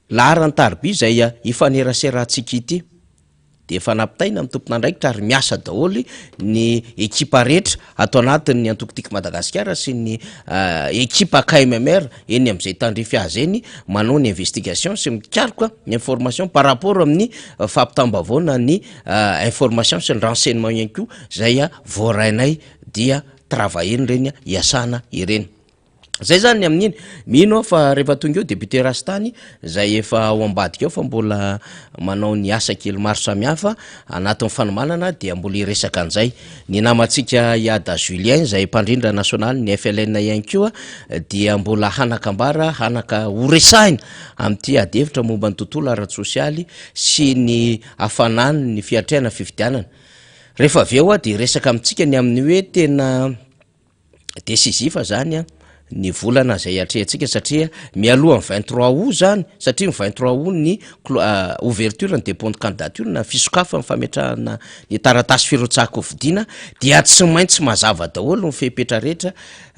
lahara ny taroby zay ifaneraserahantsika ity de efa nampitaina amin'ny tompon'andraikitra ary miasa daholy ny ekipa rehetra atao anatin'ny antokotiky Madagasikara sy ny ekipa KMMR eny am'izay tandrify azy eny manao ny investigation sy mikaroka ny information par rapport amin'ny fampitambavona ny information sy ny renseignement ihany koa zay voarainay dia travaeny reny iasana ireny zay zany amin'iny mino fa rehefa tonga eo député Rastany zay efa ao ambadika eo fa mbola manao ny asa kely maro samihafa anatin'ny fanomanana dia mbola iresaka an'izay ny namantsika Iada Julien zay mpandrindra nasionaly ny FLN ihany koa dia mbola hanakambara hanaka horesahina amin'ity adihevitra momba ny tontolo ara-tsosialy sy ny hafanany ny fiatrehana fifidianana rehefa avy eo de resaka amintsika ny amin'ny hoe tena décisif zany ny volana zay atrehantsika satria mialoha ny 23 août zany satria ny 23 août ny ouverture ny dépôt de candidature na fisokafa ny fametrahana ny taratasy firotsako vidina dia tsy maintsy mazava daholo ny fepetra rehetra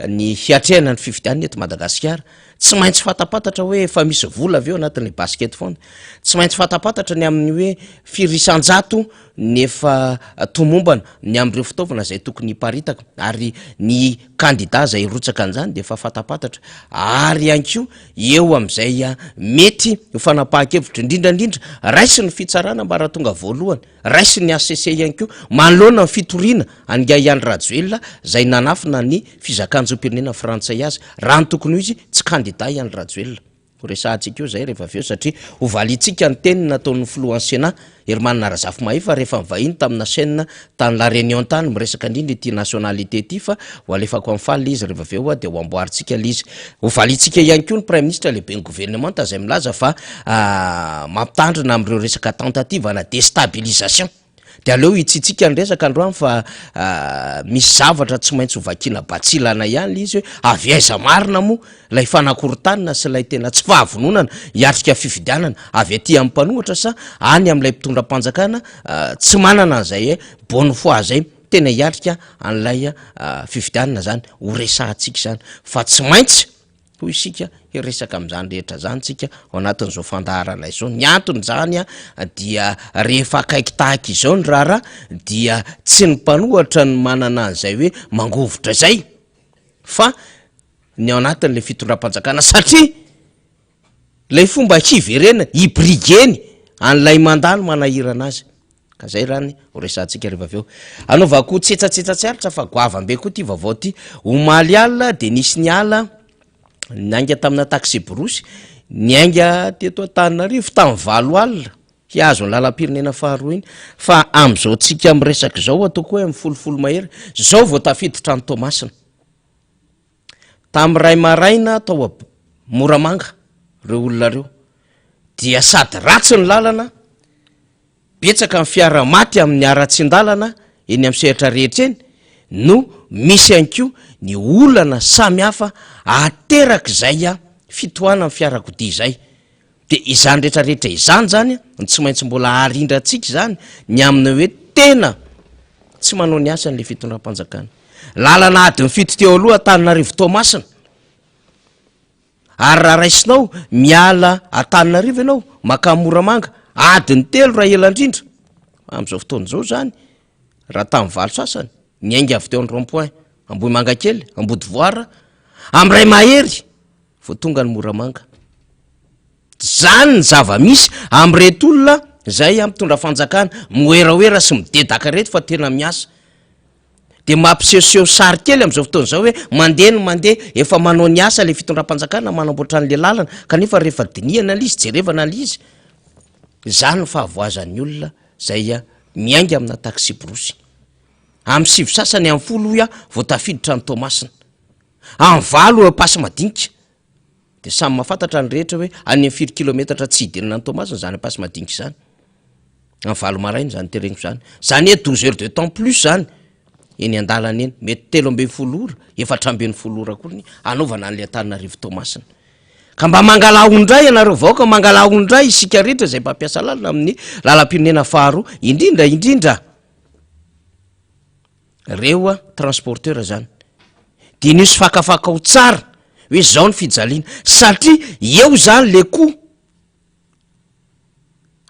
ny hiatrehana ny fifidianana eto Madagasikara tsy maintsy fatapatatra hoe efa misy vola avy eo anatin'le basket fond tsy maintsy fatapatatra ny amin'ny hoe firisan-jato ny efa tomombana ny am'ireo fitaovana zay tokony hiparitaka ary ny candidat zay rotsaka an'izany de efa fatapatatra ary ihany koa eo am'izay mety ho fanapahan-kevitra indrindrandrindra raisy ny fitsarana mba raha tonga voalohany raisy ny ACC ihany koa manoloana ny fitoriana anga Iany Rajoelina zay nanafina ny fizakan-jom-pirenena frantsay azy raha ny tokony izy tsy candidat Iany Rajoelina resahantsika eo zay rehefa avy eo satria ho valitsika ny teniny nataon'ny filohan'ny Sénat Herman Razafy Mahiva rehefa mivahiny tamina chaîne tany La Réunion tany miresaka indrindra ity nationalité ity fa ho alefako amin'ny faly izy rehefa avy eo de ho amboaritsika lizy ho valitsika ihany koa ny prime ministre lehibe ny gouvernement zay milaza fa mampitandrina am'ireo resaka tentative na déstabilisation de aleo hitsitsika ny resaka androany fa misy zavatra tsy maintsy ho vakina batsilana ihany le izy hoe avy aiza marina moa lay fanakorotanina sy lay tena tsy fahavononana hiatrika fifidianana avy aty amin'ny mpanohatra sa any am'ilay mpitondram-panjakana tsy manana an'izay bonne foi zay tena hiatrika an'ilay fifidianana zany ho resahantsika zany fa tsy maintsy ho isika hiresaka am'izany rehetra zany tsika ao anatin'izao fandaharana izao ny antony zany dia rehefa akaiky tahaka izao ny raharaha dia tsy ny mpanohatra ny manana an'izay hoe mangovotra zay fa ny ao anatin'le fitondram-panjakana satria lay fomba hiverenana hibrigeny an'ilay mandalo manahirana azy ka zay rany ho resantsika rehefa avy eo anaovako tsetsatsetsatsyaritra fa goavambe koa ty vaovao ty omaly alina de nisy ny ala nianga tamina taxi borosy nianga teto Antananarivo tamin'ny 20 alina hiazo ny lalam-pirenena faharoa iny fa am'izao tsika miresaka zao ataoko hoe amin'ny folofolo mahery zao vao tafiditra ny Tomasina tamin'ny ray maraina tao Moramanga reo olona reo dia sady ratsy ny lalana betsaka ny fiara maty amin'ny ara-tsin-dalana eny amin'ny sehatra rehetra eny no misy ihany koa ny olana samy hafa ateraka zay fitohana ny fiarakodia zay de izany rehetrarehetra izany zany tsy maintsy mbola arindrantsika zany ny amin'ny hoe tena tsy manao ny asan'le fitondram-panjakana lalana adiny fito teo aloha Antananarivo Tomasina ary raha raisinao miala Antananarivo ianao maka Moramanga adiny telo raha elandrindra am'izao fotoana zao zany raha tamin'ny valo sasany ny ainga avy teo ny rond-point Ambohimanga kely Ambodivoara am'ray mahery vao tonga ny Moramanga zany ny zava-misy am'reto olona zay ampitondra fanjakana moeraoera sy midedaka reto fa tena miasa de mampisehoseho sary kely am'izao fotoana zao hoe mandeha efa manao ny asa le fitondram-panjakana manamboatra an'le lalana kanefa rehefa dinihana l izy jerevana l izy zany fahavoazan'ny olona zay miainga amina taxi brosy am sivy sasany am folo ia vao tafiditra ny Tomasina am valo pasy madinika de samy mahafantatra ny rehetra hoe any 4 kilometatra tsy hidirina ny Tomasina zany pasy madinika zany am valo maraina zany tereniko zany hoe 12 heures de temps plus zany eny andalana eny mety 13 ora 14 ora koa ny anaovana an'le Antananarivo Tomasina ka mba mangala ondray ianareo vaoka mangala ondray isika rehetra zay mpampiasa lalana amin'ny lalam-pirenena faharoa indrindra reo transporteur zany de nisy fakafaka ho tsara hoe zao ny fijaliana satria eo zany le koa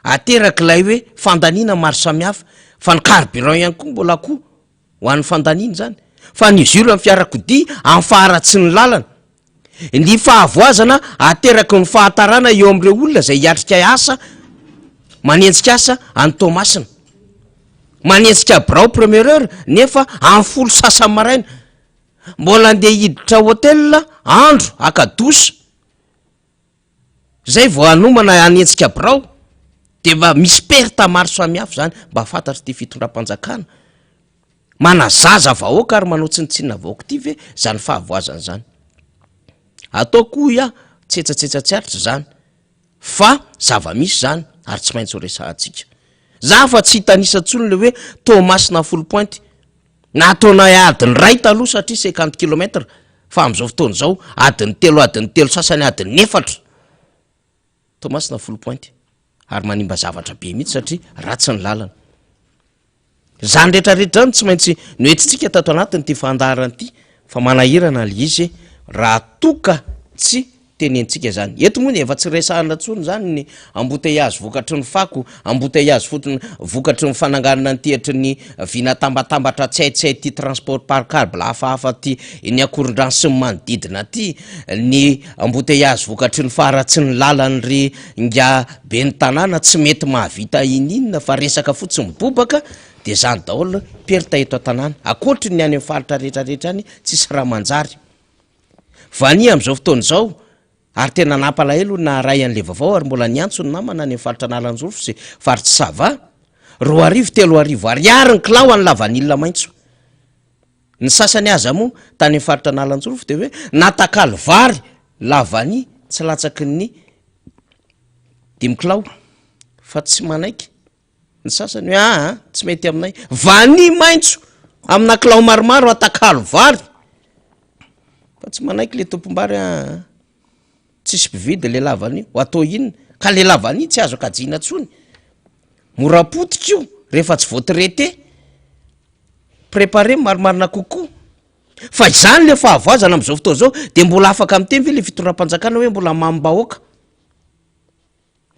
ateraka ilay hoe fandaniana maro samihafa fa ny carburant ihany koa mbola koa ho an'ny fandaniana zany fa nizy iro amin'ny fiarakodia amin'ny faharatsy ny lalana ny fahavoazana ateraka ny fahatarana eo am'ireo olona zay hiatrika asa manenjika asa any Tomasina manenjika brao première heure nefa amin'ny folo sasa maraina mbola andeha hiditra hôtel andro akadosa zay vao anomana anenjika brao de mba misy perta maro samihafa zany mba fantatry ty fitondram-panjakana manazaza vahoaka ary manao tsinitsinina vahoaka ty ve zany fahavoazana zany ataoko ia tsetsatsetsatsyaritra zany fa zava-misy zany ary tsy maintsy ho resahantsika za fa tsy hitanisa-tsony le hoe Tomasina folo pointy nataona adiny ray taloha satria 50 kilometra fa am'izao fotoana zao adiny telo sasany adiny 4 Tomasina folo pointy ary manimba zavatra be mihitsy satria ratsy ny lalana zany rehetrarehetra zany tsy maintsy noetitsika tato anatiny ty fandarana ty fa manahirana le izy raha toka tsy tenentsika zany eto moa ny efa tsy resahana tsony zany ny embouteillage vokatry ny fako embouteillage fotony vokatry ny fananganana ny teatry ny vina tambatambatra tsaitsay ty transport par câble hafahafa ty ny akoron-drano sy ny manodidina ty ny embouteillage vokatry ny faharatsy ny lalany ry nga be ny tanàna tsy mety mahavita ininona fa resaka fotsy mibobaka de zany daholo perta eto an-tanàna akoatry ny any amin'ny faritra rehetrarehetra any tsisy raha manjary vania am'izao fotoana zao ary tena nampalahelo na ray an'le vaovao ary mbola niantso ny namana any amin'ny faritra Analanjorofo sy faritra Sava 2 arivo ariary ny kilao any lavanilina maintso ny sasany aza moa tany amin'ny faritra Analanjorofo de hoe natakalo vary lavany tsy latsaky ny 5 kilao fa tsy manaiky ny sasany hoe tsy mety aminay vany maintso amina kilao maromaro atakalo vary fa tsy manaiky le tompombary tsisy mpividy le lavany ho atao inona ka le lavany tsy azo akajina tsony morapotika io rehefa tsy voatraité préparé marimarina kokoa fa izany le fahavoazana am'izao fotoana zao de mbola afaka am'teny ve le fitondram-panjakana hoe mbola mambahoaka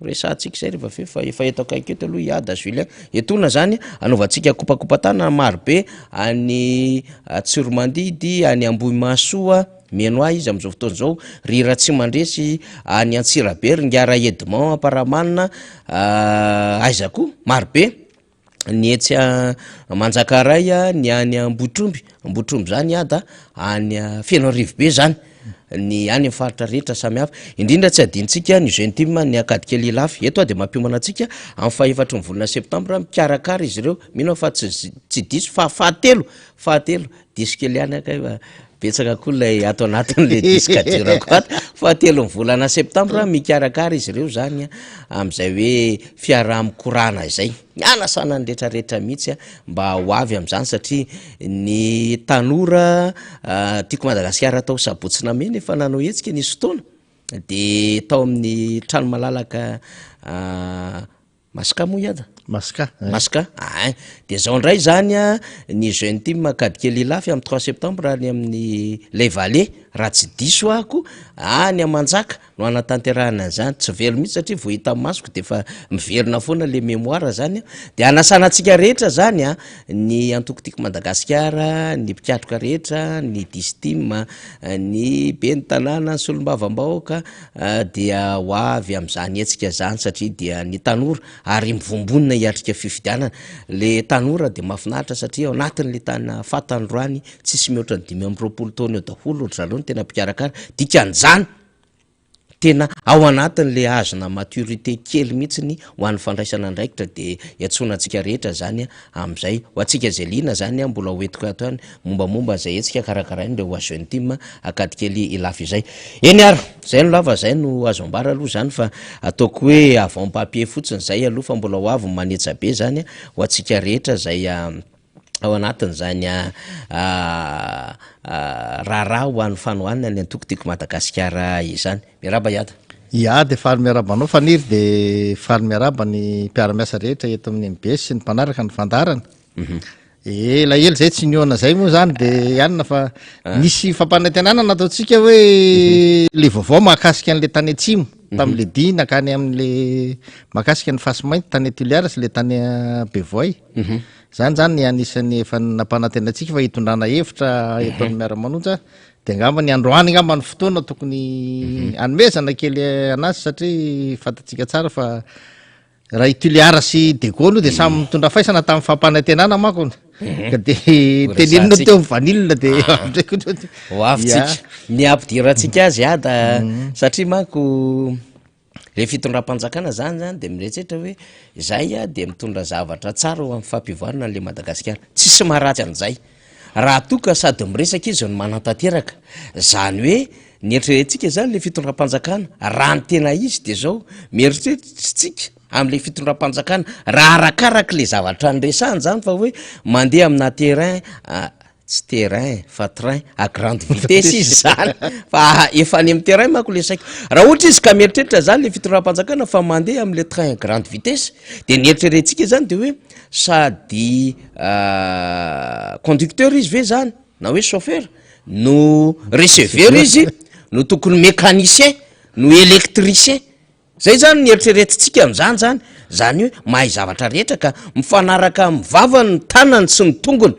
resahantsika zay rehefa fe fa efa eto akaiky eto aloha iada Julien etona zany anaovantsika kopakopatana marobe any Tsiromandidy any Ambohimasoa Menoa izy am'izao fotoana zao rira tsy mandresy any Antsirabe ngara Edmond Aparamanina aiza koa marobe ny etsy Manjakaray ny any Ambohitromby zany ada any Fianarivy be zany ny any faritra rehetra samihafa indrindra tsy adintsika ny jeune team ny akadikely lafy eto de mampiomana atsika amin'ny fahefatry ny volana septambra mikarakara izy ireo mino fa tsy diso fa fahatelo diskely any aka betsaka koa lay ato anatin'le diska durako ato fahatelo ny volana septambra mikarakara izy ireo zany am'izay hoe fiaraha-mikorana izay anasana ny rehetrarehetra mihitsy mba ho avy am'izany satria ny tanora tiako Madagasikara tao sabotsina meny efa nanao etsika nisy fotoana de tao amin'ny trano malalaka masika moa iada masika de zao ndray zany ny jeune team akadikely lafy amin'ny 3 septembre any amin'ny Lay Vallée raha tsy diso ahko any amanjaka no anatanterahana an'izany tsy velo mihitsy satria vo hita masoko de efa miverina foana le mémoire zany de anasanantsika rehetra zany a ny antokotiko Madagasikara, ny mpikatroka rehetra, ny distime, ny ben'ny tanàna, ny solombavam-bahoaka dia ho avy am'izany etsika zany satria dia ny tanora ary mivombonina hiatrika fifidianana le tanora de mahafinaritra satria ao anatin'le tany fatandroany tsisy mihoatra ny 5 taona eo daholo ohatran'izao no tena mpikarakara dikan'izany tena ao anatin'le azona maturité kely mihitsiny ho an'ny fandraisana andraikitra de iatsonantsika rehetra zany am'izay ho atsika zay lina zany mbola hoentiko ato any mombamomba zay etsika karakarainy le ho azo intime akady kely ilafy izay eny ary zay no lava zay no azo ambara aloha zany fa ataoko hoe avant papier fotsiny zay aloha fa mbola ho avy manetsa be zany ho atsika rehetra zay ao anatin' zany raharaha ho an'ny fanohanina ny antokotiko Madagasikara izany miaraba iada de faly miaraba anao faniry de faly miaraba ny mpiara-miasa rehetra eto amin'ny MBS sy ny mpanaraka ny fandarana elaela zay tsy niona zay moa zany de ianina fa nisy fampanantenana ataotsika hoe le vaovao mahakasika an'le tany atsimo tam'le dina ka any amin'le mahakasika ny fasimainty tany Tuliara sy le tany Bevoay zany anisan'ny efa nampanantenatsika fa hitondrana hevitra eto amin'ny miara-manonja de angamba ny androany angamba ny fotoana tokony anomezana kely anazy satria fatatsika tsara fa raha Tuliara sy De Gaulle de samy mitondra faisana tamin'ny fampanantenana manko ka de tenenina teo vanilina de ho avitsika miampidirantsika azy ada satria manko le fitondram-panjakana zany de mireetsetra hoe zay de mitondra zavatra tsara ho amin'ny fampivoarana le Madagasikara tsisy maharatsy an'izay raha toka sady miresaka izy no manantanteraka zany hoe nieritrerentsika zany le fitondram-panjakana raha ny tena izy de zao mieritretritsika am'le fitondram-panjakana raha arakaraka le zavatra nyresahany zany fa hoe mandeha amina terrain tsy terrain fa train à grande vitesse izy zany fa efa any amin'ny terrain manko le saiko raha ohatra izy ka mieritreritra zany le fitondram-panjakana fa mandeha am'le train à grande vitesse de nieritrerentsika zany de hoe sady conducteur izy ve zany na hoe chauffeur no receveur izy no tokony mécanicien no électricien zay zany nieritreretitsika am'zany zany hoe mahay zavatra rehetra ka mifanaraka mivavany ny tanany sy ny tongony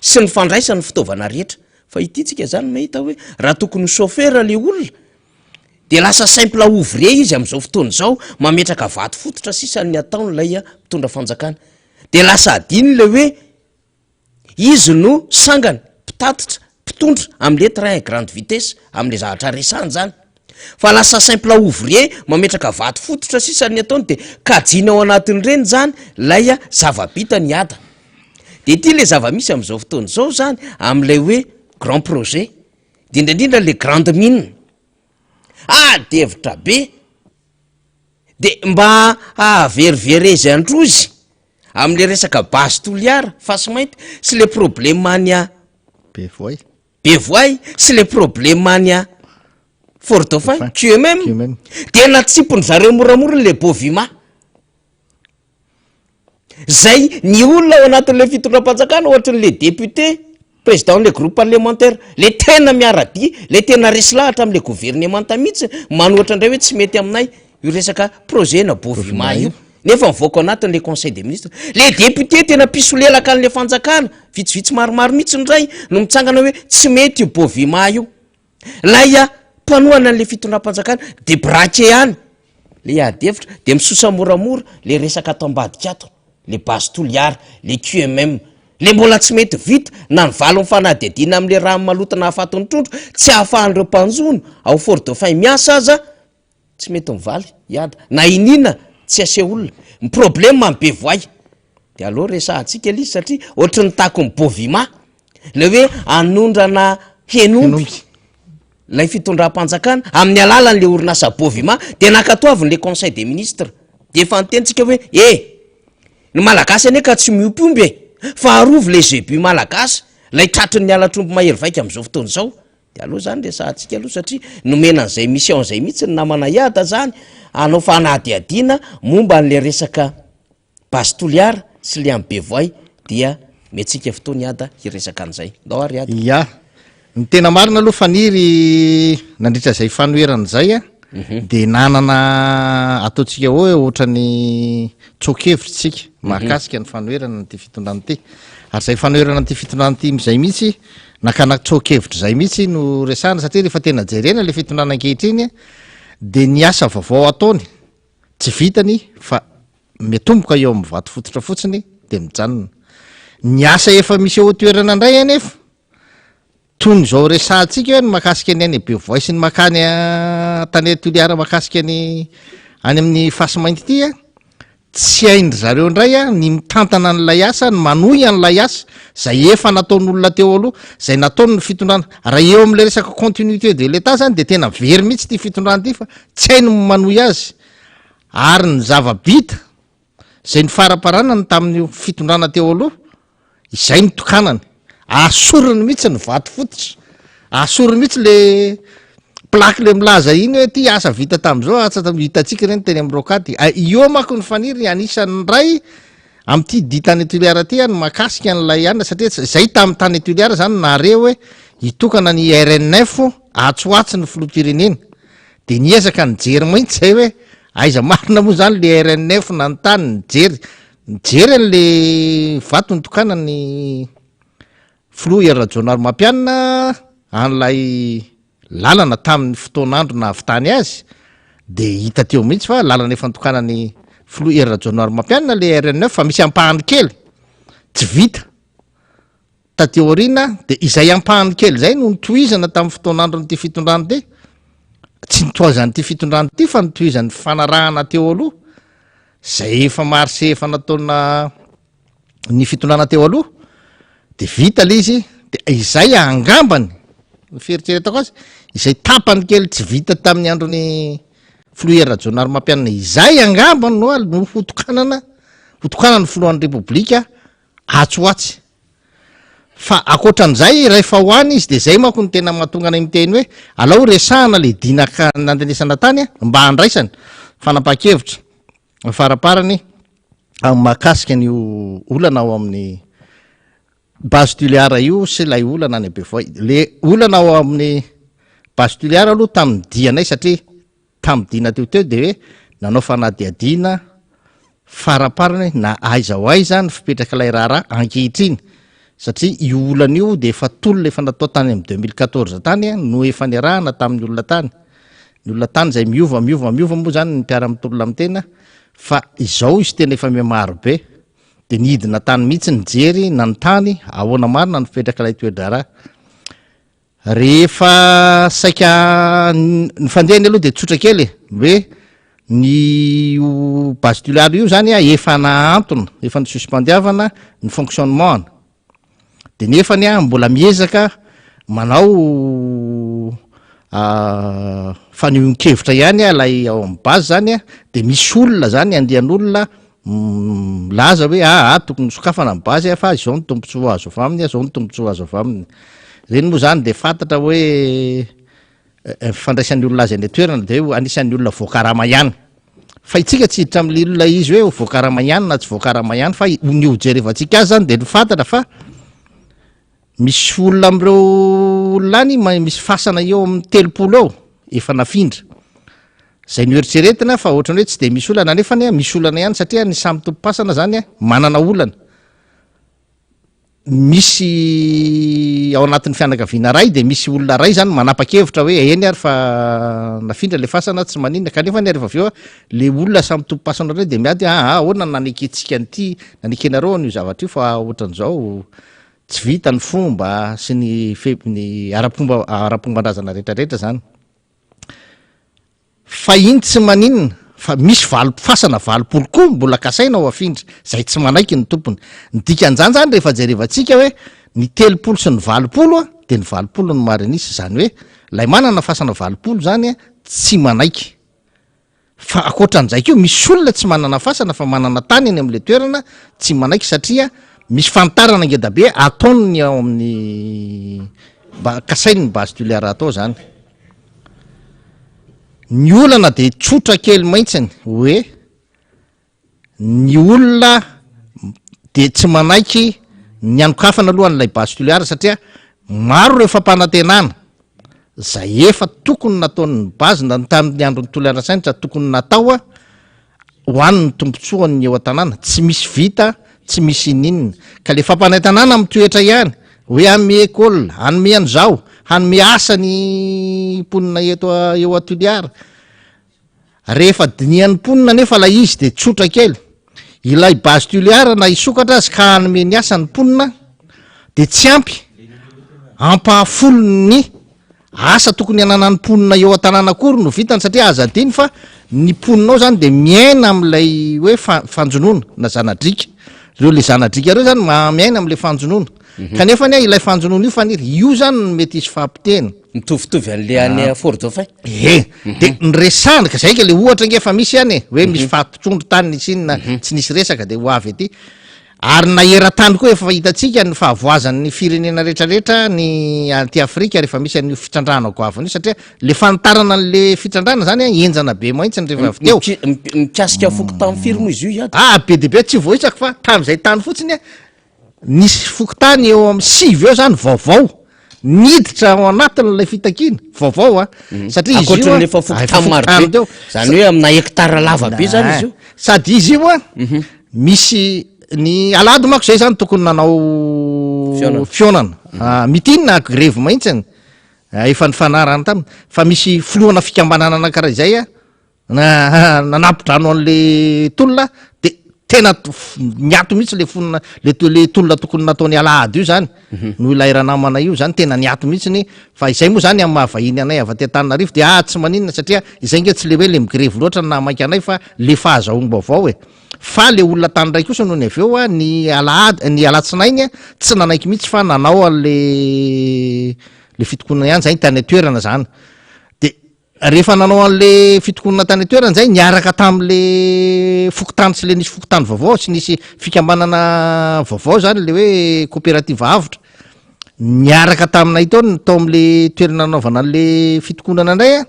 sy ny fandraisany fitaovana rehetra fa ititsika zany mahita hoe raha tokony chauffeur le olona de lasa simple ouvrier izy am'izao fotoana zao mametraka vato fototra sisany ataony lay mpitondra fanjakana de lasa adiny le hoe izy no sangany mpitatitra mpitondra am'le train grande vitesse am'le zavatra resany zany fa lasa simple ouvrier mametraka vato fototra sisany ataony de kajina ao anatin'ireny zany lay zava-bitany ada de ty le zava-misy am'izao fotoana zao zany am'lay hoe grand projet de indraindrindra le grande mine de hevitra be de mba averiverezy androzy am'le resaka base Tuliara fasimainty sy le problème any Bevoay sy le problème any Fort Dauphin QMM de natsipony zareo moramora le Bovima zay ny olona ao anatin'le fitondram-panjakana ohatran'le député président le groupe parlementaire le tena miaradia le tena resy lahatra am'le gouvernemanta mihitsy manohatra indray hoe tsy mety aminay io resaka projet na Bovima io nefa mivoaka anatin'le conseil des ministres le député tena pisolelaka an'le fanjakana vitsivitsy maromaro mihitsy ndray no mitsangana hoe tsy mety io Bovima io lay mpanohana an'le fitondram-panjakana de braqué any le adevitra de misosa moramora le resaka ato ambadika ato le base Tuliara le QMM le mbola tsy mety vita na ny valo mifanadidina am'le raha malotana hafatony trondro tsy ahafahan'ireo mpanjono ao Fort Dauphin miasa aza tsy mety mivaly iada na inina tsy ase olona ny problème amin'ny Bevoay de aloha resahantsika izy satria ohatra ny tako ny Bovima le hoe anondrana henomby lay fitondram-panjakana amin'ny alalan'le orinasa Bovima de nakatoavin'le conseil des ministres de efa nitentsika hoe ny malagasy ane ka tsy miompomby fa arovy le zebu malagasy lay tratry ny alatrombo mahery vaika am'izao fotoana zao de aloha zany resahantsika aloha satria nomena an'izay mission zay mihitsy ny namana iada zany anao fanadiadiana momba n'le resaka base Tuliara sy le amin'ny Bevoay dia metsika fotoany iada hiresaka an'izay ndao ary iada ny tena marina aloha faniry nandritra zay fanoerana zay a de nanana ataontsika hoe ohatrany tsokevitsika mahakasika ny fanoerana ty fitondrana ty ary zay fanoerana ty fitondrana ty zay mihitsy nakana tsokevitra zay mihitsy no resana satria rehefa tena jerena le fitondrana ankehitriny de ny asa vaovao ataony tsy vitany fa mitomboka eo amin'ny vato fototra fotsiny de mijanona ny asa efa misy eo toerana indray anefa tony zao resantsika hoe ny makasika ny any be voice ny makany tany Toliara makasika ny any amin'ny fasy mainty ty a tsy haindry zareo indray a ny mitantana an'ilay asa ny manohy an'ilay asa zay efa nataon'olona teo aloha zay nataony ny fitondrana raha eo am'le resaka continuité de l'état zany de tena very mihitsy ty fitondrana ty fa tsy hainy manohy azy ary ny zava-bita zay ny faraparana ny tamin'ny fitondrana teo aloha izay ny tokanany asorony mihitsy ny vato fototra asorony mihitsy le plaque le milaza iny hoe ty asa vita tam'izao asa hitatsika reny teny am'rokady io mako ny faniry anisan'ny ray am'ty ditany Toliara ty ny makasika an'ilay anina satria zay tamin'ny tany Toliara zany nareo hoe hitokana ny RNF atsoatsy ny filoham-pirenena de niezaka nijery mihitsy zay hoe aiza marina moa zany le RNF nanontany nijery an'le vato nitokana ny filoha era-jonary mampianina an'ilay lalana tamin'ny fotoan'andro na avitany azy de hita teo mihitsy fa lalana efa nitokana ny filoha era-jonary mampianina le RN9 fa misy ampahany kely tsy vita tateo aoriana de izay ampahany kely zay no nitohizana tamin'ny fotoan'andro n'ity fitondrana ty tsy nitohizany ty fitondrana ty fa nitohizany fanarahana teo aloha zay efa marsé efa nataona ny fitondrana teo aloha de vita le izy de izay angambany fieritreretako azy izay tapany kely tsy vita tamin'ny androny filoha era-jonary mampianina izay angambany no hotokanana ny filohan'ny repoblika atsoatsy fa akoatran'izay rehefa hoany izy de zay manko ny tena mahatonga any miteny hoe alao resahana le dinaka nandenesana tany mba handraisany fanapa-kevitra faraparany amin'ny mahakasika ny olana ao amin'ny base Toliara io sy lay olana any Bevoy le olana ao amin'ny base Toliara aloha tamin'ny dianay satria tamin'ny dina teo de hoe nanao fanadiadina faraparany na aiza ho aiza ny fipetraka ilay raharaha ankehitriny satria io olana io de efa tolona efa natao tany amin'ny 2014 tany no efa niarahana tamin'ny olona tany ny olona tany zay miova moa zany ny mpiara-mitolona amin'ny tena fa izao izy tena efa mihamaro be de nidina tany mihitsy nijery nanontany ahoana marina ny fipetraka ilay toedraraha rehefa saika ny fandehany aloha de tsotra kely hoe ny base Toliara io zany efa naantona efa ny suspendiavana ny fonctionnement de nefany mbola miezaka manao fanehoan-kevitra ihany lay ao amin'ny base zany de misy olona zany andehan'olona laza hoe tokony sokafana amin'ny base fa izao ny tombontsoa azo avy aminy zao ny tombontsoa azo avy aminy reny moa zany de fantatra hoe fandraisan'ny olona azy any toerana de anisan'ny olona voakarama ihany fa itsika tsy hiditra amin'ny olona izy hoe voakarama ihany na tsy voakarama ihany fa ny ojerevantsika azy zany de fantatra fa misy olona am'ireo olona any misy fasana eo amin'ny 30 eo efa nafindra zay noeritreretina fa ohatrany hoe tsy de misy olana nefany misy olana ihany satria ny samy tompo-pasana zany manana olana misy ao anatin'ny fianakaviana ray de misy olona ray zany manapa-kevitra hoe eny ary fa nafindra le fasana tsy maninona kanefa ny rehefa aveo le olona samy tompo-pasana ray de miady ahoana naneketsika an'ity nanekenareo an'io zavatra io fa ohatran'izao tsy vita ny fomba sy ny ara-pombandrazana rehetrarehetra zany fa iny tsy maninona fa misy fasana 20 koa mbola kasaina ao afindra zay tsy manaiky ny tompony ny dikan'izany zany rehefa jerevantsika hoe ny 30 sy ny 20 de ny 20 ny marinisy zany hoe lay manana fasana 20 zany tsy manaiky fa akoatran'izay keo misy olona tsy manana fasana fa manana tany eny am'le toerana tsy manaiky satria misy fantarana ngedabe ataony ao amin'ny kasainy ny base Toliara atao zany ny olana de tsotra kely mahitsiny hoe ny olona de tsy manaiky ny anokafana aloha n'ilay base Toliara satria maro reo fampanantenana zay efa tokony nataon'ny bazina tamin'ny androny tolerasainitra tokony natao a ho an'ny tombontsoany eo an-tanàna tsy misy vita tsy misy ininina ka le fampanantenana amitoetra ihany hoe anome ekôla anome an'izao hanome asany mponina eo atoliara rehefa dinian'ny mponina nefa la izy de tsotra kely ilay bazy toliara na isokatra azy ka hanome ny asany mponina de tsy ampy ampahafolo ny asa tokony ananany mponina eo an-tanàna akory no vitany satria aza diny fa ny mponinao zany de miaina am'lay hoe fanjonoana na zanadrika reo le zanadrika reo zany miaina am'le fanjonoana kanefa ny ilay fanjonoana io faniry io zany mety isy fahampiteny mitovitovy an'le any Fort Dauphin de nyresana ka zay ka le ohatra nge fa misy ihany hoe misy fatotrondro tany nisy inona tsy nisy resaka de ho avy ety ary na era-tany koa efa hitantsika ny fahavoazan'ny firenena rehetrarehetra ny anty Afrika rehefa misy an'io fitrandrana goavana io satria le fanitarana an'le fitrandrana zany enjana be mahitsy rehefa avy teo mikasika foko tamin'ny firmo izy io be de be tsy vohitsaka fa tamin'izay tany fotsiny nisy fokotany eo amin'ny 5 eo zany vaovao niditra ao anatin'lay fitakina vaovao satria izy io efa fokotany maro be zany hoe amina hektara lava be zany izy io sady izy io misy ny alady mako zay zany tokony nanao fionana mitinina grève mahitsy efa nifanarany taminy fa misy filohana fikambanana anakara izay nanapodrano an'le tolona de tena niato mihitsy le fonina le tolona tokony nataony alady io zany no ilay ranamana io zany tena niato mihitsy fa izay moa zany amavahiny anay avy aty-Antananarivo de tsy maninona satria izay nge tsy le hoe le migrève loatra na mainky anay fa le fahazahoam-baovao fa le olona tany ray kosa noho ny avy eo ny alatsinainy tsy nanaiky mihitsy fa nanao le fitokonana ihany zay tany atoerana zany de rehefa nanao an'le fitokonana tany atoerana zay niaraka tam'le fokotany tsy le nisy fokotany vaovao tsy nisy fikambanana vaovao zany le hoe coopérative avotra niaraka taminay tao tao am'le toerana nanaovana an'le fitokonana indray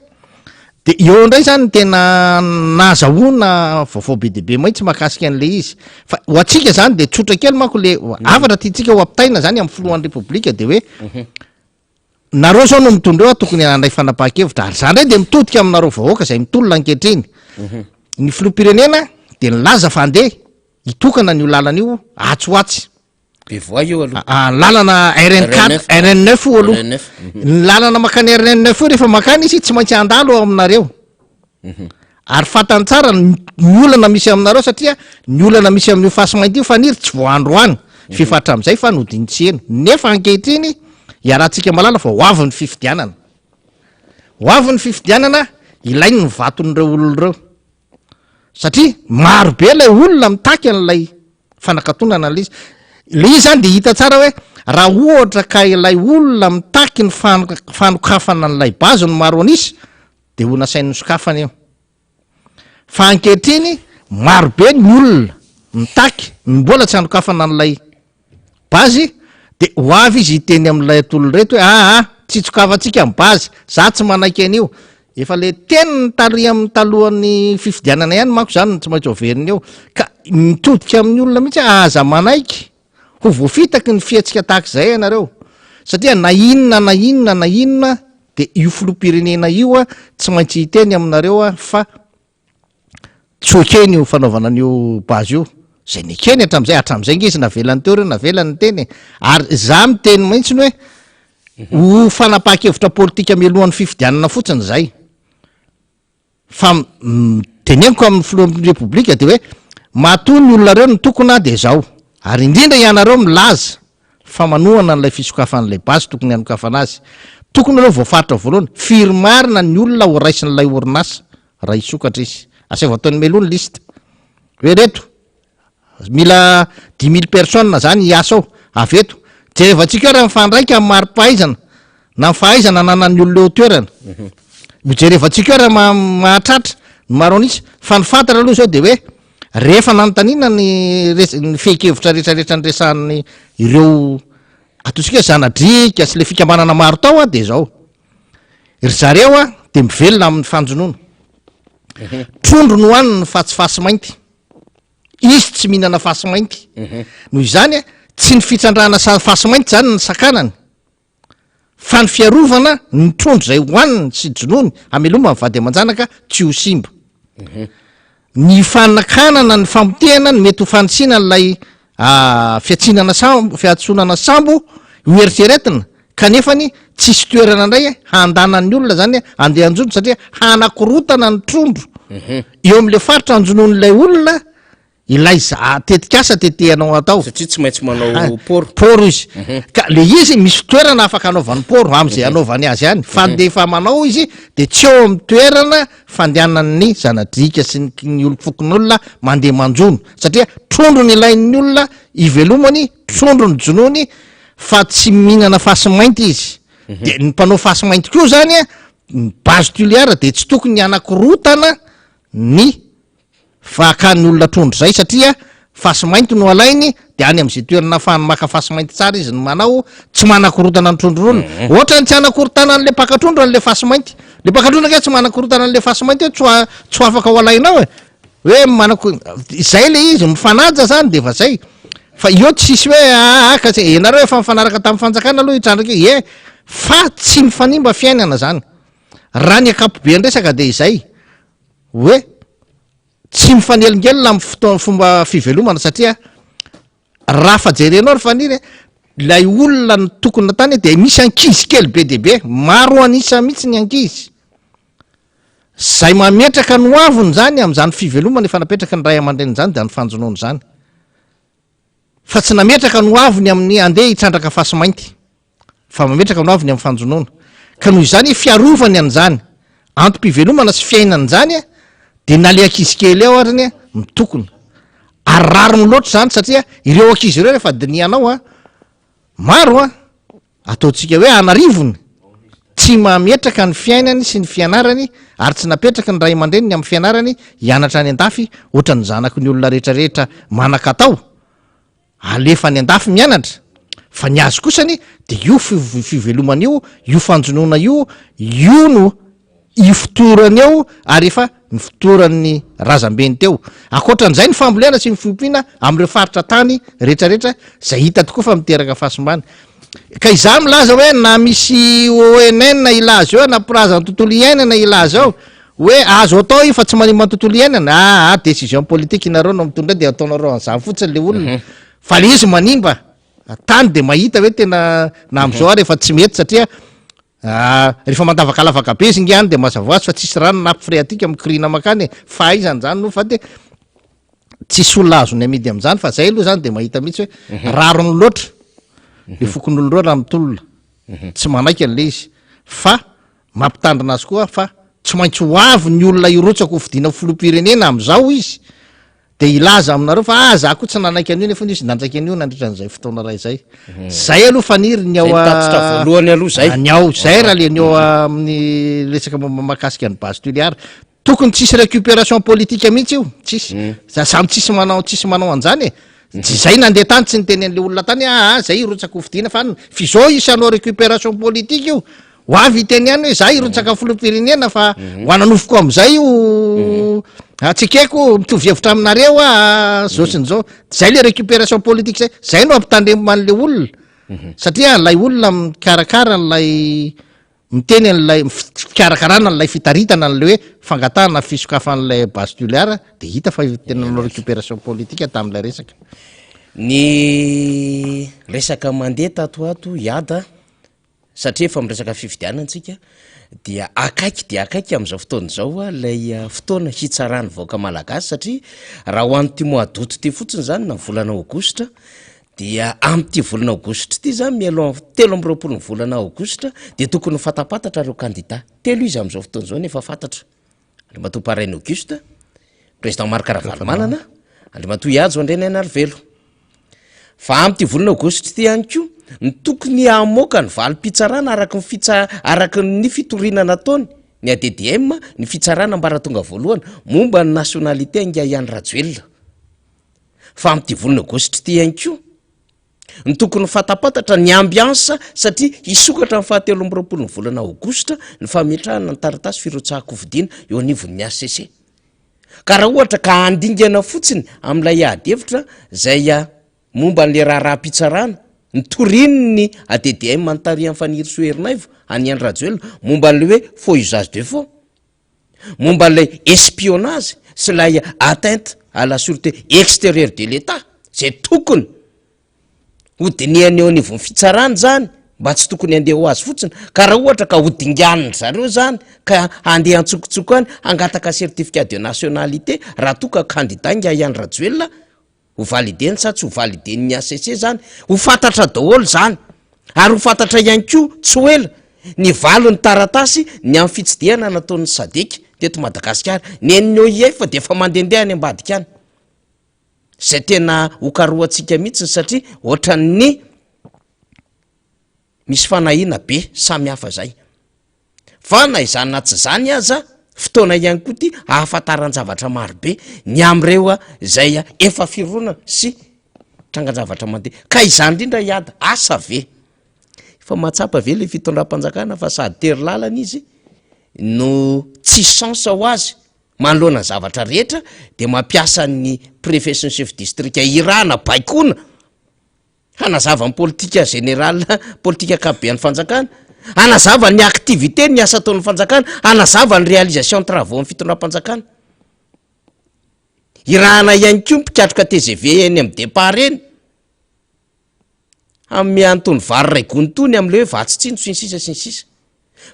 de eo indray zany tena nazahoana vaovao be de be mahitsy mahakasika an'le izy fa ho atsika zany de tsotra kely manko le avatra tiatsika ho ampitaina zany amin'ny filohan'ny repoblika de hoe nareo zao no mitondreo tokony handray fanapahan-kevitra ary zany de mitodika aminareo vahoaka zay mitolona ankehitriny ny filoham-pirenena de nilaza fa andeha hitokana ny lalan'io atsoatsy bevoa io aloha lalana RN4 RN9 io aloha ny lalana makany RN9 io rehefa makany izy tsy maintsy andalo aminareo ary fatany tsara ny olana misy aminareo satria ny olana misy amin'io fasimainty io faniry tsy voandro any fifatra am'izay fa nodinitseno nefa ankehitriny iarahantsika malala fa hoavy ny fifidianana ilainy ny vaton'ireo olon'ireo satria maro be lay olona mitaky an'lay fanakatonana l'izy le izy zany de hita tsara hoe raha ohatra ka ilay olona mitaky ny fanokafana an'lay bazy no maro anisy de ho nasainy sokafana eo fa ankehitriny maro be ny olona mitaky ny mbola tsy hanokafana an'lay bazy de ho avy izy hiteny am'lay tolo reto hoe tsy tsokavantsika amin'ny bazy za tsy manaiky an'io efa le teny ny tary amin'ny talohan'ny fifidianana ihany manko zany tsy maintsy overiny eo ka mitodika amin'ny olona mihitsy aza manaiky ho voafitaky ny fiatsika tahaka zay ianareo satria na inona de io filoham-pirenena io tsy maintsy hiteny aminareo fa tsokeny io fanaovana an'io bazy io zay nekeny hatram'izay nge izy navelany teo reo navelany teny ary za miteny mahitsy ny hoe ho fanapahan-kevitra politika mialohan'ny fifidianana fotsiny zay fa teneniko amin'ny filohan'ny repoblika de hoe matoa ny olona reo ny tokona de zao ary indrindra ianareo milaza fa manohana n'lay fisokafan'lay basy tokony hanokafana azy tokony areo voafaritra voalohany firmarina ny olona ho raisin'lay orinasa raha isokatra izy asay voataony melohany lista hoe reto mila 10 000 personnes zany hiasa ao aveto jerevantsika raha mifandraika amin'ny mari-pahaizana na mifahaizana nanany olona eo toerana jerevantsika raha mahatratra ny maro anisy fa ny fantatra aloha zao de hoe rehefa nanontaniana ny fehikevitra rehetrarehetra nyresan'ny ireo ataotsika zanadrika sy le fikambanana maro tao de zao ry zareo de mivelona amin'ny fanjonoana trondro no hany ny fatsifasy mainty izy tsy mihinana fasy mainty noho izany tsy ny fitrandrana fasy mainty zany ny sakanany fa ny fiarovana ny trondro zay hoaniny sy jonony ameloma mivady aman-janaka tsy ho simba ny fanakanana ny famotehana ny mety ho fanisina n'lay fiatsonana sambo hoeritreretina kanefany tsisy toerana indray handanan'ny olona zany andeha anjono satria hanakorotana ny trondro eo am'le faritra anjonon'lay olona ilay tetikasa tetehanao atao satria tsy maintsy manao poro izy ka le izy misy toerana afaka anaovan'ny poro am'izay anaovany azy ihany fa defa manao izy de tsy eo amin'ny toerana fandehanan'ny zanadrika sy ny olo-fokon'olona mandeha manjono satria trondro ny ilain'ny olona ivelomany trondro ny jonony fa tsy mihinana fasimainty izy de ny mpanao fasimainty koa zany ny base tuliara de tsy tokony anakorotana ny fakany olona trondro zay satria fasimainty no alainy de any am'izay toerana afahany maka fasimainty tsara izy ny manao tsy manakorotana ny trondro olona ohatra ny tsy anakorotana an'le pakatrondro an'le fasimainty le pakatrondro ka tsy manakorotana an'le fasimainty hoe tsy afaka ho alainao hoe zay le izy mifanaja zany de fa zay fa io tsisy hoe ka enareo efa mifanaraka tamin'ny fanjakana aloha hitrandraka fa tsy mifanimba fiainana zany raha ny akapobe ndresaka de izay hoe tsy mifanelingelona amin'ny fotoana fomba fivelomana satria raha fajerenao ry faniry lay olona ny tokony natany de misy ankizy kely be debe maro anisa mihitsy ny ankizy zay mametraka no avony zany am'zany fivelomana efa napetraka ny ray aman-dreny zany de ny fanjonoany zany fa tsy nametraka no avony amin'ny andeha hitrandraka fasimainty fa mametraka no avony amin'ny fanjonoana ka noho izany fiarovany an'zany antom-pivelomana sy fiainany zany de nale ankizy kely eo arany mitokony arariny loatra zany satria ireo ankizy ireo rehefa dinianao maro ataotsika hoe anarivony tsy mametraka ny fiainany sy ny fianarany ary tsy napetraka ny ray aman-dreniny amin'ny fianarany hianatra any an-dafy ohatra ny zanaky ny olona rehetrarehetra manakatao alefa ny an-dafy mianatra fa ny azy kosany de io fivelomana io fanjonoana io no ifotorany eo ary efa ny fotoran'ny razambeny teo akoatran'izay ny fambolena sy ny fiompiana am'ireo faritra tany rehetrarehetra zay hita tokoa fa miteraka fahasimbany ka iza milaza hoe na misy ONN ilaza eo na pirazany tontolo iainana ilaza ao hoe azo atao io fa tsy manimba tontolo iainana décision politique inareo no mitondra de ataonareo an'izany fotsiny le olona fa le izy manimba tany de mahita hoe tena na am'izao ary efa tsy mety satria rehefa mandavakalavaka be izy ingany de mazavoazy fa tsisy rano napy freatika mikirina makany fa izany zany no fa de tsisy olona azony amidy am'zany fa zay aloha zany de mahita mihitsy hoe rarony loatra le fokon'olo roa raha mitolona tsy manaiky an'le izy fa mampitandrina azy koa fa tsy maintsy ho avy ny olona irotsaka ho fidina filoam-pirenena am'izao izy de ilaza aminareo fa za koa tsy nanaiky an'io nefa izy nandraiky an'io nandritran'izay fotoana ray zay zay aloha faniry ny ao voalohany aloha zay ny ao zay raha le ny eo amin'ny resaka makasika ny base tuliara tokony tsisy récupération politique mihitsy io tsisy samy tsisy manao an'zany tsy zay nandeha tany tsy niteny an'le olona tany zay irotsaka ho fidina fa fizao isanao récupération politique io ho avy iteny ihany hoe za irotsaka filoam-pirenena fa ho ananofoko am'izay io atsikaiko mitovy hevitra aminareo zao sy ny zao zay le récupération politique zay no ampitandreman'le olona satria lay olona mikarakara n'lay miteny an'lay fikarakarana n'lay fitaritana n'le hoe fangatahana fisokafan'lay base tuliara de hita fa tenanao récupération politique tam'lay resaka ny resaka mandeha tatoato iada satria efa miresaka fividianantsika dia akaiky am'izao fotoana zao lay fotoana hitsarany vaoka malagasy satria raha ho an'ty moadoto ty fotsiny zany na volana aogostra dia am'ty volana aogostra ty zany mialo 3 volana aogostra de tokony fatapatatra reo candidat telo izy am'izao fotoana zao nefa fantatra Andriamatoa Parainy Auguste, président Marc Ravalomanana, Andriamatoa Ihajo Andriananarivelo. Fa am'ty volana aogostra ty ihany koa ny tokony hamoaka ny valim-pitsarana araky ny fitoriana nataony ny ADDM ny fitsarana ambaratonga voalohany momba ny nationalité Ngaihany Rajoelina. Fa am'ty volana aogostra ty ihany koa ny tokony fatapatatra ny ambiansa satria isokatra amin'ny 17 volana aogostra ny fametrahana ny taratasy firotsahako-vidiana eo anivon'ny ACC. Ka raha ohatra ka handingana fotsiny amin'ilay ady hevitra zay momba n'le raha-pitsarana ny torininy ADDM manontary amin'ny faniry Soherinaivo any Andrajoelina momba an'le hoe faux usage de faux, momba an'ilay espionnage sy lay atteinte à la sûreté extérieure de l'État zay tokony hodiniany eo anivon'ny fitsarany zany mba tsy tokony andeha ho azy fotsiny, ka raha ohatra ka hodinganiny zareo zany ka andeha antsokotsoko any angataka certificat de nationalité raha toka candidat nga Andrajoelina ho valideny sa tsy ho valideny ny ACC zany, ho fantatra daholo zany, ary ho fantatra ihany koa tsy ho ela ny valon'ny taratasy ny amin'ny fitsidihana nataon'ny Sadek teto Madagasikara, ny an'ny OIF fa de efa mandehandeha any ambadika any, zay tena hokaroantsika mihitsy satria ohatran'ny misy fanahina be samy hafa zay. Fa na izany na tsy zany aza fotoana ihany koa ty ahafantaran zavatra maro be ny amreo zay efa fironana sy trangan-javatra mandeha, ka izany indrindra hiada asa ve fa mahatsapa ve le fitondram-panjakana fa sady tery lalana izy no tsy chance ho azy manoloana zavatra rehetra de mampiasa ny préfet sy ny chef district irana baikona hanazava ny politika général, politika akabean'ny fanjakana, hanazava ny activité ny asa ataon'ny fanjakana, hanazava ny réalisation travaux ny fitondram-panjakana, irahana ihany koa mpikatroka TGV eny amin'ny départ eny amin'ny antony vary ray gonontony am'le hoe vatsitsino sy ny sisa sy ny sisa.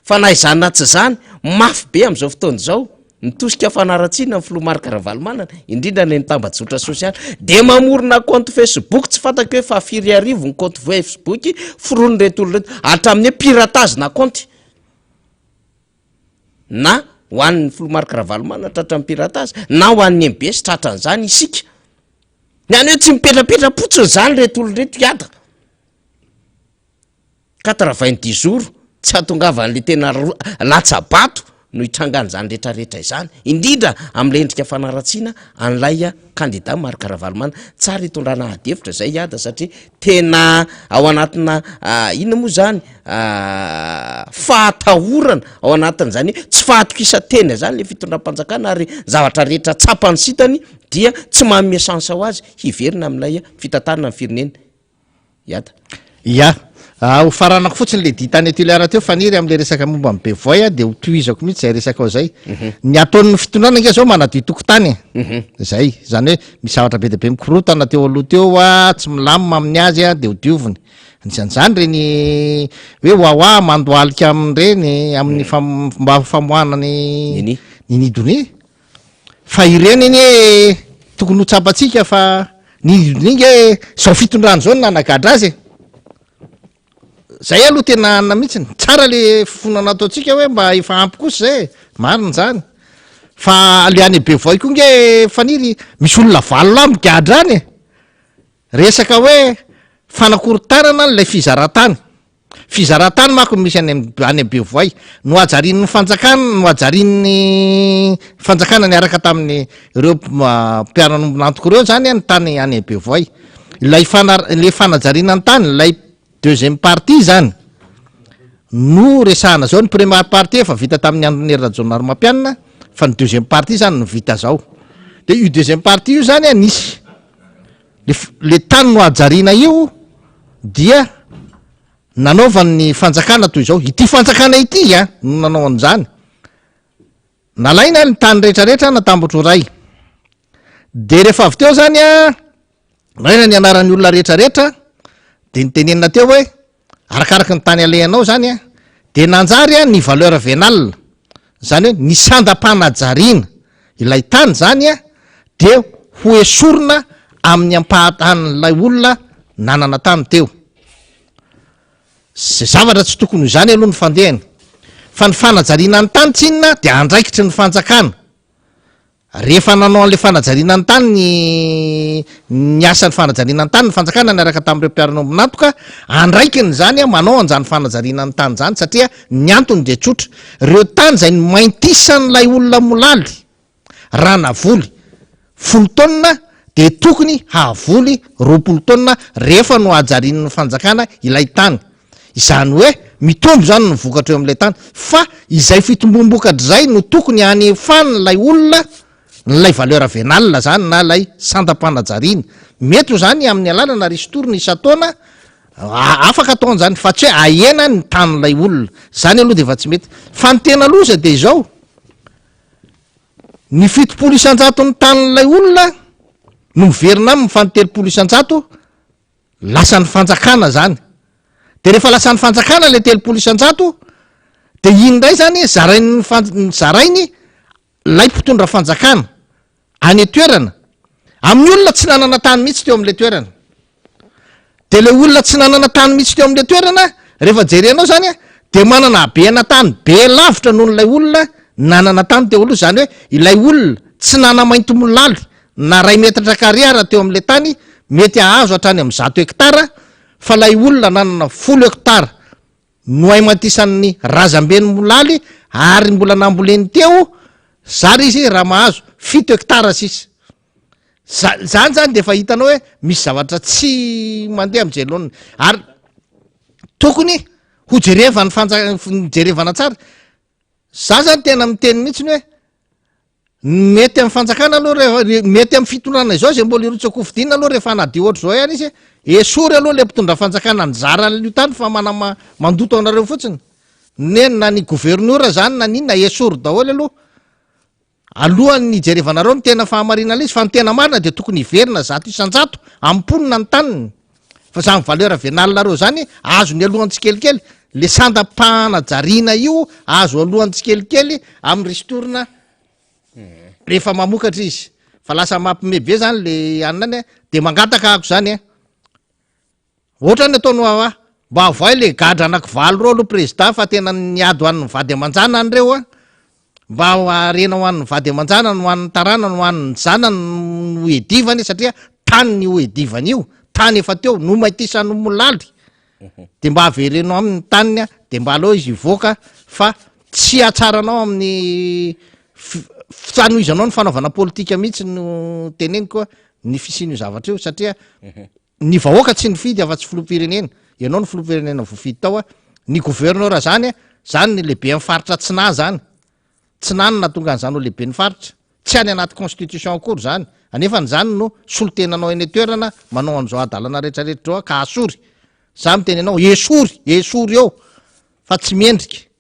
Fa na izany na tsy zany mafy be am'izao fotoana zao mitosika fanaratsiana amin'ny filomarika Ravalomanana indrindra ny tambajotra sosialy de mamorona compte Facebook tsy fantako hoe fa 4,000 ny compte Facebook forony reto olo reto hatramin'ny piratage na compte na ho an'ny filomarika Ravalomanana tratramin'ny piratage na ho an'ny MBS tratran'izany isika ny any hoe tsy mipetrapetra potsiny zany reto olo reto hiada 90 jours tsy hahatongavan'le tena latsabato no hitrangany zany rehetrarehetra izany indrindra am'le endrika fanaratsiana an'lay candidat Marc Ravalomanana tsara hitondrana hadevitra zay hiada satria tena ao anatina inona moa zany fahatahorana ao anatin'izany tsy fahatokisa-tena zany le fitondram-panjakana ary zavatra rehetra tsapany sitany dia tsy manome chance ho azy hiverina am'lay fitantanana amin'ny firenena hiada. Ya ho faranako fotsiny le ditany atilara teo faniry am'le resaka momba be voy de ho toizako mihitsy zay resaka ao zay ny ataon'ny fitondrana nge zao manadio tokotany zay zany hoe misy zavatra be de be mikorotana teo aloha teo tsy milamina amin'ny azy de ho dioviny nisan'izany reny hoe hoahoa mandoalika amin'ireny amin'ny mba famohana ny nidony fa ireny iny hoe tokony ho tsapatsika fa nidony nge zao fitondrana zao nanagadra azy zay aloha tena anina mihitsiny tsara le fonana ataotsika hoe mba efa ampy kosa zay marina zany fa le any be voy koa nge faniry misy olona valo lambo gadra any resaka hoe fanakorotanana n'lay fizaran-tany mako misy any be voy no ajarin'ny fanjakana no ajarin'ny fanjakana niaraka tamin'ny ireo mpiara-nombonantoko ireo zany ny tany any be voy le fanajariana ny tany lay deuxième partie zany no resahana zao ny première partie efa vita tamin'ny andron'ny Rajaonary Mampianina fa ny deuxième partie zany no vita zao de io deuxième partie io zany nisy le tany no ajariana io dia nanaovan'ny fanjakana toy zao ity fanjakana ity no nanao an'izany nalaina ny tany rehetrarehetra natambotro ray de rehefa avy teo zany raina ny anaran'ny olona rehetrarehetra de nitenenina teo hoe arakaraky ny tany alehanao zany de nanjary ny valeur vénale zany hoe ny sandam-panajariana ilay tany zany de ho esorina amin'ny ampahatan'lay olona nanana tany teo zay zavatra tsy tokony izany aloha ny fandehany fa ny fanajariana ny tany tsinona de andraikitry ny fanjakana rehefa nanao an'le fanajariana ny tany ny asan'ny fanajariana ny tany ny fanjakana niaraka tamin'ireo mpiara-nombonantoka andraikiny zany manao an'izany fanajariana ny tany zany satria ny antony de tsotra reo tany zay ny maintisan'lay olona molaly ranavoly 10 taonina de tokony hahavoly 20 taonina rehefa no ajarin'ny fanjakana ilay tany izany hoe mitombo zany no vokatra eo am'lay tany fa izay fitombom-bokatra zay no tokony anefany lay olona nylay valeur vénale zany na lay sandam-panajariana mety zany amin'ny alalana risy torina isa-taona afaka ataon'zany fa tsy hoe ahena ny tanylay olona zany aloha de efa tsy mety fa ny tena loza de zao ny 70% ny tanylay olona no miverina aminy fa ny 30% lasa ny fanjakana zany de rehefa lasa ny fanjakana le 30% de iny ndray zany zarainy lay mpitondra fanjakana any toerana amin'ny olona tsy nanana tany mihitsy teo am'le toerana de le olona tsy nanana tany mihitsy teo am'le toerana rehefa jerenao zany de manana beana tany be lavitra noho n'lay olona nanana tany teo aloha zany hoe ilay olona tsy nana mainto molaly na 2 metatra kariara teo am'le tany mety ahazo hatrany am 100 hektara fa lay olona nanana 10 hektara no ay matisan'ny razambeny molaly ary mbola namboleny teo zary izy raha mahazo 7 hektara sisa zany de efa hitanao hoe misy zavatra tsy mandeha am'jelony ary tokony ho jerevana tsara za zany tena miteny mihitsiny hoe mety am'y fanjakana aloha mety am'y fitondrana izao zay mbola irotsako vidina aloha rehefa anadio ohatry zao ihany izy esory aloha le mpitondra fanjakana ny zaran'io tany fa mandoto anareo fotsiny neny na ny gouverneur zany na niny na esory daholo alohan'ny jerevanareo ny tena fahamarina izy fa ny tena marina de tokony iverina 100% amponina ny taniny fa zany valeur vénalinareo zany azo ny alohan'ny tsikelikely le sandapahana jarina io azo alohan'ny tsikelikely amin'ny ristorina rehefa mamokatra izy fa lasa mampimebe zany le anany de mangataka ako zany ohatrany ataonao mba avoay le gadra anaky 7 reo aloha président fa tena niady hoan'ny vady amanjana anyreo mba arena ho an'ny vady amanjana no hoan'ny tarana no hoan'ny zanany no edivany satria tany ny edivany io tany efa teo no maitisany molaly de mba averenao amin'ny taniny de mba aleo izy ivoaka fa tsy atsaranao amin'ny fanoizanao ny fanaovana politika mihitsy no teneniko ny fisin'io zavatra io satria ny vahoaka tsy nifidy afa-tsy filopirenena ianao ny filopirenena voafidy tao ny gouverneur zany zany lehibe amin'ny faritra tsina zany tsinanina tonga n'zany ho lehibe ny faritra tsy any anaty constitution akory zany anefa ny zany no solotenanao eny toerana manao an'izao adalana rehetrarehetra zao ka asory za miteny anao esory eo fa tsy miendrika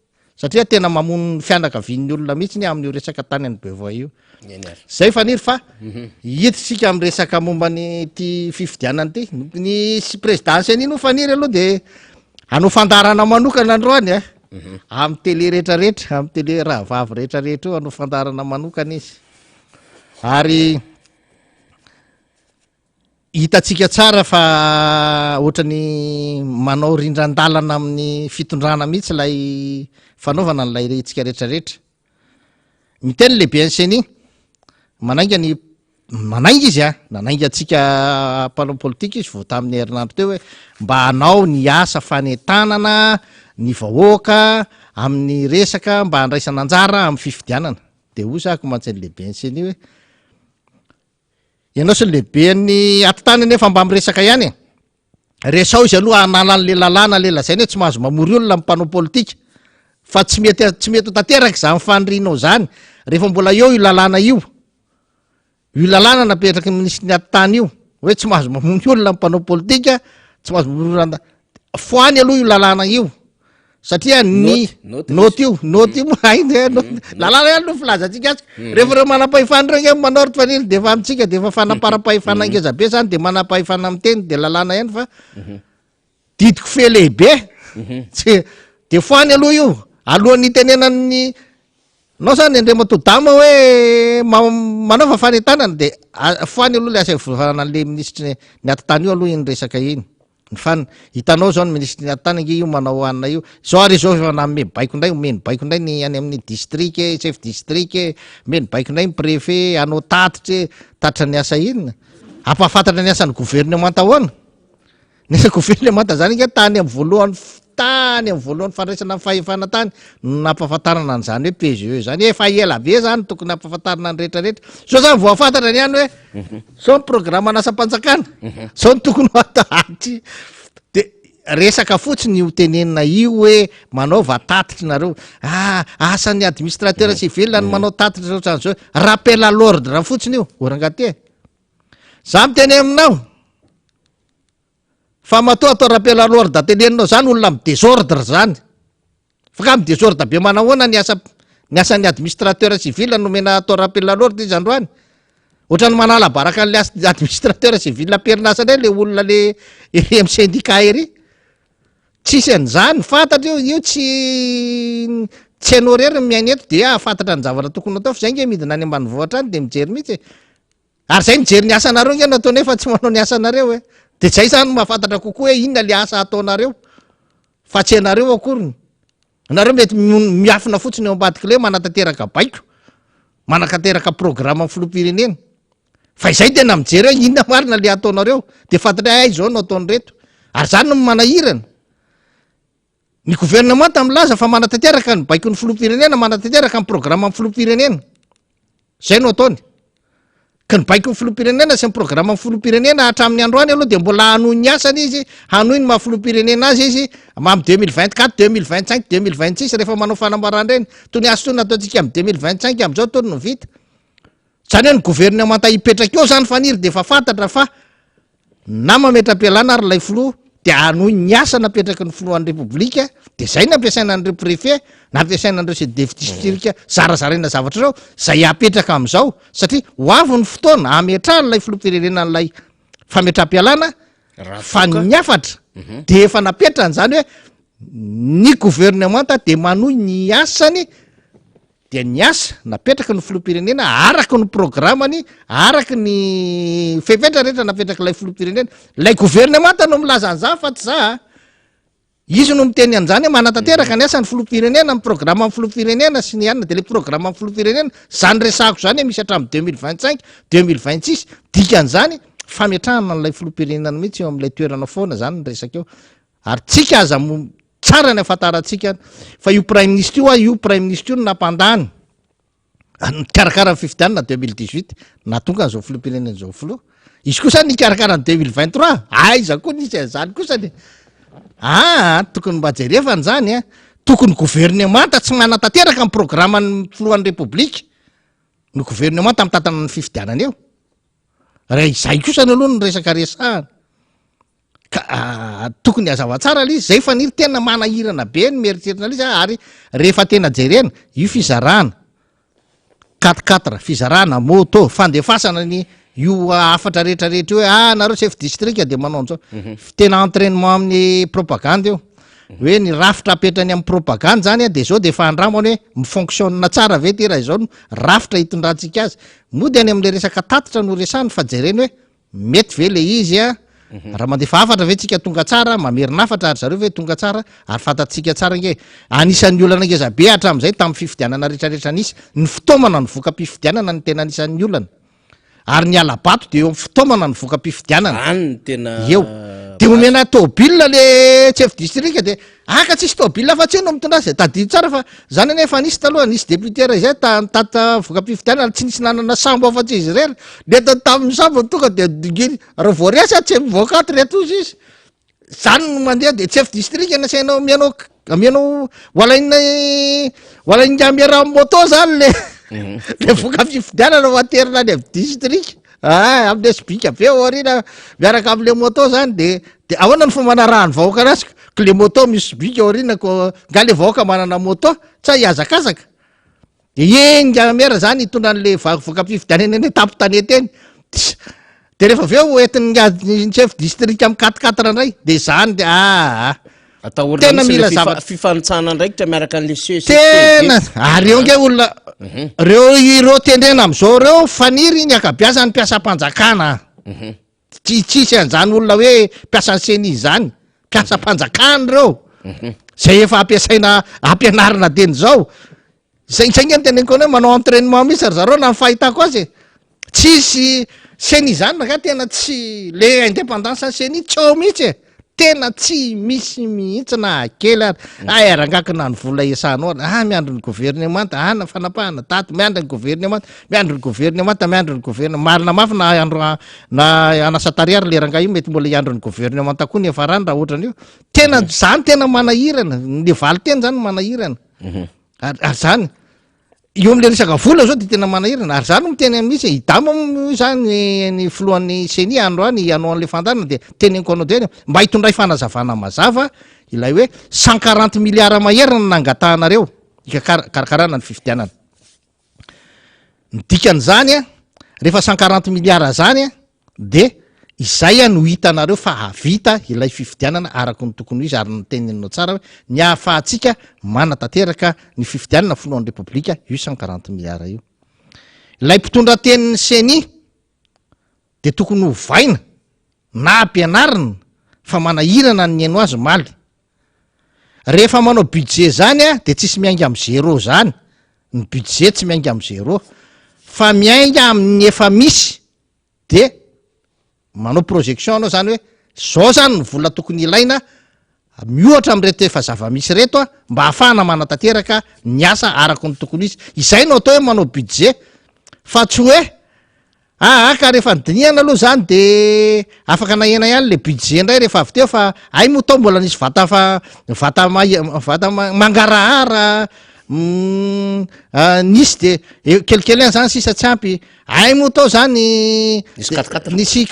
satria tena mamono fianakavian'ny olona mihitsy amin'io resaka tany any Bevoa io zay faniry fa hititsika am resaka mombany ty fifidianany ty ny présidence an'ino faniry aloha de anao fandarana manokana androany am télé rehetrarehetra am télé rahavavy rehetrarehetra io anao fandarana manokana izy ary hitatsika tsara fa ohatrany manao rindran-dalana amin'ny fitondrana mihitsy lay fanaovana n'lay retsika rehetrarehetra miteny lehibe anseny manainga izy nanainga atsika mpanao politika izy vo tamin'ny herinandro teo hoe mba hanao ny asa fanetanana ny vahoaka amin'ny resaka mba handraisana anjara amin'ny fifidianana de osako mantsy lehibe anseny hoe ianao sy lehibe ny atitany nefa mba miresaka ihany resao izy aloha analan'le lalàna le lazainy hoe tsy mahazo mamory olona mpanao politika fa tsy mety tanteraka zany fanrinao zany rehefa mbola eo io lalàna io lalàna napetraky ministry ny atitany io hoe tsy mahazo mamory olona mpanao politika tsy mahazo mamory foany aloha io lalàna io satria ny noty io lalàna ihany no filazatsika azy rehefa reo manam-pahefana reo manoritra fanily de efa amitsika de efa fanapara-pahefana angeza be zany de manam-pahefana amiteny de lalàna ihany fa didiko fe lehibe de foany aloha io alohan'ny tenenany nao zany Andriamatodama hoe manaova fanetanana de foany aloha le asa ivovanana an'le ministry ny atitany io aloha iny resaka iny fa hitanao zao ny ministry ny atitany ange io manao anina io zao ary zao efa namome baiko indray omeny baiko indray ny any amin'ny district chef district meny baiko indray ny préfet anao tatitra ny asa inona ampahafantatra ny asan'ny gouvernement ahoana ny asa gouvernement zany inge tany amin'ny voalohany fandraisana fahefana tany nampahafantarana an'zany hoe PGE zany efa ela be zany tokony ampahafantarana ny rehetrarehetra so zany vo afantatra ny any hoe so ny programme anasa-panjakana so ny tokony atahty de resaka fotsiny io tenenina io hoe manaova tatitra nareo asan'ny administrateur civil ny manao tatitra ohatran'zao rappel à l'ordre fotsiny io orangaty za miteny aminao fa matoa atao rappel à l'ordre teneninao zany olona am désordre zany fa ka am désordre be manahoana ny asan'ny administrateur civil nomena atao rappel à l'ordre izy androany ohatrany manala baraka an'le administrateur civil perinasany le olona le am syndicat ery tsisy an'izany fantatra io tsy hainao rery miaina eto de afantatra ny zavatra tokony atao fa zay nge midina any ambanivohitra any de mijery mihitsy ary zay mijery ny asanareo nge natao nefa tsy manao ny asanareo de zay zany mahafantatra kokoa hoe inona le asa ataonareo fa tsy anareo akoriny anareo mety miafina fotsiny eo ambadiky le manatanteraka baiko manakateraka programme filopirenena fa izay tena mijery hoe inona marina le ataonareo de fantatra ay zao no ataony reto ary zany no manahirana ny gouvernement milaza fa manatanteraka ny baiko ny filopirenena manatanteraka ny programme filopirenena zay no ataony ka ny baiko ny filopirenena sy ny programme filopirenena hatramin'ny androany aloha de mbola hanohy ny asany izy hanohy ny mahafilopirenena azy izy mamy 2024 2025 2026 rehefa manao fanambarana reny tony asa tony ataontsika am 2025 am'izao tony no vita zany hoe ny gouvernement hipetraka eo zany faniry de fa fantatra fa na mametra-pialana ary lay filoha de hanohy ny asa napetraky ny filohan'ny republika de zay nampiasaina an'ireo préfet nampiasaina an'ireo chef de district zarazaraina zavatra reo zay apetraka am'izao satria ho avy ny fotoana ametrahany lay filopirenena n'lay fametra-pialana fa ny afatra de efa napetrany zany hoe ny gouvernement de manohy ny asany de ny asa napetraka ny filopirenena araky ny programmany araky ny fepetra rehetra napetraky lay filopirenena lay gouvernement no milaza an'za fa tsy za izy no miteny an'zany hoe manatanteraka ny asany filopirenena ny programme filopirenena sy ny anina de le programme filopirenena zany resako zany hoe misy hatramy 2025 2026 dikan'zany fametrahana n'lay filopirenena mihitsy eo am'lay toerana foana zany ny resaka eo ary tsika aza tsara ny afantaratsika fa io prime ministre io prime ministre io napandany karakara ny fifidianana 2018 na tonga an'izao filopirenena zao filoha izy kosa ny karakara ny 2023 aiza koa nisy an'zany kosany tokony mba jerevany zany tokony gouvernement tsy manatanteraka ny programme ny filohan'ny republika ny gouvernement mitatana ny fifidianana eo raha izay kosany aloha ny resaka resahana tokony azava tsara le izy zay faniry tena manahirana be ny mieritserina le izy ary rehefa tena jerena io fizarana 4 fizarana moto fandefasana ny io afatra rehetrarehetra hoe nareo chef district de manao an'zao tena entraînement amin'ny propagande eo hoe ny rafitra apetrany amin'ny propagande zany de zao de efa andramany hoe mifonctionne tsara ve ty raha izao no rafitra hitondrantsika azy mody any am'le resaka tatitra no resany fa jereny hoe mety ve le izy raha mandefa afatra ve tsika tonga tsara mamerina afatra ary zareo ve tonga tsara ary fantatsika tsara nge anisan'ny olana ngeza be hatram'izay tamin'ny fifidianana rehetrarehetra nisy ny fitaomana ny voka-pifidianana ny tena anisan'ny olana ary ny alabato de eo amin'ny fitaomana ny voka-pifidianana eo de omena tobile le chef district de aka tsisy tobile fa tsy no mitondra azy tadilo tsara fa zany ane efa nisy taloha nisy député zay tata voka-pifidianana tsy nisy nanana sambo afa-tsy izy rery de tamin'ny sambo tonga de dinginy raha voaresy tsy mivoaka ato reto izy izy zany no mandeha de chef district nasainao mianao walaina miara moto zany le voka-pifidianana waterina any amin'ny district amle sbika be orina miaraka amle moto zany de ahoana ny fomana raha ny vahoaka anazy ka le moto misy sbika orina ko nga le vahoaka manana moto tsa hiazakazaka de enga mera zany hitondra an'le voka-pifidianana eny tapo tanety eny de rehefa aveo entin'ny chef district amy 4 ndray de zany de tena mila fifanitsana ndraikitra miaraka an'le tena ary eo nge olona reo tendrena am'izao reo faniry ny akabiazany mpiasa-panjakana tsisy an'zany olona hoe mpiasa ny seni zany mpiasa-panjakany reo zay efa ampianarina deny zao zay nge nteneniko hoe manao entraînement misy ary zareo na ny fahitako azy tsisy seni zany naka tena tsy le indépendance seni tsy ao mihitsy tena tsy misy mihitsy na kely ary arangakina ny vola esanao miandro ny gouvernement na fanapahana taty miandro ny gouvernement miandro ny gouvernement miandro ny gouvernement marina mafy na andro na anasatary ary le ranga io mety mbola iandro ny gouvernement koa ny efa rany raha ohatrany io tena zany tena manahirana le valy teny zany manahirana ary zany eo am'le resaka vola zao de tena manahirana ary zany miteny amin'itsy hidama zany ny filohan'ny seni androany ianao an'le fandarana de teneniko anao teny mba hitondray fanazavana mazava ilay hoe 140 milliards maherina nangatahanareo ikakarakarana ny fifidianana nidikan'zany a rehefa 140 milliards zany a de izay a no hitanareo fa havita ilay fifidianana araky ny tokony izy ary nyteninao tsara hoe ny ahafahantsika manatanteraka ny fifidianana filohan'ny repoblika io 140 milliards io ilay mpitondra tenin'ny seni de tokony hovaina na ampianarina fa manahirana ny eno azy maly rehefa manao budget zany a de tsisy miainga am' zéro zany ny budget tsy miainga am' zéro fa miainga amin'ny efa misy de manao projection anao zany hoe zao zany ny vola tokony ilaina miohatra am'reto efa zava-misy reto a mba ahafahana manatanteraka ny asa araky ny tokony izy izay no atao hoe manao budget fa tsy hoe ka rehefa nydiniana aloha zany de afaka nahena ihany le budget ndray rehefa avy teo fa ay motao mbola nisy vata mangarahara nisy de kelikely zany sisa tsy ampy ay mo tao zany nisy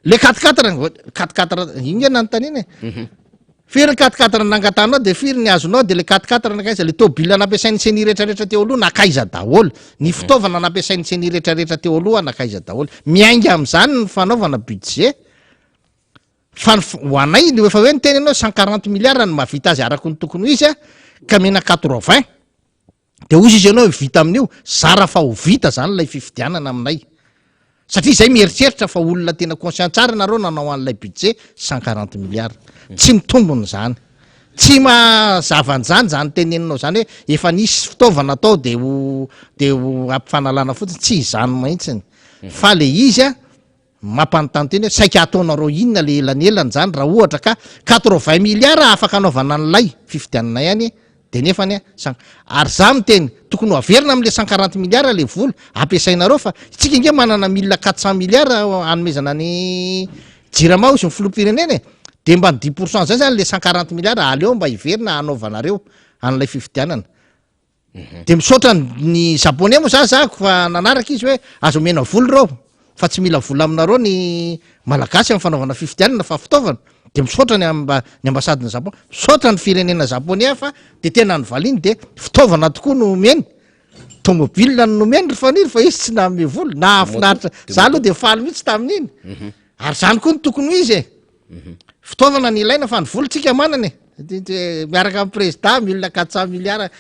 le 4 iny nanotaniny firy 4 nangatanao de firy ny azonao de le 4 nakaiza le tobila nampiasain'ny seni rehetrarehetra teo aloha nakaiza daholo ny fitaovana nampiasain'ny seni rehetrarehetra teo aloha nakaiza daholo miainga am'zany ny fanaovana budget fa ho anay le efa hoe ny teny anao 140 milliards ny mahavita azy araky ny tokony izy a ka mena 80 de ozy izy ianao vita amin'io zara fa ho vita zany lay fifidianana aminay satria zay mieritreritra fa olona tena conscient tsara nareo nanao an'lay budget 140 milliards tsy mitombony zany tsy mazavan'zany zany teneninao zany hoe efa nisy fitaovana atao de ho ampifanalana fotsiny tsy izany mahitsiny fa le izy a mampanontany teny hoe saika ataonareo inona le elanelany zany raha ohatra ka 80 milliards afaka anaovana an'lay fifidianana ihany de nefany ary za miteny tokony ho averina am'le 140 milliards le vola ampiasainareo fa tsika inge manana 1400 milliards anomezana ny jirama izy ny filoham-pirenena de mba 10% zay zany le 140 milliards aleo mba hiverina anaovanareo an'lay fifidianana de misaotra ny japonais moa zako fa nanaraka izy hoe azo mena vola reo fa tsy mila vola aminareo ny malagasy am fanaovana fifidianana fa fitaovana de misaotra ny ambasady ny Japon misaotra ny firenena japonais fa de tena ny valiny de fitaovana tokoa no omeny tomobile no nomeny rifaniry fa izy tsy name vola na afinaritra za aloha de faly mihitsy tamin'iny ary zany koa ny tokony izy fitaovana ny ilaina fa ny volontsika manany miaraka amin'ny président 1400 milliards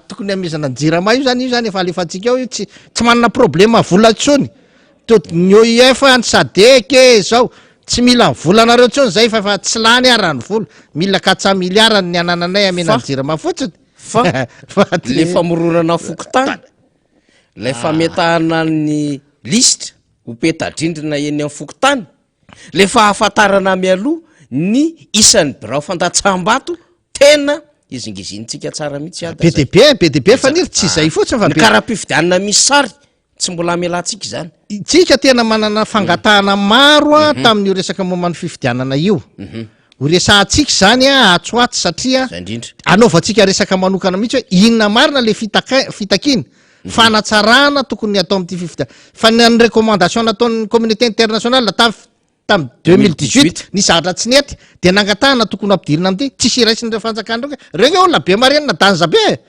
tokony amezana ny jirama io zany efa alefatsika eo io tsy manana problema vola tsony ny OIF ny sadeke zao tsy mila volanareo tsony zay fa tsy lany ara ny vola 1400 milliards ny anananay amenany jirama fotsiny fa le famoronana fokotany lay fametahana ny listra ho petadrindrina eny amin'ny fokotany le fahafantarana mialoha ny isan'ny birao fandatsaham-bato tena izingizintsika tsara mihitsy BDB faniry tsy zay fotsiny fa karaha-pifidianana misy sary tsy mbola amelantsika zany tsika tena manana fangatahana maro a tamin'io resaka momany fifidianana io ho resahantsika zany a atsoaty satria anaovantsika resaka manokana mihitsy hoe inona marina le fitakiny fanatsarana tokony atao am'ty fifidiana fa ny recommandation nataon'ny communauté internationale tamy 2018 nisy zatra tsy nety de nangatahana tokony ampidirina am'ty tsisy iraisin'ireo fanjakana reny olona be marenina danja be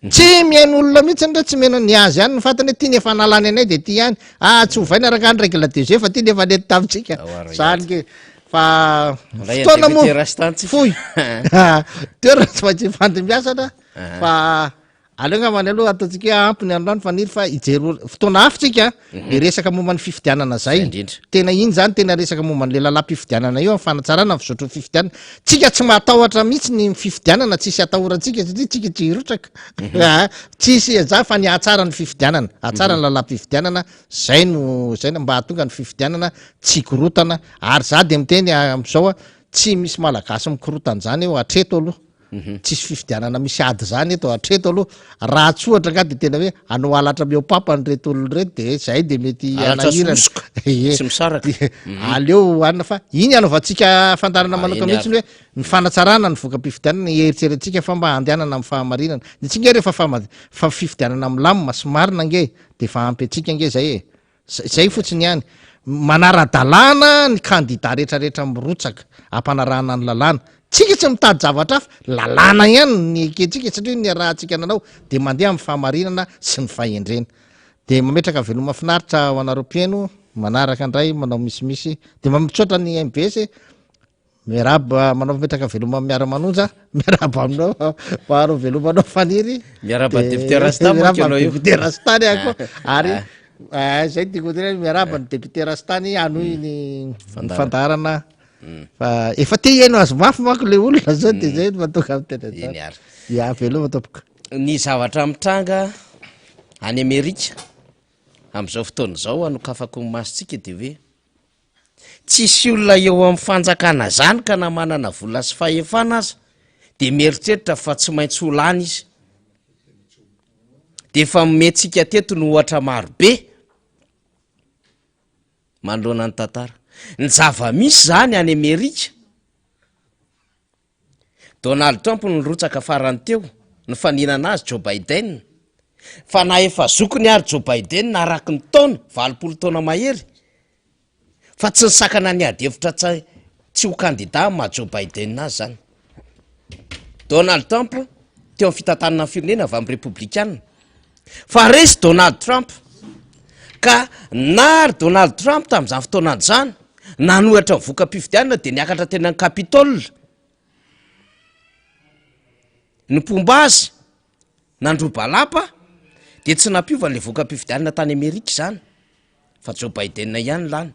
tsy mihaino olona mihitsy ndre tsy mena ny azy any ny fatany hoe ty nefa nalany anay de ty any tsy hovaina araka any règle de jeu fa ty nefa nety tamitsika zany ke fa fotoana moa foy toerana tsy maintsy fandimbiasana fa aleo ngamany aloha ataotsika ampiny androany faniry fa ijery fotoana afitsika le resaka momany fifidianana zay tena iny zany tena resaka momany le lala-pifidianana io am'fanatsarana fisotro fifidianana tsika tsy mahatahotra mihitsy ny fifidianana tsisy atahorantsika satria tsika tsy hirotraka tsisy za fa ny ahatsara ny fifidianana ahatsara ny lala-pifidianana zay mba hahatonga ny fifidianana tsy korotana ary za de miteny am'zao a tsy misy malagasy mikorotan'zany eo atreto aloha tsisy fifidianana misy ady zany eto atreto aloha raha tsy ohatra nga de tena hoe anao alatra meo papa ny reto olony reto de zay de mety anahirana sy misaraka aleo anina fa iny anaovantsika fandarana manokana mihitsy hoe ny fanatsarana ny voka-pifidianana eritserentsika fa mba andehanana amin'ny fahamarinana de tsy nge rehefa fa fifidianana milamima sy marina nge de fa ampy atsika nge zay zay fotsiny ihany manara-dalàna ny kandida rehetrarehetra mirotsaka ampanarahana ny lalàna tsika tsy mitady zavatra hafa lalàna ihany ny eketsika satria ny rahantsika nanao de mandeha amin'ny fahamarinana sy ny fahendrena de mametraka veloma finaritra ho anareo mpiaino manaraka andray manao misimisy de mitsotra ny MBS miaraba manao mametraka veloma miara-manonja miaraba aminao maro velomanao faniry miaraba député Rasta moa ianao io député Rastany ako ary zay tiako tena miaraba ny député Rastany anoy ny fandarana fa efa te hiaino azo mafy manko le olona zao de zay matonga amin'ny tena iny ary ya veloma tompoko ny zavatra mitranga any Amerika am'izao fotoana zao anokafako ny masitsika de hoe tsisy olona eo amin'ny fanjakana zany ka na manana vola sy fahefana aza de mieritreritra fa tsy maintsy ho lany izy de efa mentsika teto no ohatra marobe manoloana ny tantara ny zava-misy zany any Amerika Donald Trump nyrotsaka farany teo ny faninana azy Joe Biden fa na efa zokony ary Joe Biden na araky ny taona 20 taona mahery fa tsy nisakana ny ady hevitra tsy ho kandida ma Joe Biden azy zany Donald Trump teo amin'ny fitantanana firenena avy amin'ny républicaine fa resy Donald Trump ka nary Donald Trump tamin'izany fotoanany zany nanohatra ny voka-pifidianana de niakatra tena ny Capitole ny pomba azy nandrobalapa de tsy nampiova le voka-pifidianana tany Amerika zany fa Joe Biden ihany lany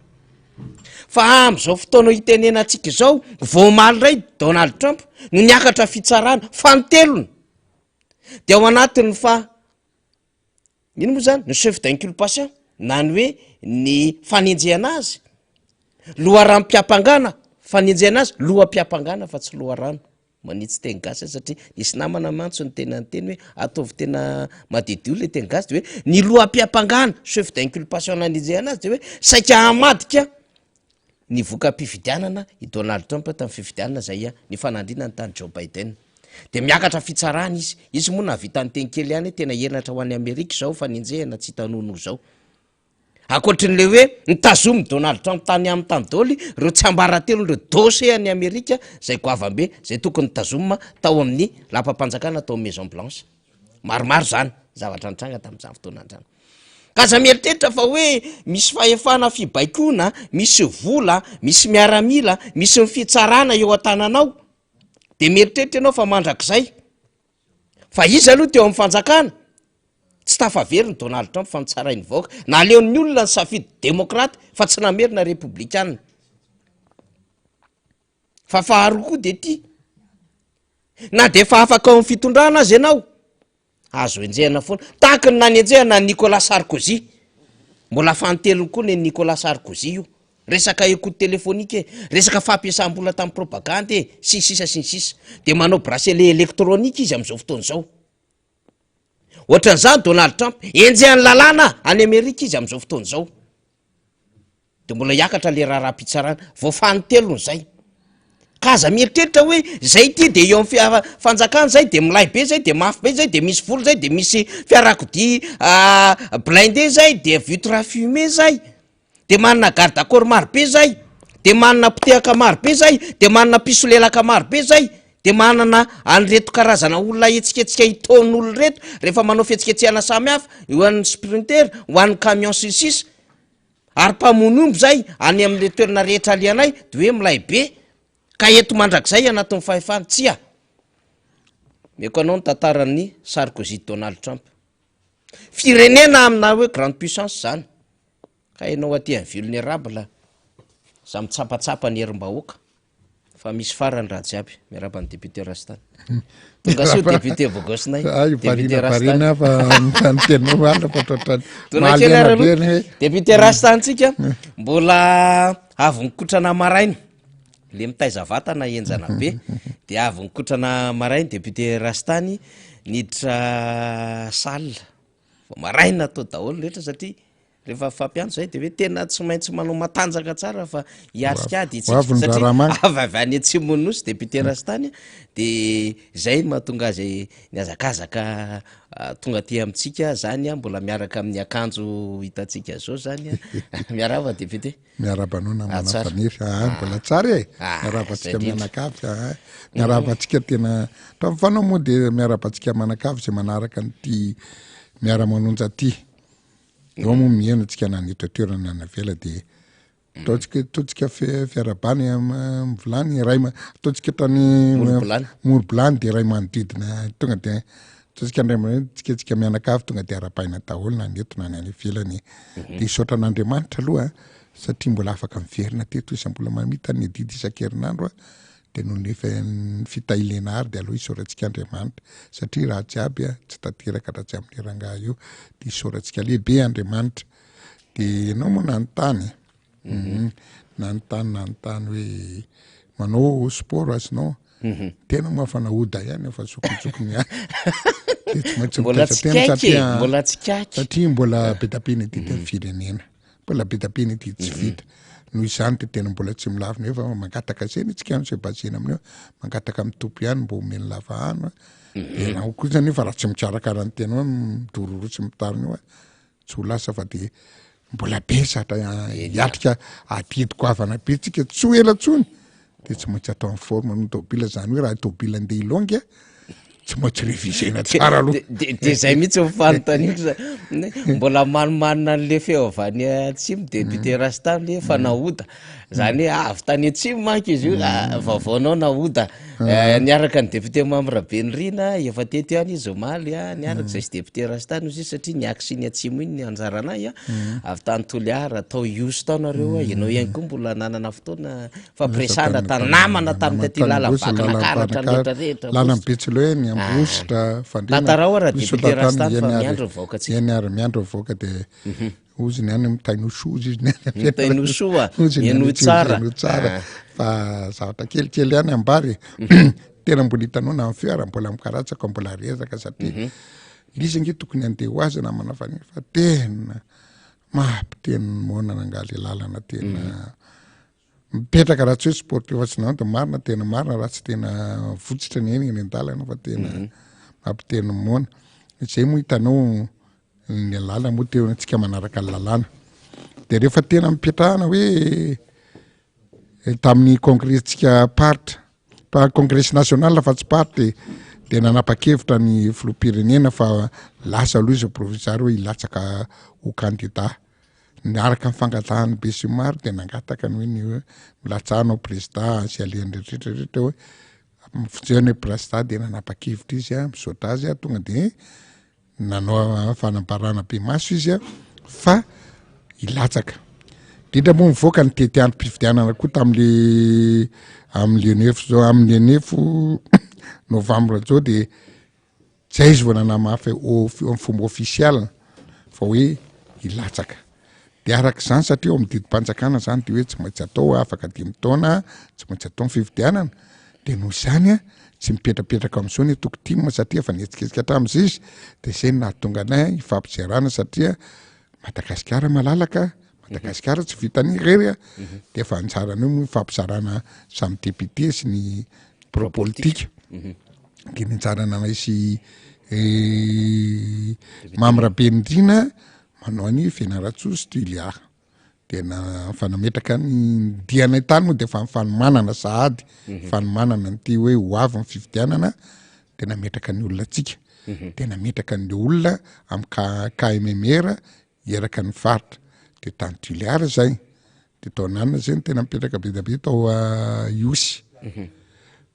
fa am'izao fotoana hitenena antsika izao voamaly ray Donald Trump no niakatra fitsarana fantelony de ao anatiny fa ino moa zany ny chef d'inculpation na ny hoe ny fanenjehana azy loharam-piapangana fanenjehana azy loham-piapangana fa tsy loharano manitsy teny gasy satria nisy namana mantso ny tena ny teny hoe ataovy tena madedio le teny gasy de hoe ny loham-piapangana chef d'inculpation nanenjehana azy de hoe saika hamadika ny voka-pifidianana i Donald Trump tamin'ny fifidianana zay ny fanandrinany tany Joe Biden de miakatra fitsarana izy moa na vita ny teny kely ihany tena herinatra ho an'ny Amerika zao fanenjehana tsy tanono zao akoatrin'le hoe nitazomy Donald Trump tany amin'ny tany daoly reo tsy ambaratelo reo dossier any Amerika zay goavambe zay tokony tazomma tao amin'ny lapam-panjakana tao Maison Blanche maromaro zany zavatra nitranga tamin'izany fotoana andrano kaza mieritreritra fa hoe misy fahefana fibaikona misy vola misy miaramila misy mifitsarana eo an-tananao de mieritreritra ianao fa mandrak'izay fa izy aloha teo amin'ny fanjakana tsy tafavery ny Donald Trump fa mitsarainy vaoaka na aleon'ny olona ny safidy demokrata fa tsy namerina républicaine fa faharoa koa de ty na de fa afaka ao amin'ny fitondrana azy ianao azo enjehana foana tahaka ny nanenjehana Nicolas Sarkozy mbola fantelony koa ny Nicolas Sarkozy io resaka écoute téléphonique resaka fampiasam-bola tamin'ny propagande sisa de manao bracelet électronique izy am'izao fotoana zao ohatran'izany Donald Trump enjehany lalàna any Amerika izy am'izao fotoana zao de mbola hiakatra le raha-raha-pitsarana vao fantelony zay kaza mieritreritra hoe zay ty de eo amin'ny fanjakana zay de milay be zay de mafy be zay de misy volo zay de misy fiarakodia blindé zay de vitre fumée zay de manana garde corps maro be zay de manana potehaka maro be zay de manana pisolelaka maro be zay de manana an'reto karazana olona etsiketsika hiton'olo reto rehefa manao fietsiketsehana samy hafa eo an'ny sprinter ho an'ny camion sisisy ary mpamonombo zay any amin'le toerana rehetra alianay de hoe milay be ka eto mandrak'izay anatin'ny fahefana tsya meko anao ny tantaran'ny Sarkozy Donald Trump firenena amina hoe grande puissance zany ka ianao aty amin'ny vulnérable za mitsapatsapa ny herim-bahoaka fa misy farany raha jiaby miaraba ny député Rastany tonga so député Bogosnay député Rastany fa mitanteno ala fa député Rastantsika mbola avy nikotrana maraina le mitaiza vatana enjana be de avy nikotrana marainy député Rastany niditra salle maraina atao daholo rehetra satria rehefa fampiano zay de hoe tena tsy maintsy manao matanjaka tsara fa hiatrika ady satria avy any Atsimonosy député Rastany de zay mahatonga azy niazakazaka tonga aty amitsika zany mbola miaraka amin'ny akanjo hitantsika zao zany miaraba député miarabanona manafaniry mbola tsara miarabantsika mianakavy miarabantsika tena to fanao moa de miarabantsika manakavy zay manaraka nyty miaramanonja ty eo moa mihaino antsika nanitra toerana navela de ataontsika fiarabany mivolany ray ataontsika tany morobolany de ray manodidina tonga de ataontsika ndray mianakavy tonga de arapaina daholo na netona ny any ivelany de isotra n'Andriamanitra aloha satria mbola afaka miverina teto izy mbola mamita ny didy isan-kerinandro de no nefa fitailena ary de aloha isorantsika Andriamanitra satria raha jiaby tsy tanteraka raha tsy amin'ny rangaha io de isorantsika lehibe Andriamanitra de ianao moa nanontany nanontany hoe manao sport azinao tena mafana oda ihany efa sokitsokony ihany de tsy maintsy mbola tsy kaiky satria mbola betapeny ty ny firenena mbola betapeny ty tsy vita noho izany de tena mbola tsy milavo nefa mangataka zany itsika se bazina amin'io mangataka mitompo ihany mbo omeny lavahano de na koa zany fa raha tsy mikarakara ny tena hoe midororotsy mitariny io tsy ho lasa fa de mbola besatra hiatrika adidiko avana be tsika tsy ho ela tsony de tsy maintsy atao amin'ny forme ny tobila zany hoe raha tobila andeha ilongy tsy maintsy révisena tsara aloha de zay mihitsy mifanotaniko za mbola manimanina an'le feo avy any Atsimo député Rastany le fa nahoda zany hoe avy tany Atsimo manko izy io vaovaonao nahoda niaraka ny député Mamra Benirina efa teto ihany izy omaly niaraka zay sy député Rastany izy satria niaky sy ny Atsimo iny anjaranahy avy tany Toliara atao iosy tao nareo ianao ihany koa mbola nanana fotoana fampiresana tany namana tany taty lalam-bakana karatra rehetrarehetra lana Betsilehany ambositra fandrina député Rastany fa miandro voaka tsika iany miandro voaka de ozy ny any mitainoso izy mitainoso eno tsara fa zavatra kelikely ihany ambary tena mbola hitanao na amin'ny fiara mbola mikaratsaka mbola rezaka satria izy nge tokony andeha ho azy na manafany fa tena mampiteny monana angaly lalana tena mipetraka raha tsy hoe sportif tsy nao de marina tena marina raha tsy tena fotsitra ny eny an-dalana fa tena mampiteny mona zay moa hitanao ny lalana moa teo antsika manaraka ny lalàna de rehefa tena mipetrahana hoe tamin'ny congrès-tsika paritra congrès national fa tsy party de nanapa-kevitra ny filoham-pirenena fa lasa aloha izy provisoire hoe hilatsaka ho candidat niaraka mifangatahany be sy maro de nangataka ny hoe ny milatsahanao président sy alehany rehetrarehetra hoe mifonjeny hoe président de nanapa-kevitra izy misaotra azy tonga de nanao fanambarana be maso izy fa hilatsaka indrindra moa mivoaka ny tetiandrom-pifidianana koa tam'le am'le nefo zao am'le nefo novambra zao de zay izy vao nanamafy amin'ny fomba official fa hoe hilatsaka de araka zany satria eo amin'ny didim-panjakana zany de hoe tsy maintsy atao afaka 5 taona tsy maintsy atao fifidianana de noho izany tsy mipetrapetraka amin'izao ny tokotima satria efa nihetsiketsika hatramin'izy izy de zay nahatonga anay hifampizerana satria Madagasikara malalaka Madagasikara tsy vitany rery de efa anjarany io mifampizarana samy député sy ny pro-politika de nianjarana anay sy Mamra Benirina manao ny Fianaratsoa sy Tulia de fanametraka ny dianay tany moa de fa mifanomanana sahady fanomanana nyty hoe ho avy ny fifidianana de nametraka ny olona atsika de nametraka ny olona amin'ny KMMR hieraka ny faritra de tany Tuliara zay de tao nanana zay tena mipetraka be da be tao Iosy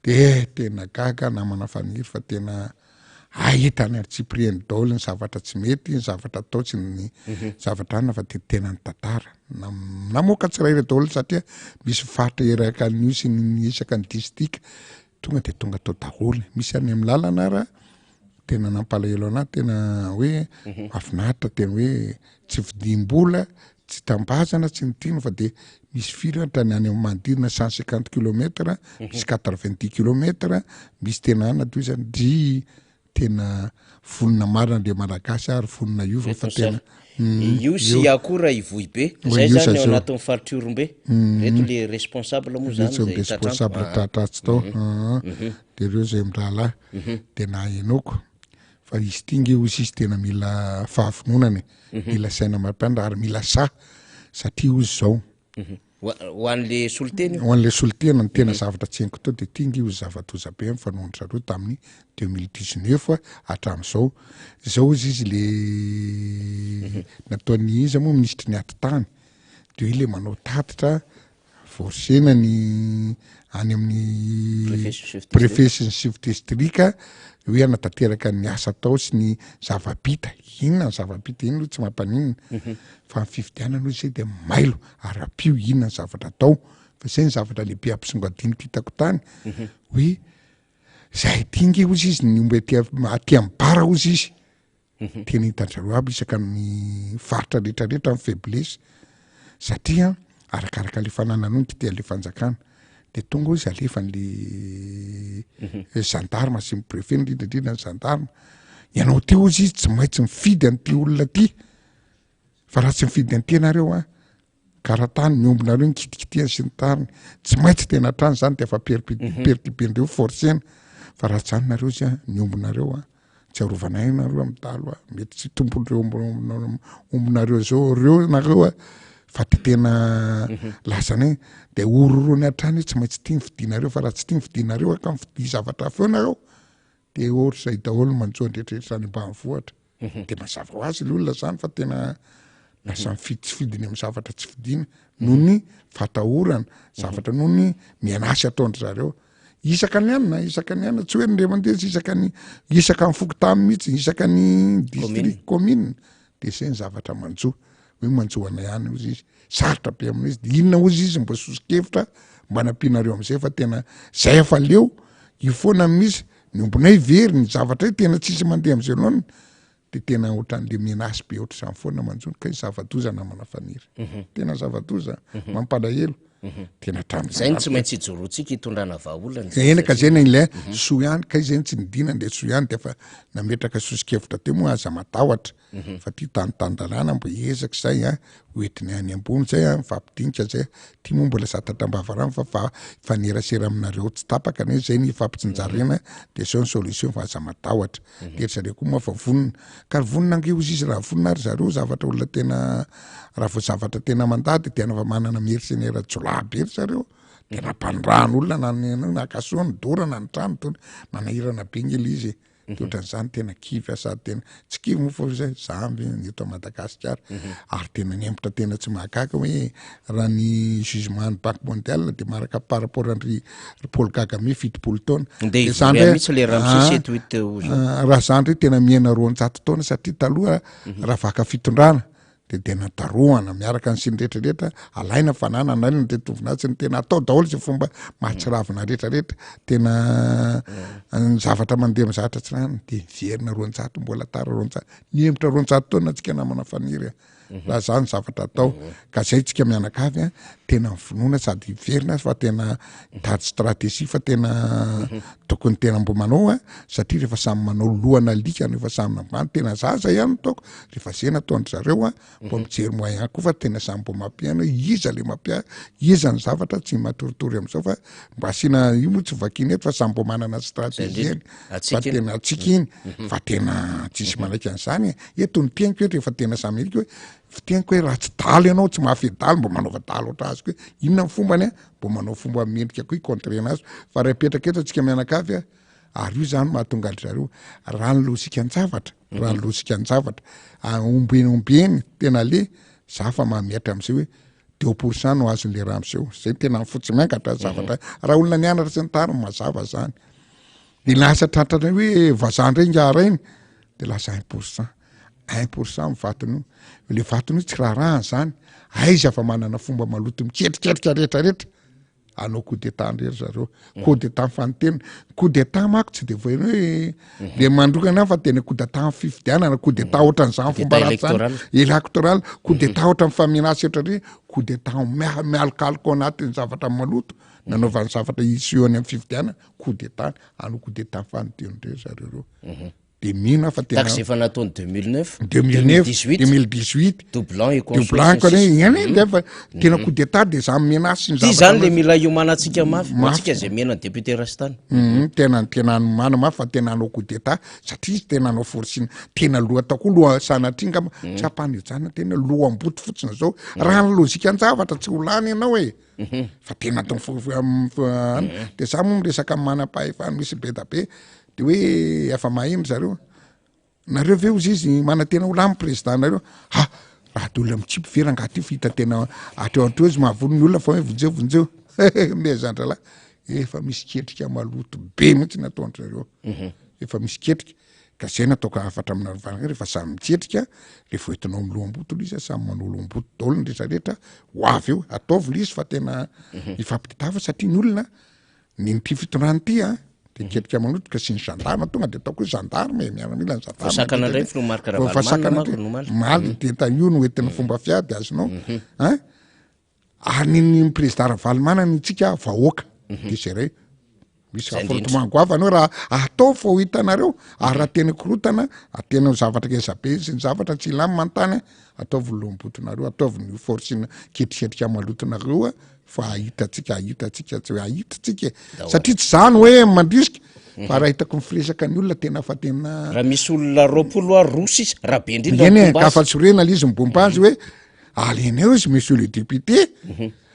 de tena gaga namana faniry fa tena ahitany ary Cyprien daholo ny zavatra tsy mety ny zavatra atao tsy ny zavatra anina fa tena ny tantara namoaka tsirairay daholo satria misy faritra eraka ny Iosy ny isaka ny district tonga de tonga tao daholo misy any amin'ny lalana ara tena nampalahelo anahy tena hoe mahafinaritra tena hoe tsy vidim-bola tsy tambazana tsy nitino fa de misy firatra ny any amin'ny manodidina 150 kilometra misy 90 kilometra misy tena ana toy zany dry tena vonona marina le malagasy ary vonona iova fa tena io sy akora ivoy be zay zany ao anatin'ny faritry Orombe reto le responsable moa zany zay responsable tratratsy tao de reo zay mirahalahy de na enoko fa izy tingy ozy izy tena mila fahafinonana mila saina mampandra ary mila satria ozy zao ho an'le soliteny ho an'le solitena ny tena zavatra tsy hainiko tao de tingy ozy zavatoza be mifanondry zareo tamin'ny 2019 hatramin'izao zao izy izy le nataony izy moa ministry ny atitany de ile manao tatitra forsena ny any amin'ny préfet sy ny chef district hoe anatanteraka ny asa tao sy ny zavabita inona ny zavabita iny tsy mampanina fa fifidianana izy de mailo arapio inona ny zavatra tao fa zay ny zavatra lehibe ampisongadiniky hitako tany hoe zay tingy ozy izy ny ombe aty ambara ozy izy tena hitanjareo aby isaka ny faritra rehetrarehetra amin'ny faiblesse satria arakaraka le fananana ny kitea le fanjakana de tonga izy alefa n'le gendarme sy ny préfet indrindra ny gendarme ianao ty ozy izy tsy maintsy mifidy an'ity olona ty fa raha tsy mifidy an'ity ianareo karatany miombonareo ny kitikitiany sy ny tariny tsy maintsy tena trany zany de efa pertibendreo forcena fa raha tsy zanynareo izy miombonareo tsy arovana ianareo amin'ny talo mety tsy tompon'ireo ombonareo zao reo nareo fa ty tena lasany de ororony hatrany tsy maintsy tia mifidinareo fa raha tsy tia mifidinareo ka mifidi zavatra feo nareo de ohatra zay daholo manjoa ndrehetrarehetra any ambanivohitra de mazava ho azy le olona zany fa tena lasa mifidy tsy fidiny amin'ny zavatra tsy fidina noho ny fatahorana zavatra noho ny mianasy ataondry zareo isaka ny anina tsy hoe ndre mandeha isaka ny fokotamy mihitsy isaka ny district commune de zay ny zavatra manjoa hoe manjoana ihany ozy izy sarotra be amin'izy de inona ozy izy mba sosikevitra mba nampinareo am'izay fa tena zay efa leo io foana misy ny ombonay very ny zavatra hoe tena tsisy mandeha am'izay loany de tena ohatran'le menasy be ohatr' zany foana manjona ka zavadoza namana faniry tena zavadoza mampalahelo tena zay tsy maintsy ijorotsika hitondrana vahaolana eny ka zay ile soa ihany ka izy eny tsy nidina de soa ihany de efa nametraka sosikevitra teo moa aza matahotra fa ty tanytandalana mbo ezaka zay hoetiny any ambony zay mifampidinika zay ty moa mbola satatrambavarany fa fanerasera aminareo tsy tapaka ne zay ny fampitsinjarena de zao ny solution fa aza matahotra de zareo koa moa fa vonona ka vonona ange ozy izy raha vonona ary zareo zavatra olona tena raha vo zavatra tena mandady tena fa manana mercenaire jolabe zareo tena mpandrano olona nakasoany dorana ny trano tony manahirana be ngely izy ohatran'izany tena kivy sady tena tsy kivy moa fa zay zamby eto Madagasikara ary tena nembotra tena tsy mahagaga hoe raha ny jugement ny banque mondiale de maraka par rapport andry Paul Kagame fitopolo taona de zany mihitsy le raha zany hoe tena miena 200 taona satria taloha raha vaka fitondrana de tena daroana miaraka ny siny rehetrarehetra alaina fanana naina de tovinatsi ny tena atao daholo zay fomba mahatsiravina rehetrarehetra tena ny zavatra mandeha amin'ny zavatra tsy rany de verina 200 mbola tara 200 niembotra 200 taona antsika namana faniry raha zany zavatra atao ka zay tsika mianakavy tena mivonona sady verina fa tena tady stratégie fa tena tokony tena mbo manao satria rehefa samy manao lohana lika rehefa samy nambany tena zaza ihany taoko rehefa zay nataondry zareo mbo mijery moyen koa fa tena samy mbo mampiana iza le iza ny zavatra tsy matoritory am'izao fa mba asiana io moa tsy vakiny eto fa samy mbo manana stratégie fa tena atsika iny fa tena tsisy manaiky an'izany eto ny mpiainiko eto rehefa tena samy eliko hoe fiteniko hoe raha tsy dalo ianao tsy mahafedaly mbo manaova dalo oatra azy koe inona ny fombany mbo manao fomba mendrika koa icontrena azy fa raha petraka eto atsika mianakavy ary io zany mahatonga aly zareo raha ny losika an-javatra raha ny losika an-javatra ombeny tena le za fa mahamiatra am'izay hoe 2% no azon'le raha am'izao zay tena mifotsi miankatra zavatra raha olona nianatra sy ny tary mazava zany de lasa tratrany hoe vazandray ngarainy de lasa 1% mivatiny io le vatiny io tsy raharahany zany aiza fa manana fomba maloto miketriketrika rehetrarehetra anao coup d'état ndrery zareo coup d'état fantena coup d'état mako tsy de voeno hoe le mandrokana fa tena coup d'état amin'ny fifidianana coup d'état ohatran'izany fomba ratsy zany électoral coup d'état ohatran'ny faminasy ohatrany coup d'état mialokaloka ao anatin'ny zavatra maloto nanaovany zavatra iseho any amin'ny fifidianana coup d'état anao coup d'état faniteny ndrery zareo reo de mino fa tena taxe efa nataony 2009 2018 doublant et doublant ko iny fa tena coup d'état de zany menace ty zany le mila iomanantsika mafy matsika zay mena député Rastany tena mana mafy fa tena anao coup d'état satria izy tena anao forcina tena loha atao koa loha sanatringa tsy ampanejana tena loha amboty fotsiny zao raha ny lozika an-javatra tsy ho lany ianao e fa tena atao de za moa miresaka manam-pahefana misy be da be de hoe efa mahino zareo nareo ve ozy izy mana tena ho lamy président nareo raha de olona mitsipy veranga ty fita tena atreo antreo izy mahavony ny olona fa hoe vonjeo mezandrala efa misy ketrika maloto be mihitsy nataonry zareo efa misy ketrika ka zay nataoko afatra aminarovanaka rehefa samy mitsetrika rehefa hoentinao miloam-boto izy samy manao loam-boto daolo ny rehetrarehetra ho avy eo ataovy le izy fa tena ifampitava satria ny olona nyty fitondrany ty de ketrika manotrika sy ny gendarme tonga de ataoko hoe gendarme miaramila ny gendarme sakana ndray fino marika maly de io no entina fomba fiady azonao ary ny président Ravalomanana nitsika vahoaka de zay ray misy affrontement goava anao raha atao fa ho hitanareo ary raha tena korotana atena zavatra kezabe sy ny zavatra tsy ilamy mantany ataovy lombotonareo ataovy ny forcina ketriketrika malotonareo fa ahitatsika tsy hoe ahitatsika satria tsy zany hoe mandrisika fa raha hitako mifiresaka ny olona tena fa tena raha misy olona 26 raha be indrindra eny ka fa tsorena le izy mibomba azy hoe aleneo izy monsieur le député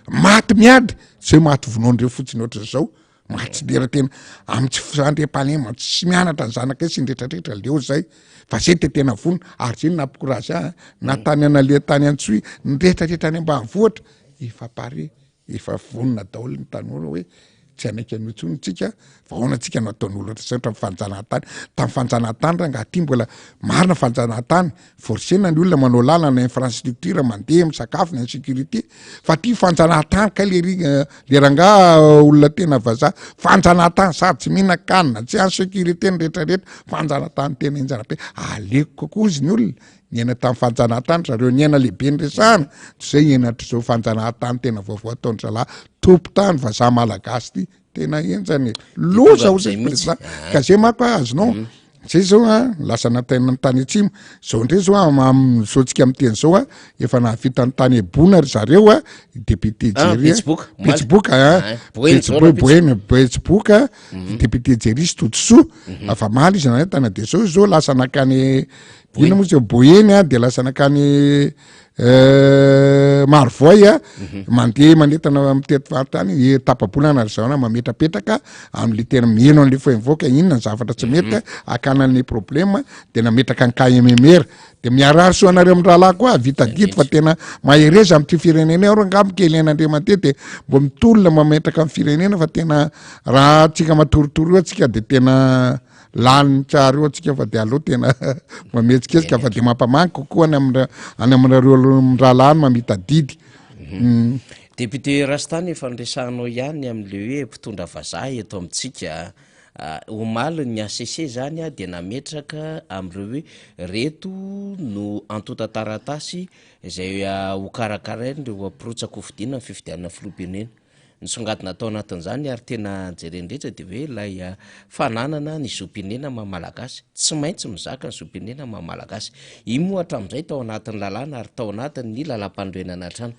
maty miady zay maty vonoandreo fotsiny ohatra zao maty lera tena amin'ny tsy fandrem-palema tsy mianatra ny zanaka sy ndretrarehetra leo zay fa zay tena vono ary zay nampikorazy na tany anale tany antsoy ny rehetrarehetra any ambanivohitra efa pare efa vonona daholy ny tanora hoe tsy anaiky an'otsony tsika vahoanatsika no ataon'olo rehetra mifanjanahantany tamin'ny fanjanahantany raha ngaty mbola marina fanjanahantany forcena ny olona manao lalana infrastructure mandeha misakafo ny insécurité fa ty fanjanahantany ka le ranga olona tena vazaha fanjanahantany sady tsy mihina kanina tsy insécurité ny rehetrarehetra fanjanahantany tena injanabe aleko kokoa izy ny olona niaina tamin'ny fanjanahantany zareo niaina lehibe ny resahana zay niainatra zao fanjanahantany tena vaovao ataony zalahy tompo tany vazaha malagasy ty tena enjany loza ho zay président ka zay mako azonao zay zao lasa natena ny tany atsimo zao ndray zao zao tsika am'teny zao efa nahavita ny tany ebona ry zareo député Jery Facebook Facebook député Jery Totoso afa maly izy na tana de zao lasa nakany ina moa zay Boeny de lasa nakany Marvoy mandeha manetana mitety fahatany tapabolana ry zao mametrapetraka am'le tena mieno an'le fa invoka inona ny zavatra tsy mety akanan'ny problème de nametraka ny KMMR de miarary soanareo amin'ny rahalahy koa vita dito fa tena mahereza amin'ty firenena ao ngam kely Andriamanitra de mbo mitolona mametraka amin'ny firenena fa tena raha tsika matoritory atsika de tena lany tsara eo atsika fa de aloha tena mametsiketsika fa de mampamangy kokoa any aminareo rahalahy mamita didy député Rastany efa nresahanao ihany am'le hoe mpitondra vazaha eto amintsika omaly ny ACC zany de nametraka am'ireo hoe reto no antota taratasy izay ho karakarainy reo apirotsaka hofidiana ny fifidianana filobenena nisongadina atao anatin'izany ary tena jerendretra de hoe lay fananana ny zopinena mamalagasy tsy maintsy mizaka ny zopinena mamalagasy iny moa hatramin'izay tao anatin'ny lalàna ary tao anatin' ny lalam-pandroenana trano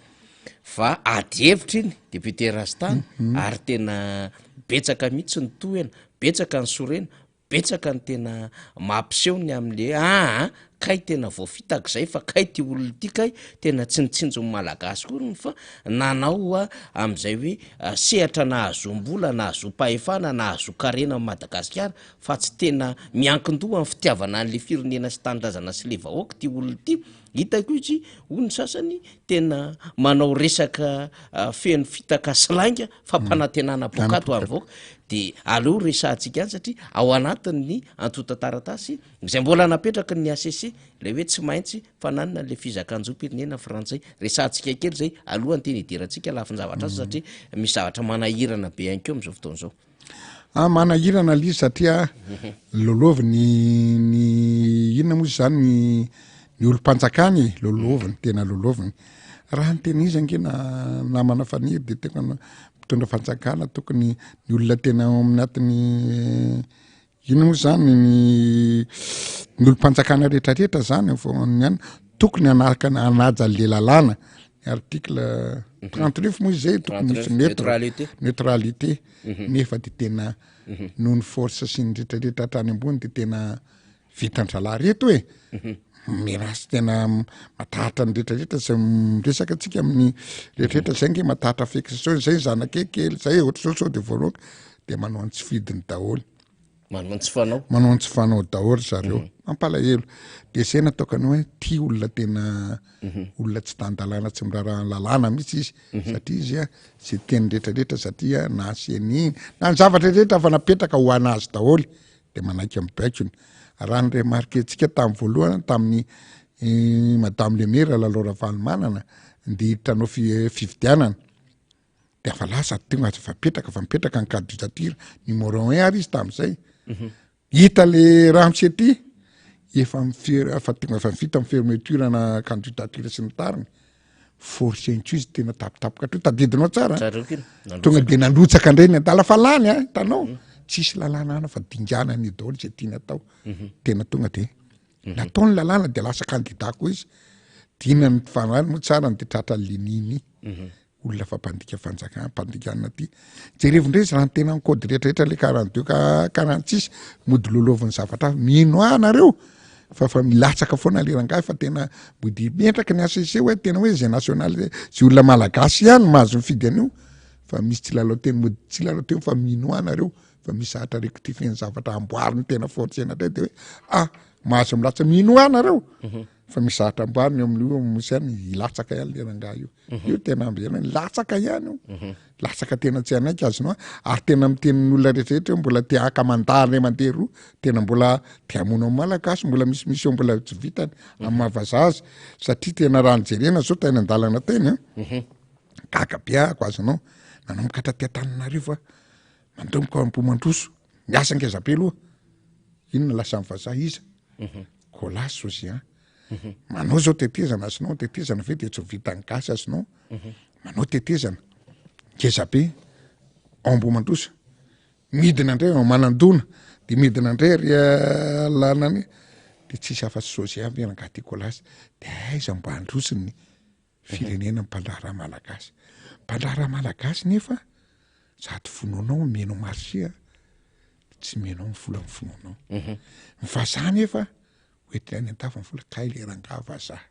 fa adihevitra iny député Rastany ary tena betsaka mihitsy ny tohena betsaka ny sorena betsaka ny tena mampisehony am'le kay tena voafitaka zay fa kay ty olona ty kay tena tsy nitsinjo ny malagasy koa fa nanao am'izay hoe sehatra nahazom-bola nahazom-pahefana nahazo-karena amin'ny Madagasikara fa tsy tena miankin-doha amin'ny fitiavana an'le firenena sy tanindrazana sy le vahoaka ty olona ty hitako izy ony sasany tena manao resaka feno fitaka slainga fampanantenana bokato anyvoaka de aleo resantsika any satria ao anatiny antotantaratasy zay mbola napetraka ny ACC le hoe tsy maintsy fananina le fizakanjom-pirenena frantsay resantsika kely zay alohany teny idirantsika lafin-zavatra azy satria misy zavatra manahirana be any keo am'izao fotoan'izao. Manahirana lizy satria loloviny ny inona moa zany ny olo-panjakany loloviny tena loloviny raha ny tena izy angena namana faniry de tena mitondra fanjakana tokony ny olona tena aminatiny inona moa zany ny olo-panjakana rehetrarehetra zany any tokony anaja le lalàna ny article 39 moa zay tokony misy neutralité nefa de tena noho ny force sy ny rehetrarehetra hatrany ambony de tena vitan-dralahy reto hoe mirasy tena matahatra ny rehetrarehetra zay miresaka atsika amin'ny rehetrarehetra zay nge matahatra fixation zay zanakekely zay ohatra zao de voaloaka de manao ny tsy fidiny daholo manao ny tsy fanao daholo zareo mampalahelo de zay nataokany hoe ty olona tena olona tsy tandalana tsy miraraha lalàna mihitsy izy satria izy zay teny rehetrarehetra satria na asian'iny na ny zavatra rehetra fa napetraka ho anazy daholo de manaiky amin'ny baikony raha ny remarquentsika tamin'ny voalohany tamin'ny madame le maire Lalora Valomanana de hitranao fividianana de afa lasa tonga fa mipetraka ny candidature numéro 1 ary izy tamin'izay hita le raha misety efa tonga fa vita amin'ny fermeture na candidature sy ny tariny force izy tena tapitapoka to tadidinao tsara tonga de nandrotsaka indray ny adala fa lany hitanao tsisy lalàna ana fa dingana ny daholo zay tiana atao tena tonga de nataony lalàna de lasa candidat koa izy dina ny fanany moa tsara de tratra Leniny olona fa mpandika fanjakana mpandikana ty jerevindray izy raha ny tena ny kody rehetrarehetra le 42 ka 46 mody loloviny zavatra mino anareo fa milatsaka foana lerangahy fa tena mody mientraka ny ACC hoe tena hoe zay national zay olona malagasy ihany mahazo mifidy an'io fa misy tsilalao-teny mody tsilalao-teny fa mino anareo fa misy zahatra rectifier ny zavatra amboariny tena forcena tey de hoe mahazo milatsa mino anareo fa misy zahatra amboariny amin'io misy any ilatsaka ihany lerangahy io tena ambena latsaka ihany io latsaka tena tsy anaiky azonao ary tena miteny olona rehetrarehetra mbola te akamandary mandeha roa tena mbola te hamono malagasy mbola misy mission mbola tsy vitany amin'ny mahavazazy satria tena raha nijerena zao tena andalana teny kakabeako azonao nanomboka tia Tananarivo mandomboka Ambohimandroso miasa ngezabe aloha inona lasa mivazaha iza kolasy sozy manao zao tetezana azonao tetezana ve de tsy vitany gasy azonao manao tetezana ngezabe Ambohimandroso midina indray manandona de midina indray ry lanany de tsisy afa-tsy sozy aby angaty kolasy de aiza mba androsiny firenena mpandraharaha malagasy nefa sady fononao meno marsia tsy menao mivola ny fononao mivazaha nefa hoe any an-tafa mivola kay le rangaha vazaha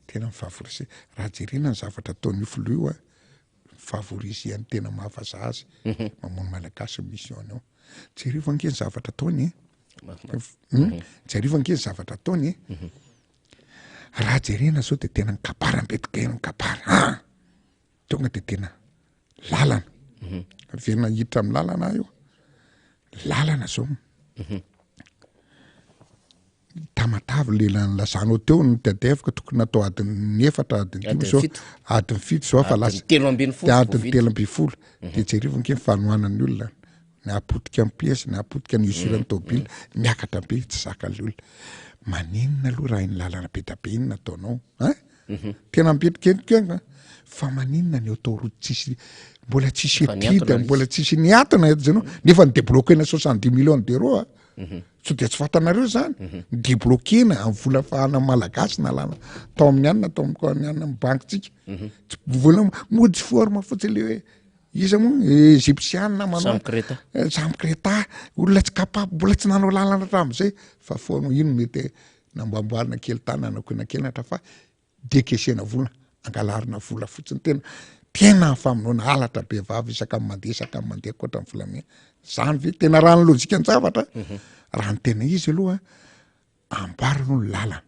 tena mifavorise raha jerena ny zavatra ataon'io filo io favorise any tena mahavazaha azy mamono malagasy mission ao jerivo ange ny zavatra ataony jerivo ange ny zavatra ataony raha jerena zao de tena nikabara mbetika eno nikabara tonga de tena lalana verina hiditra amin'ny lalana io lalana zao tamatavy lelan'ny lazanao teo ny tadevaka tokony natao adiny 4 adiny 5 zao adiny 7 zao fa lasa adiny 3 de jerivonke fanohanan'ny olona ny apotika amin'ny pièce ny apotika ny usurany tobile miakatra be tsy zakany olona maninona aloha raha iny lalana be da be iny nataonao tena mbetrikenikeny fa maninona ny autoroute tsisy mbola tsisy étude mbola tsisy niatana eto nefa ny débloquena 70 millions d'euros so de tsy fantanareo zany débloquena amin'ny vola fahana malagasy na lana tao amin'ny anina tao amin'ny anina amin'ny bankitsika vola mody forme fotsiny le hoe iza moa égyptianina manao samkreta olona tsy capable mbola tsy nanao lalana hatramin'izay fa forme ino mety namboamboarina kely tanana koina kelatra fa dekesena vola angalarina vola fotsiny tena famonoana halatra be vavy isaka mandeha koatra amin'ny volamena zany ve tena raha ny lojika ny zavatra raha ny tena izy aloha amboarina olo lalana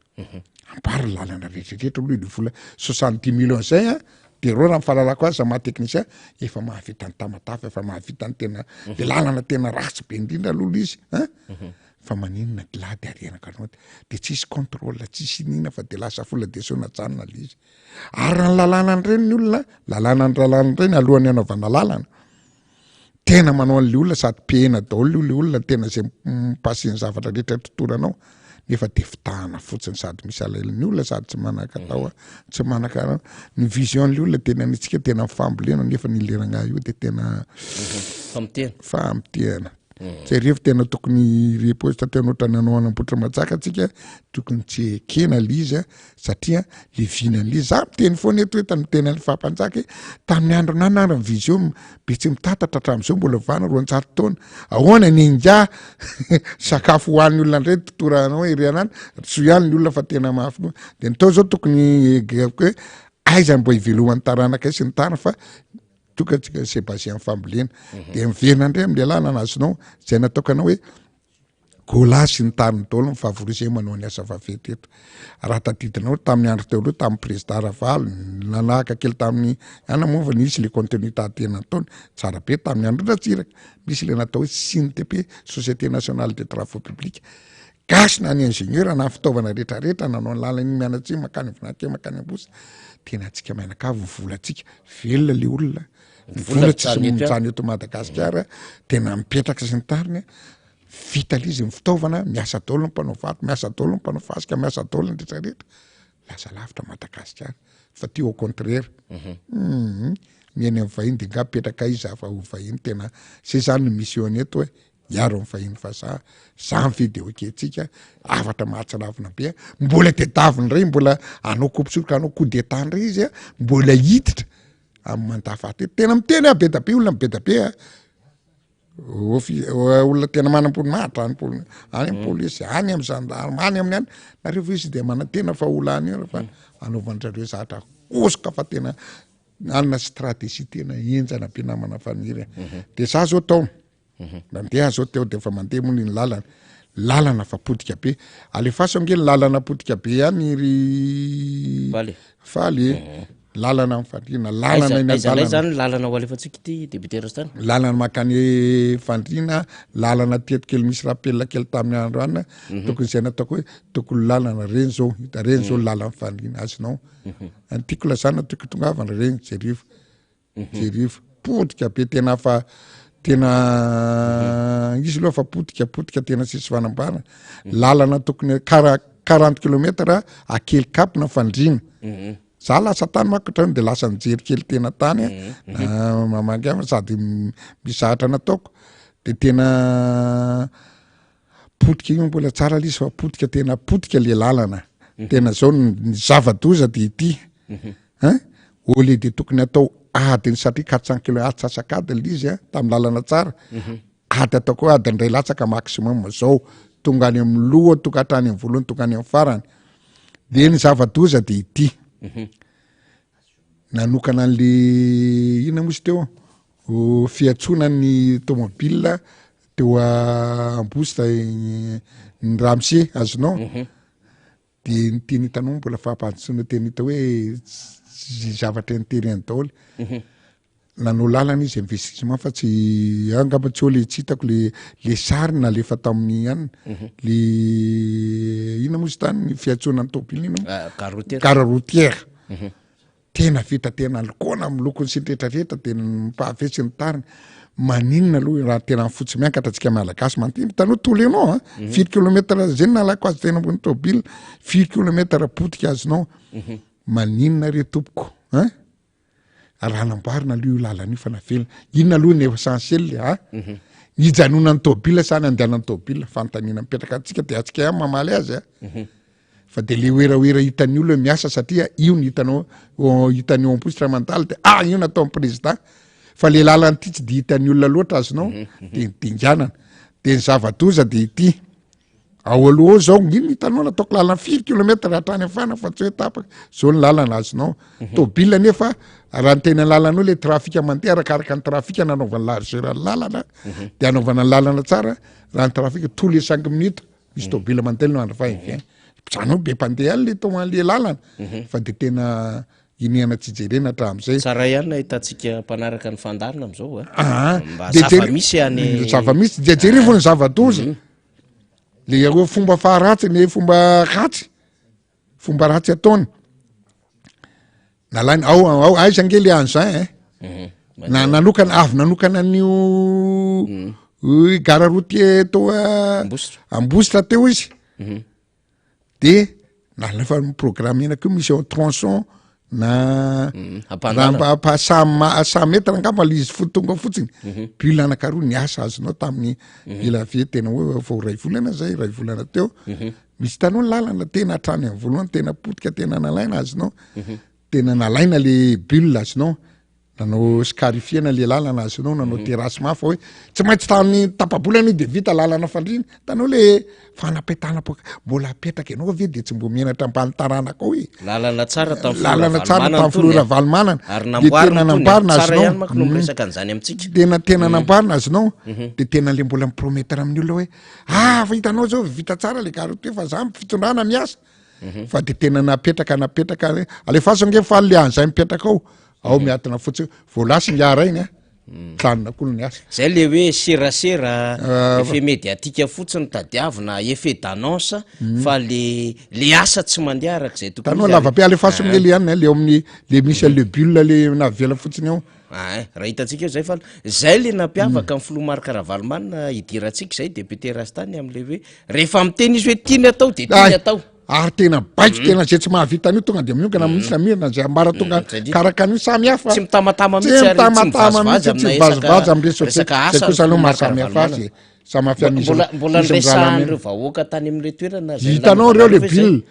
ampary lalana rehetrarehetra aloha de vola 60 millions zay a de reo raha mifahalalako azy maha teknicien efa mahavita ny tamatafy efa mahavita ny tena de lalana tena ratsy be indrindra aloha izy fa maninona lady arenaka anao de tsisy contrôle tsisy inina fa de lasa fola de sonatsanona le izy ary ny lalana an'ireny ny olona lalana ireny alohan'ny anaovana lalana tena manao an'le olona sady pehina daholo le olona tena zay mipasiny zavatra rehetra totoranao nefa de fitahana fotsiny sady misy alailany olona sady tsy manaka tao tsy manaka ny vision'le olona tena nitsika tena mifambolena nefa ny lerana io de tena famitehana zay rehefa tena tokony reposta tena ohatrany anao anamboatra matsaka atsika tokony tsy ekena le izy satria le vinan'le izy za miteny foana eto hoe tany miteny ny fampanjaka tamin'ny andro nanara ny vision be tsy mitatatra hatramin'izao mbola vana 400 taona ahoana ny inga sakafo hoan'ny olona ndray totoranao erianany so ihany ny olona fa tena mafy de nytao zao tokony hoe aiza mbo ivelohan'ny taranaka sy ny tariny fa tokatsika Sébastien fambolena de miverina ndray am'le alana anazonao zay nataoko anao hoe golasy ny tariny daholo mifavorise manao ny asa vavety eto raha tadidinao tamin'ny andro teo aloha tamin'ny président Ravalo nanahaka kely tamin'ny anamova nisy le continuité tena taony tsara be tamin'ny andro Ratsiraka misy le natao hoe SINTP Société Nationale des Travaux Publics gasy na ny ingénieur na fitaovana rehetrarehetra nanao ny lalany mianatsy makany vinake makany ambosa tena atsika mainakavo volatsika velona le olona vola tsy mijany eto Madagasikara tena mipetraka sy ny tariny vita lizy ny fitaovana miasa daholo ny mpanao vato miasa daholo ny mpanao fasika miasa daholo ny rehetrarehetra lasa lavitra Madagasikara fa ty au contraire mieny amin'ny vahiny de nga petraka izy afa ho vahiny tena se zany ny mission eto hoe iaro amin'ny vahiny fa za mividy oketsika afatra mahatsaravina be mbola de daviny ray mbola anao kopsoka anao coup d'état ndray izy mbola hiditra amin'ny mandafaty tena miteny be da be olona be da be olona tena manam-polomahatra any amin'ny polisy any amin'ny gendarme any amin'ny any nareo izy de manantena fa ola any eo fa anaovan'zareo zatra kosoka fa tena anona stratégie tena enjana be namana faniry de za zao tao mandeha zao teo de fa mandeha moa ny lalana fa podika be alefaso ange ny lalana podika be any ry faly lalana mifandrina lalana iny zany zany lalana ho alefatsika ity député Rastany lalana makany fandrina lalana tetikely misy rappel kely tamin'ny andro ana tokony zay nataoko hoe tokony lalana reny zao hita reny zao lalana fandrina azonao antiako lazana toko tongavana reny jerivo podika be tena fa tena izy loha fa podika tena sisy fanambana lalana tokony 40 kilometra akely kapina fandrina za lasa tany makotrany de lasa nijery kely tena tany mamangy sady misahatra nataoko de tena podika io mbola tsara lizy fa podika tena podika le lalana tena zao ny zava-doza de ity ole de tokony atao adiny satria 400 kilo atsasakady lizy tamin'ny lalana tsara ady ataoko adiny ray latsaka maximum zao tonga any amin'ny loha tonga hatrany amin'ny voalohany tonga any amin'ny farany de ny zava-doza de ity nanokana an'le ina mosy teo fiatsonan'ny tomobile teo ambosta ny ramse azonao de nyteny hitanao mbola fahampantsona teny hita hoe zavatra nitereny daholo nanao lalana izy investissement fa tsy angamba tsy ole tsy hitako le sarina le fa tamin'ny any le ina mosy tany ny fiatsonan'ny tomobile ina gare routière tena vita tena lokona amin'ny lokony sy rehetrarehetra tena mpahavetsy ny tariny maninona aloha raha tena fotsy miankatra atsika malagasy mantiny tanoa tolo ianao 4 kilometra zay nalako azy tena ambony tomobile 4 kilometra podika azonao maninona re tompoko raha namboarina aloha io lalana io fa navelona inona aloha ny essentiel hijanona ny tomobile sany andehanany tomobile fanontaniana mipetraka atsika de atsika ihany mamaly azy fa de le oeraoera hitan'ny olona miasa satria io ny hitan'ny ampositra mandaly de io nataon'ny président fa le lalany ity tsy de hitan'ny olona loatra azonao de dinganana de ny zava-doza de ity ao aloha zao ino hitanao nataoko lalana 4 kilometra hatrany afana fa tsy hoe tapaka zao ny lalana azonao tomobile nefa raha ny tena lalana le trafika mandeha arakaraka ny trafika nanaovany largeran'ny lalana de anaovana ny lalana tsara raha ny trafika tous les 5 minutes misy tomobile mandeha no andro fa zany hoe be mpandeha le tao an'le lalana fa de tena iniana tsy jerena hatramin'izay tsara ihany na hitantsika mpanaraka ny fandarina am'izao mba de zava-misy any zava-misy jejery fo ny zava-doza le hoe fomba faharatsy ny fomba ratsy ataony nalainy ao aiza nge le any zay nanokana avy nanokana an'io gara routier tao Ambositra teo izy de nalefa programme ena keo misy tronçon na pa 100 metra angamba le izy tonga fotsiny bule anankaroa niasa azonao tamin'ny ila vie tena hoe vao ray volana teo misy tanao lalana tena hatrany amin'ny voalohany tena potika tena nalaina azonao tena nalaina le bule azonao nanao scarifiena le lalana azonao nanao terrasse mafy hoe tsy maintsy tany tapabolany de vita lalana fandriny tanao le fanapetana mbola apetraka ianao ve de tsy mbo mienatra ambany taranaka ao lalana tsara tamin'ny flora valimanana de tena nambarina azonao tena nambarina azonao de tena le mbola mipromettre amin'ny olona hoe fa hitanao zao vita tsara le garote fa za fitondrana miasa fa de tena napetraka alefaso nge fa le an'zay mipetraka ao miatina fotsiny voalasy ngiarainy tanina koa ny asa zay le hoe serasera effet médiatique fotsiny tadiavina effet d'annonce fa le asa tsy mandeha araka zay tokony tanao lavabe alefaso ngely ihany le amin'ny le misy le bulle le navela fotsiny ao raha hitantsika eo zay fa zay le nampiavaka amin'ny filomarika Ravalomanina idirantsika zay député Rastany am'le hoe rehefa miteny izy hoe tiany atao de tiany atao ary tena baiko tena zay tsy mahavita an'io tonga de miongana mihitsy namirana zay ambara tonga karaka an'io samy hafa tsy mitamatama mihitsy tsy vazivazy am'resaka kosa aloha mahasamy hafa azy samy mbola nresahan'ireo vahoaka tany amin'le toerana hitanao reo le bille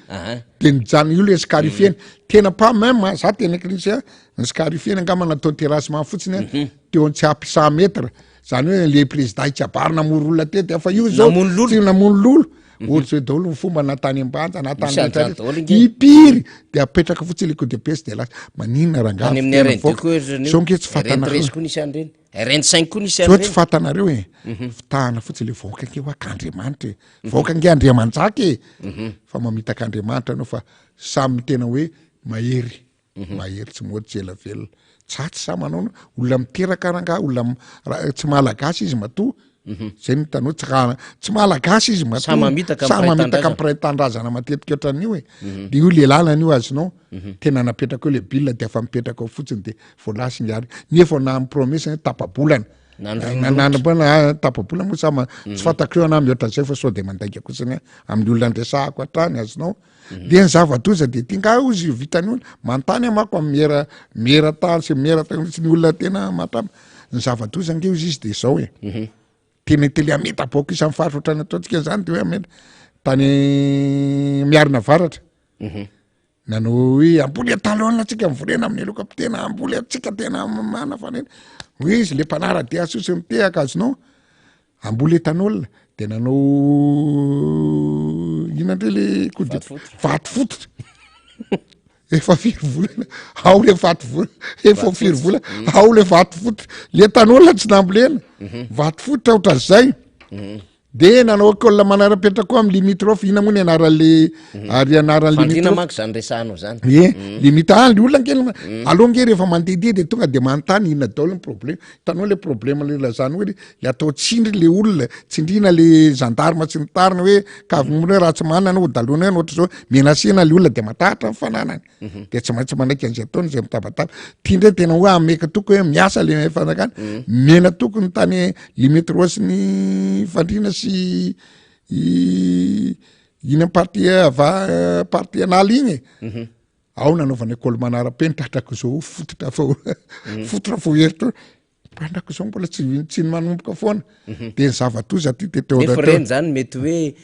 de nijany io le scarifieny tena pas même za tena éclisia ny scarifieny angamba natao terrasse ma fotsiny teo tsy apy 100 metre zany hoe le président itsabary namory olona tety fa io zao tsy namono lolo ohatsy hoe daholo ny fomba natany ambanja natany ipiry de apetraka fotsiny le codepes de lasa maninona rangaazao nge tsy fatanareo tsy fatanareo fitahana fotsiny le vahoaka nge ho ak'Andriamanitra vahoaka nge Andriamanjaky fa mamitaka Andriamanitra anao fa samy tena hoe mahery tsy mody tsy ela velona tsatsy sa manao olona miteraka ranga olona tsy malagasy izy matoa zay ny tanao tsy malagasy izy matoa sa mamitaka mpiray-tandrazana matetika ohatran'io de io le lalana io azonao tena napetraka eo le bille de afa mipetraka ao fotsiny de voalasy ngiary nefa na promesse tapabolana nanambona tapabolana moa sama tsy fantakreo ana mihoatra zay fa sao de mandaika kosiny amin'ny olona andresahako hatrany azonao de ny zava-doza de tinga izy vitan'olona mantany amako amin'ny miera tany sy miera sy ny olona tena matama ny zava-doza nge izy de zao tena tele ameta baoko isan'ny faritra ohatrany ataontsika zany de hoe ameta tany miarina varatra nanao hoe amboly atalona atsika mivorena amin'ny loka tena amboly atsika tena mana fanena hoe izy le mpanara de asosy mitehaka azonao amboly etanolona de nanao inandre le vaty fototra efa 4 volana ao le vaty volana efa 4 volana ao le vaty fototra le tanolona tsy nambolena vaty fototra ohatran' zay de nanao kolona manara-petra koa amin'ny limitrofy ina moa ny anaran'le ary anaran'le zany resahanao zany limite le olona nkely aloha nge rehefa mandehandeha de tonga de manontany inona daholo ny problème hitanao le problème le lazany hoe le atao tsindry le olona tsindrina le gendarme tsy nitarina hoe kavimona hoe raha tsy manana anao dalona hoe ohatra zao menasena le olona de matahatra ny fananany de tsy maintsy manaiky an'izay ataony zay mitabataba tia ndray tena hoe ameka toko hoe miasa le fanakany mena toko ny tany limitro sy ny fandrina sy ina partie partie anala igny ao nanaovana école manara-penitra hatrako zao fototra fo heritra andrako zao mbola tsy manomboka foana de ny zava-doza ty teteonefa reny zany mety hoe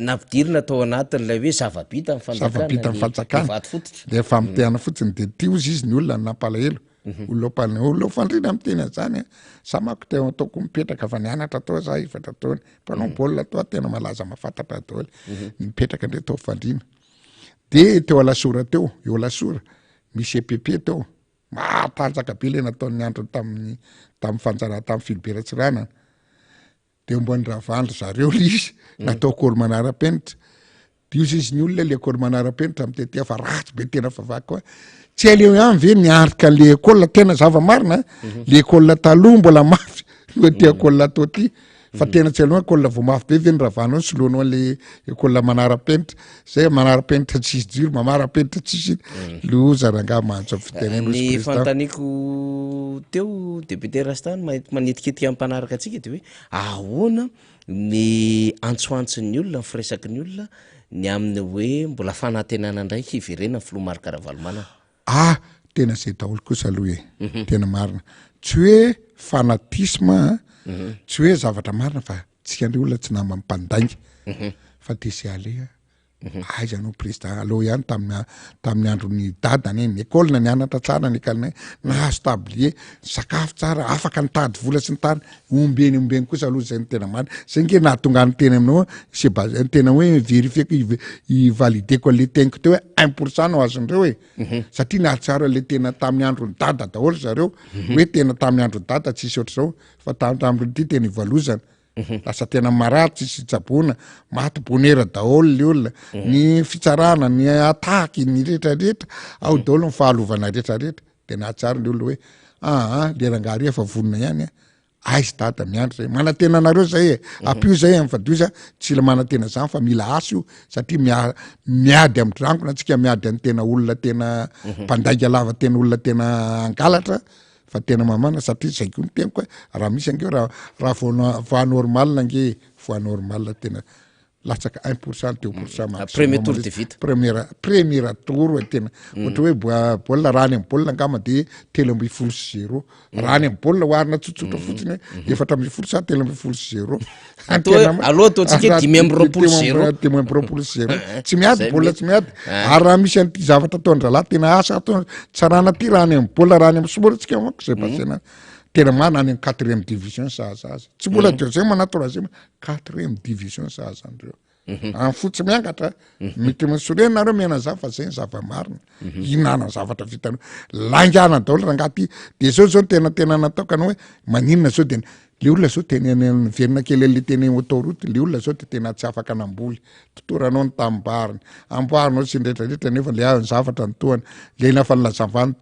napidirina tao anatin'lay hoe zava-bita ny fanjakana de efa mitehana fotsiny de ty ozy izy ny olona nampalahelo olona fandrina amiteny zany samako te ataoko mipetraka fa nianatra atao za ifatra taony mpanao baolina toa tena malaza mafantatra daholo mipetraka ndray tao fandrina de teo alasora teo eo alasora misy EPP teo matanjaka be le nataony andro tamin'ny fanjana tamin'ny Filiberatsirana de mbony ravandro zareo le izy natao kolo manara-penitra de io izy ny olona le école manara-penitra mitetia fa ratsy be tena favaky koa tsy aleo ihany ve niarika le école tena zava-marina le école taloha mbola mafy loa ty école atao ty fa tena tsy aloha école vao mafy be ve ny ravanao soloanao le école manara-penitra zay manara-penitra tsisy jiro mamara-penitra tsisy loza ranga mahazo fitenenao ny fantaniko teo député Rastany manetikitika ampanaraka atsika de hoe ahoana ny antsoantson'ny olona ny firesaky ny olona ny amin'ny hoe mbola fanantenana ndraiky hiverena filoha Marc Ravalomanana tena zay daholo kosa aloha tena marina tsy hoe fanatisme tsy hoe zavatra marina fa tsika andreo olona tsy nama mpandainga fa TCAL aiza anao président aloha ihany tamin'ny andron'ny dadany ny école nianatra tsara ny kalina nahazo tablier sakafo tsara afaka nitady vola sy ny tany ombeny kosa aloha zay ny tena marina zay nge nahatonga ny tena aminao ny tena hoe vérifieko ivalideko le teniko teo hoe 1% no azondreo satria nahatsara le tena tamin'ny andron'ny dada daholo zareo hoe tena tamin'ny andron'ny dada tsisy ohatr'izao fa tamindroty tena ivalozana lasa tena maratsy sy tsabona maty bonera daholo le olona ny fitsarana ny ataky ny rehetrarehetra ao daholo ny fahalovana rehetrarehetra de nahatsara le olona hoe le rangary efa vonona ihany aizy dada miandry zay manantena anareo zay apio zay am'fadio tsy la manantena zany fa mila asy io satria miady amin'ny drangona atsika miady any tena olona tena mpandainga lava tena olona tena angalatra fa tena mamana satria zay koa ny teniko raha misy angeo raha voa normal nge voa normal tena latsaka 1% 2% premier tour de vita première tour tena ohatra hoe baolina rany amin'ny baolina angama de 3-0 rany amin'ny baolina oarina tsotsotra fotsiny 4-0 3-0 aloha ataontsika 5-0 tsy miady baolina tsy miady ary raha misy an'ity zavatra ataondra lahy tena asa atao tsarana ty rany amin'ny baolina rany amin'ny somoratsika mako zay pasena tena mana any 4e division sahazaza tsy mbola deuxième na troisième 4e division sahazandreo amin'ny fotsy miangatra mety misorenareo miana za fa zay ny zava-marina inana zavatra vitanao langana daholo rangaty de zao tena nataokana hoe maninona zao de le olona zao tena verina kely le tena autoroute le olona zao de tena tsy afaka namboly totoranao ny tambariny amboarinao sy ndraitrarehetra nefa le ny zavatra ny toany le nafa nilazavany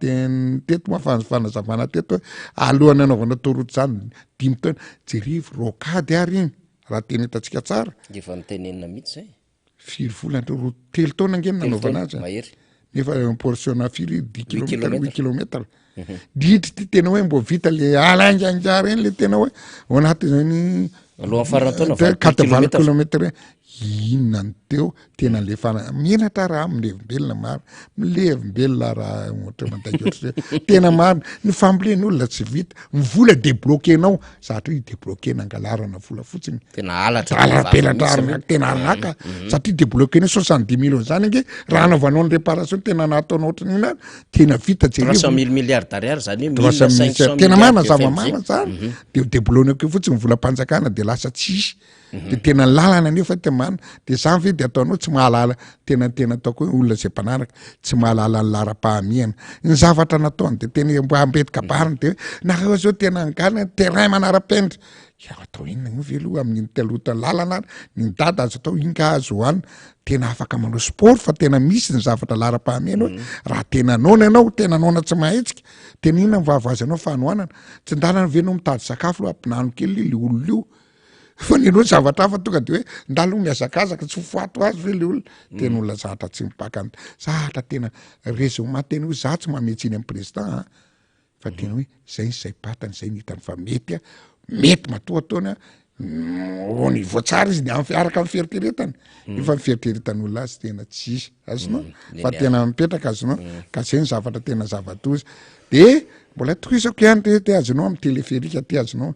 teto fanazavana teto alohany anaovana autoroute zany 5 taona jerivo rokady ary iny raha tena hitantsika tsara efa nitenenina mihitsy zay 4 volana 3 taona nge nanaovana azy nefa portionna 8 kilometra dihitry ty tena hoe mbo vita le alainganjara eny le tena hoe ao anaty zany alohan'ny farantaona 4 kilometra inona ny teo tena lefa menatra raha milevimbelona maro milevimbelona raha ohatra mandainga ohatra tena maro ny fambolen'olona tsy vita mivola débloquenao zatra débloquena angalarana vola fotsiny tena alatra tena arinaka satria débloquena 70 millions zany nge raha anaovanao ny réparation tena nataonao ohatrany ina tena vita 300 milliards d'ariary zany hoe 1500 tena mana zava-mana zany de débloquenao fotsiny vola panjakana de lasa tsisy de tena lalana nefa temana de zany ve de ataonao tsy mahalala tena ataoko hoe olona zay mpanaraka tsy mahalala ny lara-pahamiana ny zavatra nataony de tena mbo ambetika bariny de nareo zao tena angana terrain manara-penitra atao inona io ve aloha amin'ny telota lalana ny dada azo atao inga azo hoany tena afaka manao sport fa tena misy ny zavatra lara-pahamiana hoe raha tena nona ianao tena nona tsy mahetsika tena inona mivavazy anao fanoanana tsy ndalana venao mitady sakafo loha ampinano kely le olona io fa nenao zavatra hafa tonga de hoe ndalo miazakazaka tsy foato azy ve le olona tena olona zahatra tsy mipaka zahatra tena raisonnement tena hoe za tsy mametsiny amin'ny président fa tena hoe zay zay patany zay nitany fa mety matoataona ony voatsara izy ny araka amin'ny fieritreretany efa mifieritreretany olona azy tena tsisy azonao fa tena mipetraka azonao ka zay ny zavatra tena zavatozy de mbola toizako ihany te azonao amin'ny téléphérique ty azonao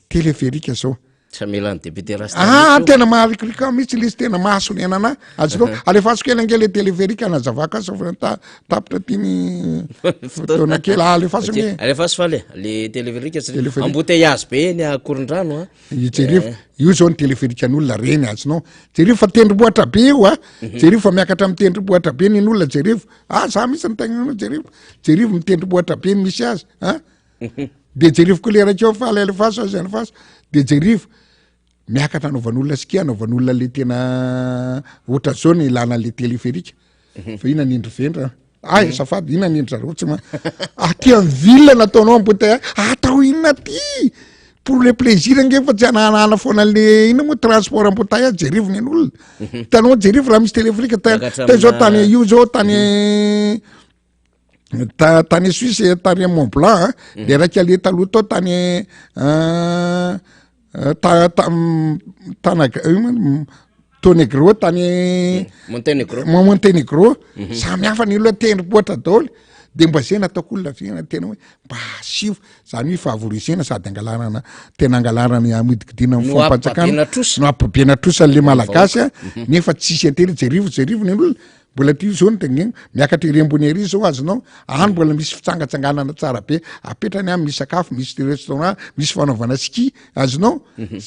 téléphérique zao Samelan député Rasta. Tena maharikorika mihitsy le izy tena mahasonena ana azonao alefasiko kely ange le téléphérique anazavaka sofranta tapitra tiny fotoana kely alefasiko nge alefaso fa le téléphérique embouteillage be ny akoron-drano jerivo io zao ny téléphérique an'olona reny azonao jerivo fa tendrombohatra be io jerivo fa miakatra amin'ny tendrombohatra be ny olona jerivo za misy ny tegnanao jerivo mitendrombohatra be misy azy de jerivo koa le raikeo fa alefaso azy alefaso de jerivo miakatra anaovan'olona skia anaovan'olona le tena ohatra zao ny ilana le téléphérique fa ina nindry vendra safady ina nindry zareo tsy aty amin'ny ville nataonao ambotay atao inona ty pour le plaisir nge fa tsy anahana foana le ina moa transport ambotay jerivony an'olona hitanao jerivo raha misy téléphérique ta zao tany io zao tany tany Suisse tany Mont Blanc de raiky ale taloha tao tany Tonegro tany Montenegro samy hafa ny oloha tendrombohatra daholo de mba zay nataoko olona fiaina tena hoe mba sivo zany hoe favorisena sady angalarana tena angalarana amidikidina amin'ny fompanjakana no ampibena trosa le malagasy nefa tsisy ately jerivo ny olona mbola ty zao nytegna miakatra irembony ery zao azonao mbola misy fitsangatsanganana tsara be apetrany amin'ny misy sakafo misy restaurant misy fanaovana ski azonao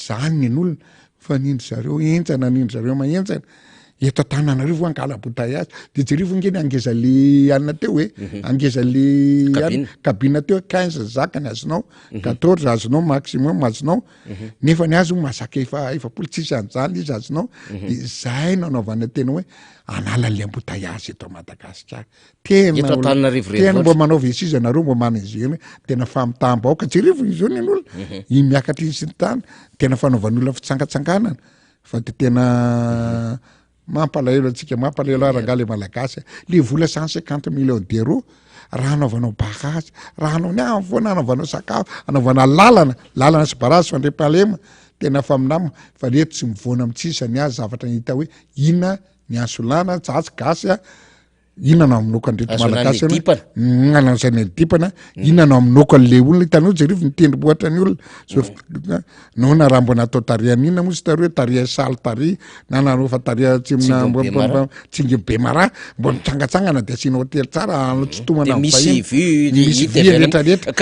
zany ny olona fa nindry zareo entsana mahentsana eto Antananarivo angala bouteillage de jerivo ngeny angeza le anina teo hoe angeza le cabine teo 15 zakany azonao 14 azonao maximum azonao nefa ny azo mahazaka efapolo tsisy an'izany izy azonao de zay nanaovana tena hoe anala le embouteillage eto Madagasikara tena mba manao vesise nareo mba mana izy eny tena famitaam-baoka jerivo izy ny olona i miakatra izy tany tena fanaovan'olona fitsangatsanganana fa de tena mampalahelo antsika mampalahelo arangale malagasy le vola 150 millions d'euros raha anaovanao barazy raha anao ny foana anaovanao sakafo anaovana lalana sy barazy fandrepalema tena faminama fa reto tsy mivoana amitsisany azy zavatra hita hoe ina ny ansolana jatsy gasy inanao aminoko andreto malagasy ananzany dipana inanao aminoko an'le olona hitanao jerivo nitendrombohatra ny olona no na raha mbona atao tarian'ina moa sy tario taria saly tari na narofa taria tsingy be mara mbo nitsangatsangana de asiana hotely tsara tsy tomana misy rehetrarehetra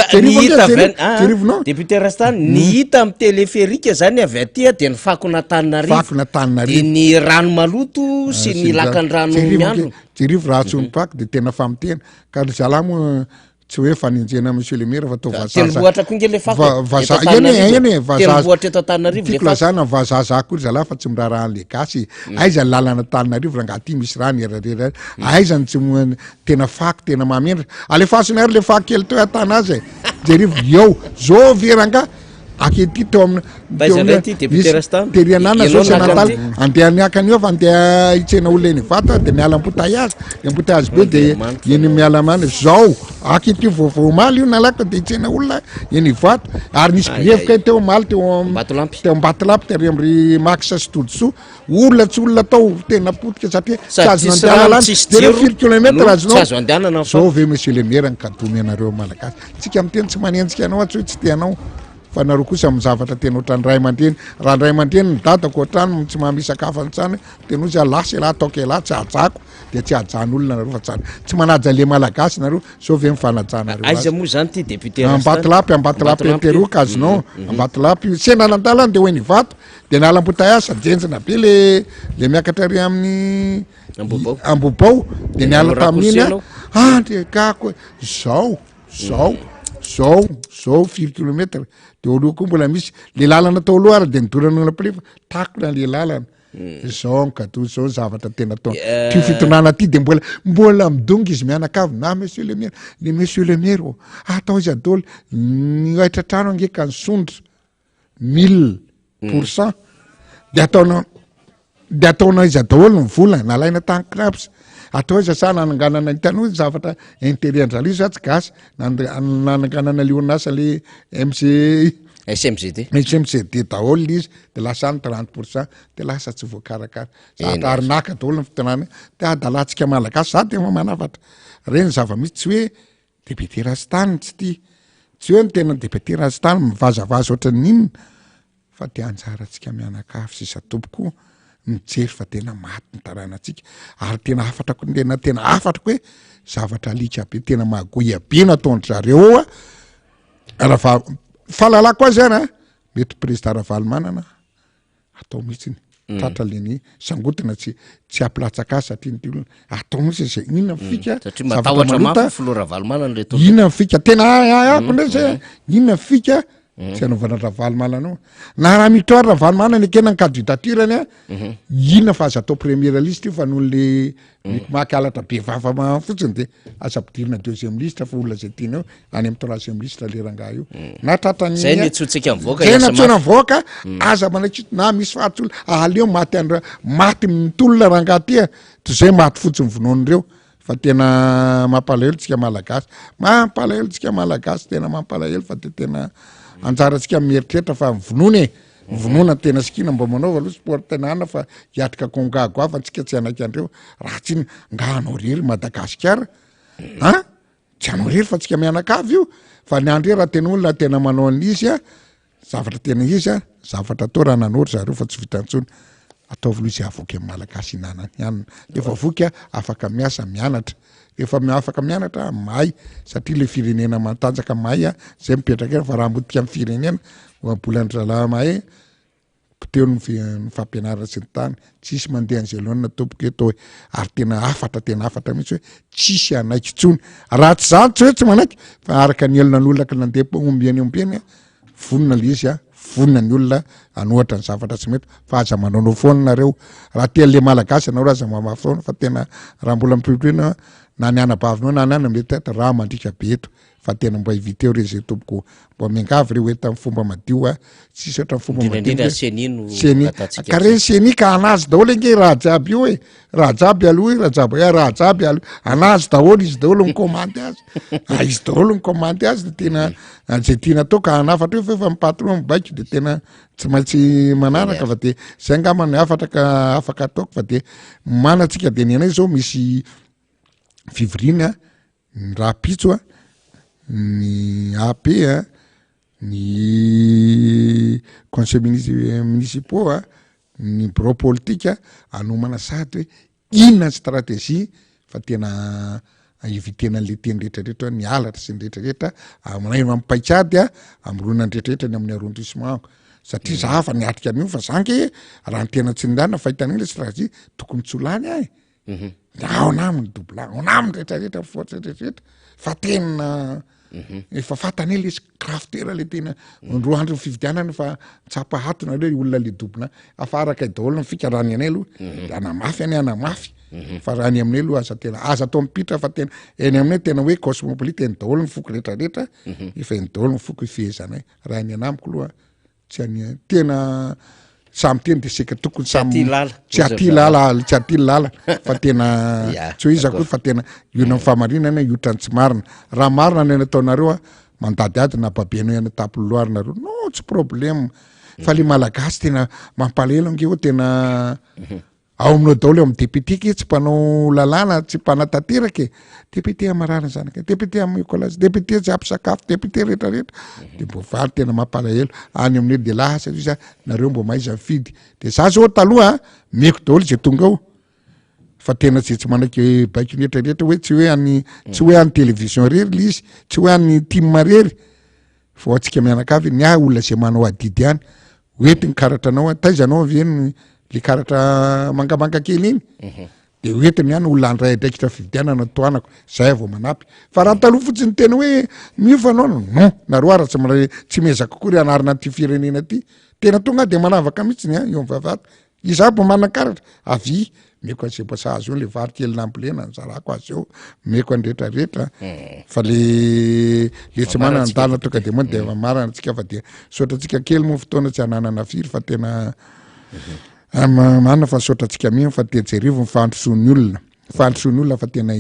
député Rastan ny hita amin'ny téléphérique zany avy aty de ny fakona Tananarivo de ny rano maloto sy ny lakan'ny rano miandro jerivo raha tsy onopaky de tena famitena ka zalamo tsy hoe faninjena monsieur le maire fa to vazazaana vazaza kory zala fa tsy miraraha le gasy aizany lalana Tananarivo raha ngaty misy rano erarera aizany tsy tena faky tena mamendra alefasiny ary le faky kely teo atana azy jerivo eo zao veranga akety teo aminterianana zao senataly andeha niakany eo fa andeha hitsena olona eny vata de miala embouteillage be de eny miala many zao akety vaovao maly io nalaka de hitsena olona eny vata ary nisy brevoka teo maly teo Mbatolampy tery amry Max sy Todsoa olona tsy olona tao tena potika satria tsy azo nandeana lany de firy kilomètre azonao zao ve monsieur le maire nikadomy anareo malagasy tsika miteny tsy manenjika anao atsy hoe tsy tianao fa nareo kosa amin'ny zavatra tena ohatrany ray aman-dreny raha ray aman-dreny ny dadako ohatrany tsy mahamisy sakafo antsany tena ozy alasy laha ataoko elahy tsy ajako de tsy ajan'olona nareo fa tsara tsy manaja le malagasy nareo sao ve mifanajanareo aiza moa zany ty député ambatolapy interoka azonao ambatolapy senanandalany de hoe nivato de nalam-bouteillage sajenjina be le miakatra ary amin'ny Ambobao de niala tamin'iny de kako zao 4 kilomètre de oloha koa mbola misy le lalana tao aloha ary de nidorana plefa takona le lalana zao mikato zao zavatra tena tao ty fitonana ty de mbola midonga izy mianakavy na monsieur le maire atao izy adolo ny aitra trano angeka ny sondra 1000% de ataonao izy adaholo ny vola nalaina tany craps atao izy sa nananganana hitanao zavatra intérieur-ndralio sa tsy gasy nananganana leonasa le SMCD daholo izy de lasany 30% de lasa tsy voakarakara arinaka daholo ny fitonana de adalatsika malagasy za de manafatra reny zava-misy tsy hoe député Rastan tsy hoe ny tena député Rastan mivazavaza ohatran'ny inona fa de anjaratsika mianakavy sisa tompoko mijery fa tena maty ny taranantsika ary tena afatrako tena afatrako hoe zavatra alika be tena mahagoya be nataondry zareo raha fahalalako azy zany mety président Ravalomanana atao mihitsiny tratra leny sangotina tsy ampilatsaka azy satria ny olona atao mihitsy zay inona fika matahotra mafy Flora Ravalomanana reto inona fika tena ako ndray zay inona fika tsy anaovana ravalomalana na raha mitoary ravalomalana ny akena ny candidaturany a inona fa aza atao première liste io fa noho le mikimaky alatra be vava fotsiny de aza ampidirina deuxième liste fa olona zay tiana eo any amy troisième liste le rangaha io na tratrany zay ny tsottsika mivoaka zay natsona mivoaka aza manakit na misy fahatsola aleo maty andra maty mitolona rangaha tya toy zay maty fotsiny vonoan'ireo fa tena mampalahelo tsika malagasy mampalahelo tsika malagasy tena mampalahelo fa de tena anjaratsika mieritreritra fa vonona vonona tena sikina mba manaova aloha sport tenana fa hiatrika kongagoava antsika tsy anaiky andreo raha tsy nga hanao rery Madagasikara tsy hanao rery fa tsika mianakavy io fa ny andre raha tena olona tena manao an'izy a zavatra tena izy a zavatra atao raha nanoro zareo fa tsy vitantsony ataovy loha izy avoky amin'ny malagasy inanany ihany efa voky a afaka miasa mianatra efa afaka mianatra mahay satria le firenena matanjaka mahay a zay mipetraka fa raha mbotika amin'ny firenena bolandrala mahay teo ny fampianarana sy ny tany tsisy mandeha an'zelona tompoko eto hoe ary tena afatra mihitsy hoe tsisy anaiky tsony raha tsy zany tsy hoe tsy manaiky fa araka ny elona n'olona ka nandeha ombiany vonona le izy a vonona ny olona anohatra ny zavatra tsy mety fa aza manao foana nareo raha tean'le malagasy anao aza mamafoana fa tena raha mbola mipiprina na ny anabavinao na ny ana mety raha mandrika be eto fa tena mba hiviteo re zay tompoko mba miangavy reo eta fomba madio a tsisy oatra fomba madio ka reny seni ka anazy daholo nge raha jiaby io e raha jiaby aloha raha jiaby anazy daholo izy daholo mikomandy azy izy daholo mikomandy azy de tena zay tiana atao ka anafatra io fa mipatron mibaiko de tena tsy maintsy manaraka fa de zay ngamany afaka ataoko fa de manatsika de ny anay zao misy fivirina ny raha pitso a ny AP a ny conseil municipaux a ny bureau politique anomana sady hoe inona stratégie fa tena ivitena an'le teny rehetrarehetra ny alatra sy ny rehetrarehetra aminay mampaitsady a amrona ny rehetrarehetra ny amin'ny arrondissement satria za fa niatrika an'io fa zange raha ny tena tsy nindana fahitan'iny le stratégie tokony tsolany ahy ao naminy dobla ao naminy rehetrarehetra foatra rehetrarehetra fa tena efa fatany le craftera le tena roa andro fividianana fa tsapahatona le olona le dobla afaraka daholo ny fikarany anay aloha de anamafy any anamafy fa raha ny aminay aloha aza atao mipitra fa tena eny aminay tena hoe cosmopolite eny daholo ny foko rehetrarehetra efa eny daholo ny foko ifehezanay raha ny anamiko aloha tsy any tena samy teny de seka tokony tsy aty lala fa tena tsy hoe izy akory fa tena iona famarinana iotra ny tsy marina raha marina ny nataonareo a mandady ady na babenao any tapoloarynareo no tsy problème fa le malagasy tena mampalahelo ange ho tena ao aminao daholo eo amin'ny député tsy mpanao lalàna tsy mpanatateraka député amararana zanaka député amin'ny écolage député tsy ampisakafo député rehetrarehetra de mbo vary tena mampalahelo any aminay de lasa izy nareo mbo maiza mifidy de za zao taloha meko daholo zay tonga ao fa tena tsy manaiky baiko rehetrarehetra hoe tsy hoe any télévision rery le izy tsy hoe any team rery fa atsika mianakavy ny olona zay manao adidy any hoetiny karatra anao taizanao aveny le karatra mangamanga kely iny de hoetiny ihany olona andray ndraikitra fividianana toanako zay vao manampy fa raha taloha fotsiny tena hoe miofanao non nareo ara tsy mezaka kory anarina ty firenena ty tena tonga de manavaka mihitsiny eo mivavata izabo manan-karatra avy meko an'zay pasazy io le vary kely nambolena nzarako azy eo meko an'rehetrarehetra fa le tsy manana ndalina tonga de moa de marana atsika fa de sotratsika kely moa fotoana tsy ananana firy fa tena manana fa sotratsika mihiny fa tejerivo mifandrosoan'ny olona fa tena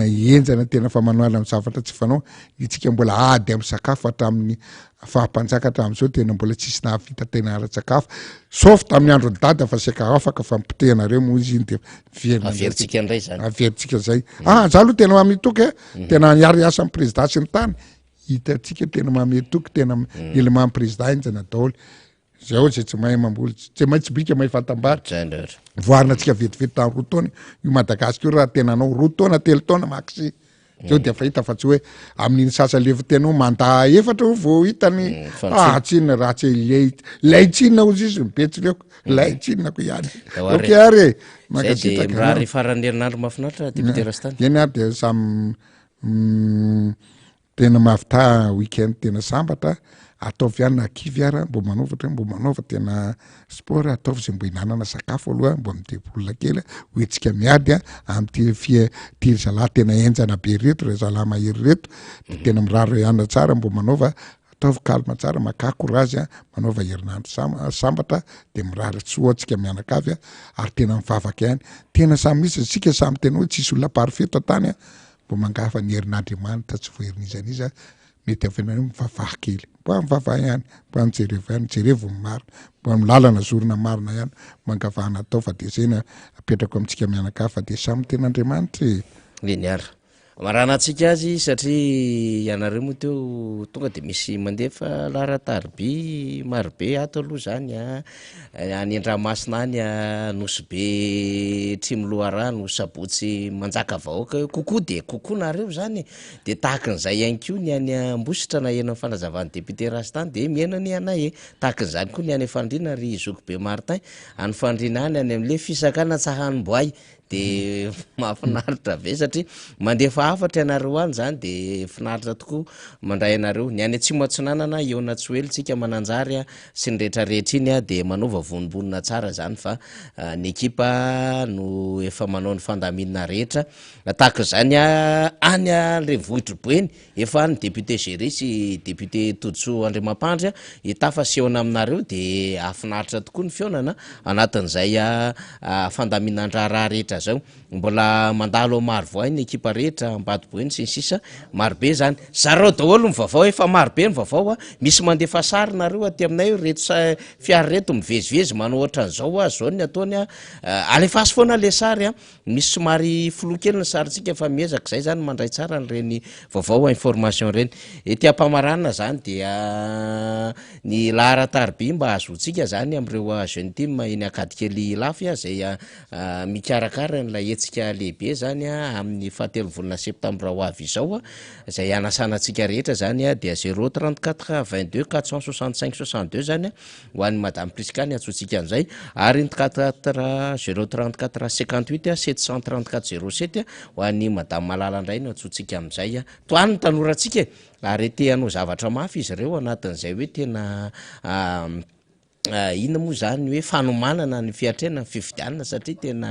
hienjana tena fa manoala amin'ny zavatra tsy fanao itsika mbola ady amin'ny sakafo hatramin'ny fahampanjaka hatramin'izao tena mbola tsisy nahavita tena ara-tsakafo sauf tamin'ny andro ny dada fa seka afaka fa mipitehanareo moa izy iny de averitsika zay za aloha tena mametoky tena niary asa amin'ny président sy ny tany hitatsika tena mametoky tena ile mamy président enjana daholo zay zay tsy mahay mamboly tsy maintsy bika mahay fatambary voarina atsika vetivety tany roa taona io Madagasikara raha tena anao roa taona telo taona maxi zao de fa hita fa tsy hoe amin'iny sasa lefa tenao manda efatra vao hitany tsinona raha tsy laitsinina ozy izy mibetsileko laitsinina ko ihany ok ary makasitaka farany herinandro mahafinaritra député Rastany eny ary de samy tena mahavita weekend tena sambatra ataovy ihany na kivy ara mbo manaovatra mbo manaova tena sport ataovy zay mbo hinanana sakafo aloha mbo midebolina kely hoetsika miady am'ty ty zalahy tena enjana be reto re zalahy mahery reto de tena miraro ihana tsara mbo manaova ataovy kalma tsara maka courage manaova herinandro sambatra de mirary tsoatsika mianakavy ary tena mivavaka ihany tena samy misy sika samy tena hoe tsisy olona parfait tany mbo mangafa ny herinandriamanitra tsy voaherinizaniza mety afenany mivavaha kely mbo mivavaha ihany mbo mijerevo ihany jerevo marina mbo milalana zorona marina ihany mangavahana atao fa de zay na apetrako amitsika mianakafa de samy tena andriamanitra leniara marana antsika azy satria ianareo moa teo tonga de misy mandefa larataryby marobe ato aloha zany any Andramasina any Nosy be Trimoloarano Sabotsy manjaka vahoaka kokoa de kokoa nareo zany de tahakan'izay ihany koa ny any Ambositra na ena fanazavany député Rastany de mienany anay tahakan'izany koa ny any Fandrina ry Zokobe Martin any Fandrina any am'le fisakana Tsahanimboay de mahafinaritra be satria mandefa afatra ianareo any zany de finaritra tokoa mandray anareo ny any Atsimo Atsinanana eo na tsy oely tsika mananjary sy ny rehetrarehetra iny de manova vonibonina tsara zany fa ny ekipa no efa manao ny fandaminana rehetra tahaka zany any le vohitroboeny efa ny député Géry sy député Todso Andriamampandry itafa sehona aminareo de afinaritra tokoa ny fionana anatin'izay fandaminandraha rehetra zao mbola mandalo maro voay ny ekipa rehetra Ambatoboeny sy ny sisa marobe zany zareo daholo ny vaovao efa marobe ny vaovao misy mandefa sary nareo aty aminay reto fiara reto mivezivezy manao ohatran'izao zao ny ataony alefasy foana le sary misy somary folo kely ny sarytsika fa miezaka zay zany mandray tsara nyreny vaovao information reny ety ampamaranina zany dia ny laharataryby mba azotsika zany am'ireo jeune team eny akadikely lafy zay mikarakara nylay etsika lehibe zany amin'ny 7 volana septambra ho avy izao zay anasanatsika rehetra zany dia 034 22 465 62 zany ho an'ny madame Priskany atsotsika an'izay ary 034 58 734 07 ho an'ny madame Malala indray no atsotsika amin'izay toany tanoratsika ary te hanao zavatra mafy izy ireo anatin'izay hoe tena ina moa zany hoe fanomanana ny fiatrena ny fifidianana satria tena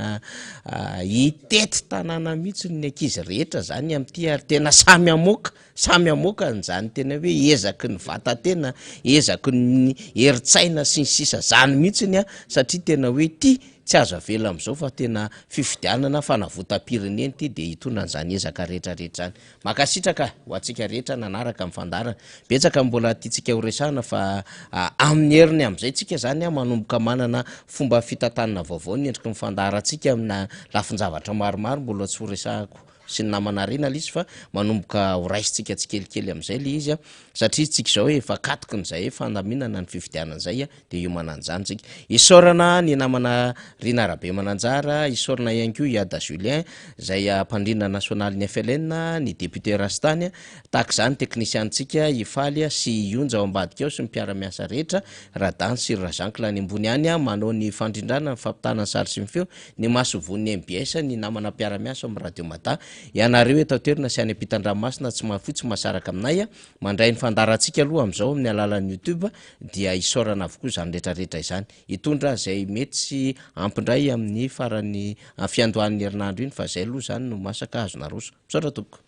hitety tanàna mihitsy ny ankizy rehetra zany am'ty ary tena samy amoaka zany tena hoe ezaky ny vatatena ezaky ny heritsaina sy ny sisa zany mihitsy satria tena hoe ty tsy azo avela am'izao fa tena fifidianana fanavotam-pireneny ty de hitonan'izany ezaka rehetrarehetra zany makasitraka ho atsika rehetra nanaraka mifandarana betsaka mbola tiatsika ho resahana fa amin'ny heriny am'izay tsika zany manomboka manana fomba fitantanana vaovao ny endriky mifandaratsika amina lafinjavatra maromaro mbola tsy ho resahako sy ny namana rena l izy fa manomboka ho raisitsika tsikelikely am'izay le izy satria tsika zao efa katoky n'izay fandaminana ny fifidianan'izay de io mananjany tsika isorana ny namana Rina Rabe Mananjara isorana ihany koa Iada Julien zay mpandrina national ny FLN ny député Rastany tahaka zany teknisiantsika ifaly sy ionja ao ambadika ao sy ny mpiara-miasa rehetra Radan sy Razankla ny ambony any manao ny fandrindrana ny fampitana sary sy mifeo ny masovony MBS ny namana mpiara-miasa amin'ny radio Mata ianareo eto toerina sy any ampitan-dranomasina tsy mahafotsy masaraka aminay mandray ny fandaratsika aloha am'izao amin'ny alalan'ny YouTube dia isorana avokoa zany rehetrarehetra izany hitondra zay mety sy ampindray amin'ny farany fiandohan'ny herinandro iny fa zay aloha zany no masaka azona roso misaotra tompoko